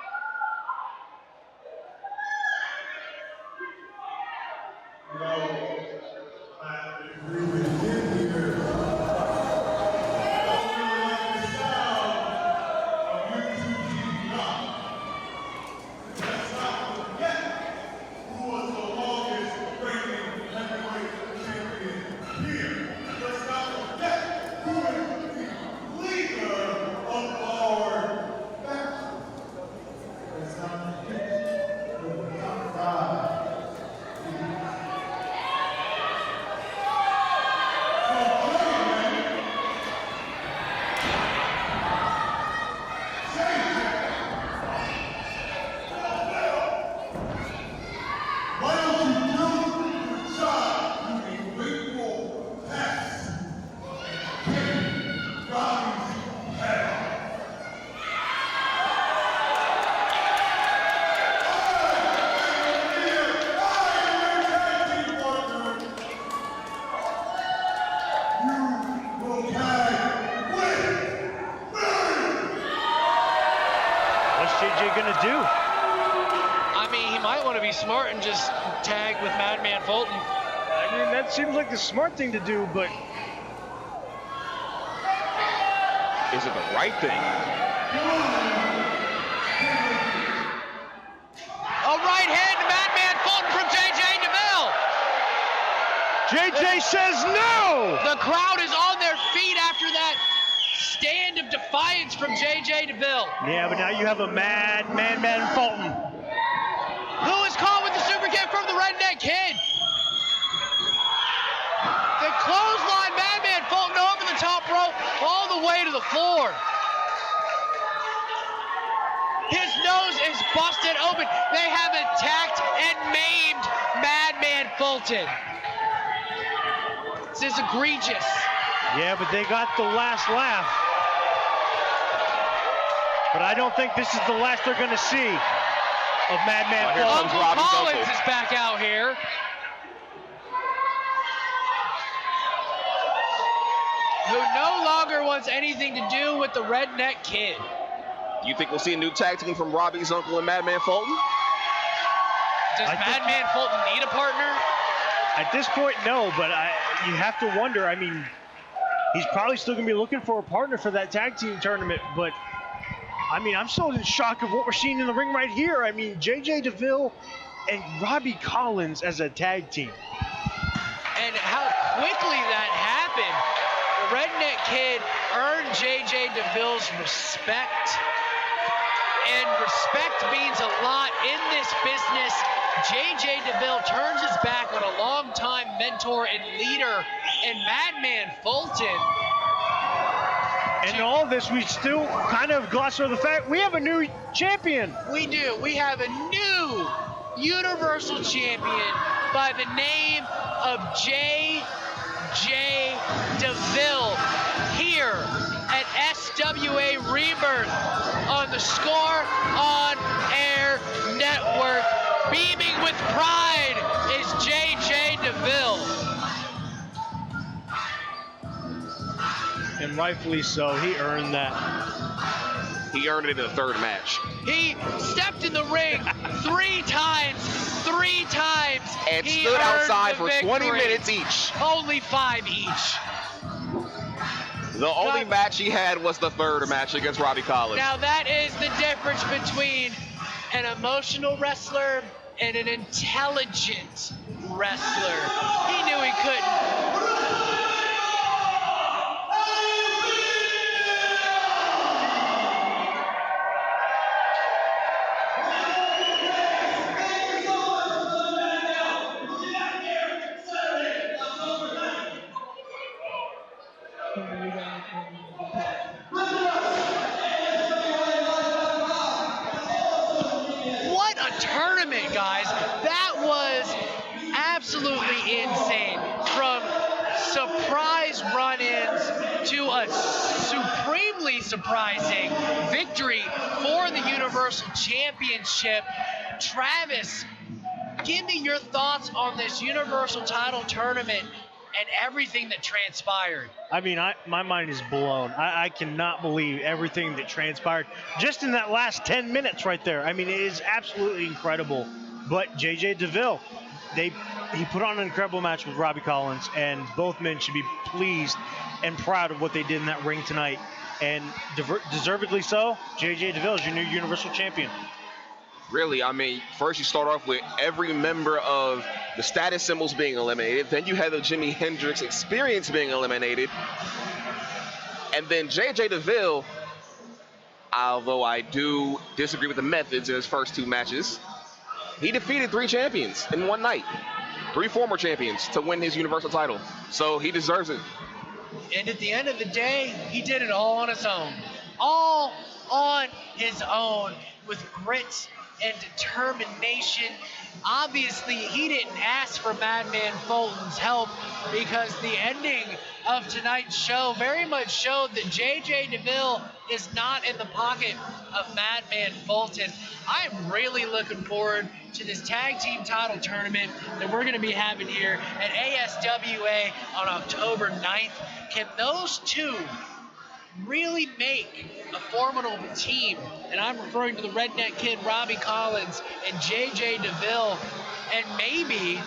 What's JJ gonna do? I mean, he might want to be smart and just tag with Madman Fulton. I mean, that seems like the smart thing to do, but Is it the right thing? A right hand to Madman Fulton from JJ Deville. JJ says no! The crowd is on their feet after that stand of defiance from JJ Deville. Yeah, but now you have a Madman Fulton. Who is caught with the super kick from the Redneck Kid? The clothesline, Madman Fulton over the top rope, all the way to the floor. His nose is busted open. They have attacked and maimed Madman Fulton. This is egregious. Yeah, but they got the last laugh. But I don't think this is the last they're going to see of Madman Fulton. Uncle Collins is back out here. Who no longer wants anything to do with the Redneck Kid. You think we'll see a new tag team from Robbie's uncle and Madman Fulton? Does Madman Fulton need a partner? At this point, no, but you have to wonder. I mean, he's probably still going to be looking for a partner for that tag team tournament, but I mean, I'm still in shock of what we're seeing in the ring right here. I mean, JJ Deville and Robbie Collins as a tag team. And how quickly that happened. The Redneck Kid earned JJ Deville's respect. And respect means a lot in this business. JJ Deville turns his back on a longtime mentor and leader in Madman Fulton. And all this, we still kind of gloss over the fact we have a new champion. We do. We have a new Universal Champion by the name of JJ Deville here at ASWA Rebirth on the Score On Air Network. Beaming with pride is JJ Deville. And rightfully so, he earned that. He earned it in the third match. He stepped in the ring 3 times. And he stood outside for victory. 20 minutes each. Only 5 each. The only match he had was the third match against Robbie Collins. Now that is the difference between an emotional wrestler and an intelligent wrestler. He knew he couldn't. What a tournament, guys. That was absolutely insane. From surprise run-ins to a supremely surprising victory for the Universal Championship. Travis, give me your thoughts on this Universal title tournament and everything that transpired. I mean, my mind is blown. I cannot believe everything that transpired just in that last 10 minutes right there. I mean, it is absolutely incredible. But JJ Deville, he put on an incredible match with Robbie Collins, and both men should be pleased and proud of what they did in that ring tonight. And deservedly so, JJ Deville is your new Universal Champion. Really, I mean, first you start off with every member of the status symbols being eliminated. Then you had the Jimi Hendrix Experience being eliminated. And then JJ Deville, although I do disagree with the methods in his first 2 matches, he defeated 3 champions in one night. 3 former champions to win his Universal title. So he deserves it. And at the end of the day, he did it all on his own. All on his own with grit and determination. Obviously, he didn't ask for Madman Fulton's help because the ending of tonight's show very much showed that JJ Deville is not in the pocket of Madman Fulton. I'm really looking forward to this tag team title tournament that we're going to be having here at ASWA on October 9th. Can those two really make a formidable team, and I'm referring to the Redneck Kid, Robbie Collins, and JJ Deville, and maybe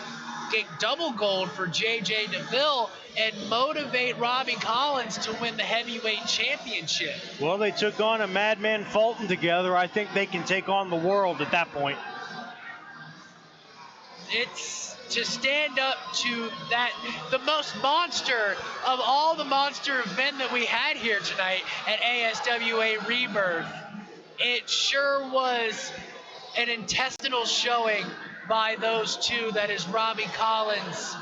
get double gold for JJ Deville and motivate Robbie Collins to win the heavyweight championship. Well, they took on a Madman Fulton together. I think they can take on the world at that point. It's to stand up to that, the most monster of all the monster men that we had here tonight at ASWA Rebirth. It sure was an intestinal showing by those two, that is Robbie Collins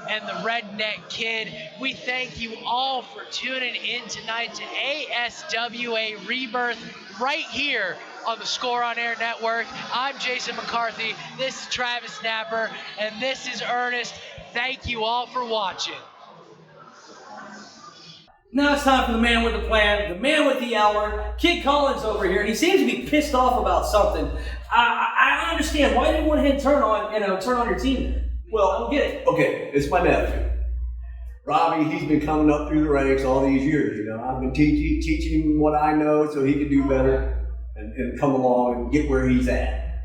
and the Redneck Kid. We thank you all for tuning in tonight to ASWA Rebirth right here on the Score on Air Network. I'm Jason McCarthy, this is Travis Snapper, and this is Ernest. Thank you all for watching. Now it's time for the man with the plan, the man with the hour, Kid Collins over here, and he seems to be pissed off about something. I understand. Why did you want him to turn on your team? Well, I don't get it. Okay, it's my nephew. Robbie, he's been coming up through the ranks all these years, you know. I've been teaching him what I know so he can do better and come along and get where he's at.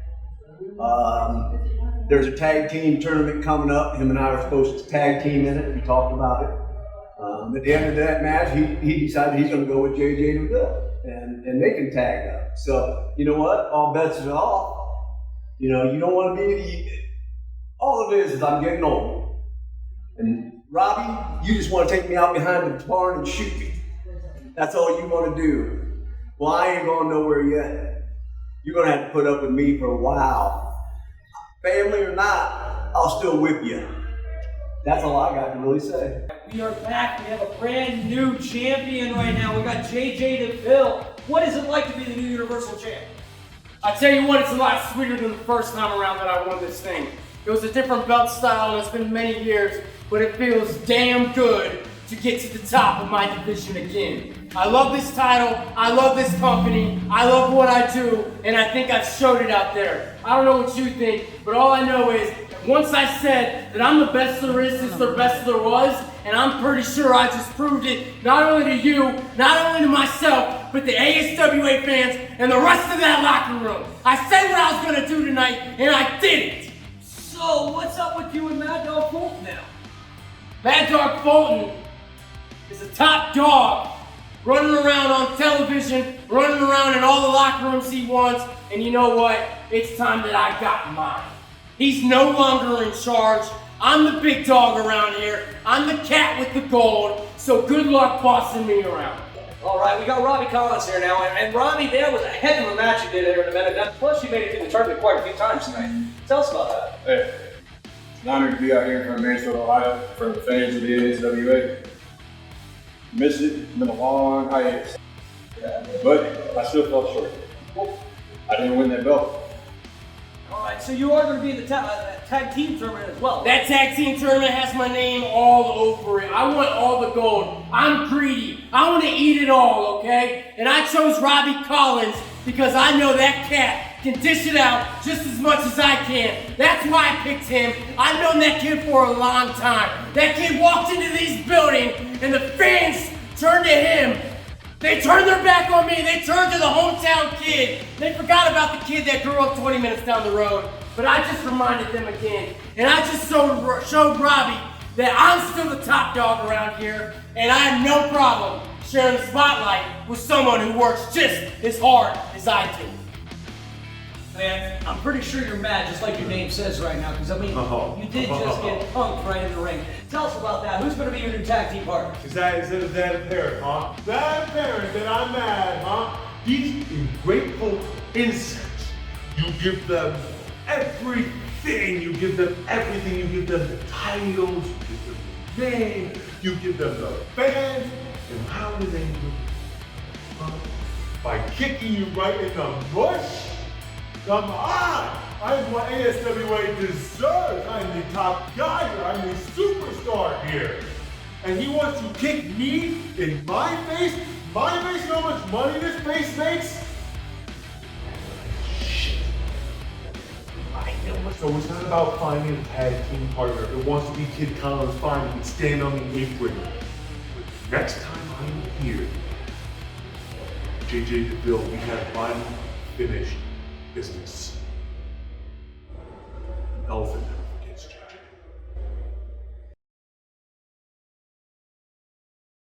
There's a tag team tournament coming up. Him and I are supposed to tag team in it. We talked about it. At the end of that match, he decided he's going to go with JJ Deville and they can tag up. So, you know what? All bets are off. You know, you don't want to be... All it is I'm getting old. And Robbie, you just want to take me out behind the barn and shoot me. That's all you want to do. Well, I ain't going nowhere yet. You're going to have to put up with me for a while. Family or not, I'll still whip you. That's all I got to really say. We are back. We have a brand new champion right now. We got JJ Deville. What is it like to be the new Universal Champ? I tell you what, it's a lot sweeter than the first time around that I won this thing. It was a different belt style and it's been many years, but it feels damn good to get to the top of my division again. I love this title, I love this company, I love what I do, and I think I've showed it out there. I don't know what you think, but all I know is that once I said that I'm the best there is since the best there was, and I'm pretty sure I just proved it not only to you, not only to myself, but the ASWA fans and the rest of that locker room. I said what I was going to do tonight, and I did it. So, what's up with you and Mad Dog Fulton now? Mad Dog Fulton is a top dog, running around on television, running around in all the locker rooms he wants, and you know what? It's time that I got mine. He's no longer in charge. I'm the big dog around here. I'm the cat with the gold, so good luck bossing me around. All right, we got Robbie Collins here now, and Robbie, that was a heck of a match you did there in a minute. Plus, you made it through the tournament quite a few times tonight. Tell us about that. Hey, it's an honor to be out here in front of Mansfield, Ohio, in front of the fans of the ASWA. Missed it, it's been a long hiatus, but I still fell short. I didn't win that belt. All right, so you are going to be in the tag team tournament as well. That tag team tournament has my name all over it. I want all the gold. I'm greedy. I want to eat it all, okay? And I chose Robbie Collins because I know that cat can dish it out just as much as I can. That's why I picked him. I've known that kid for a long time. That kid walked into these buildings and the fans turned to him. They turned their back on me. They turned to the hometown kid. They forgot about the kid that grew up 20 minutes down the road. But I just reminded them again. And I just showed Robbie that I'm still the top dog around here. And I have no problem sharing the spotlight with someone who works just as hard as I do. Man, I'm pretty sure you're mad, just like your name says right now, because I mean, you did just get punked right in the ring. Tell us about that. Who's going to be your new tag team partner? Is that apparent, huh? That apparent that I'm mad, huh? These ungrateful insects. You give them everything. You give them everything. You give them the titles. You give them the name. You give them the fans. And how do they do it? Huh? By kicking you right in the bush? Come on! I'm what ASWA deserves. I'm the top guy here. I'm the superstar here. And he wants to kick me in my face? My face? You know how much money this face makes? Shit. I know what's so it's not about finding a tag team partner. It wants to be Kid Collins fine and stand on the apron. Next time I'm here, JJ Deville, we have unfinished business.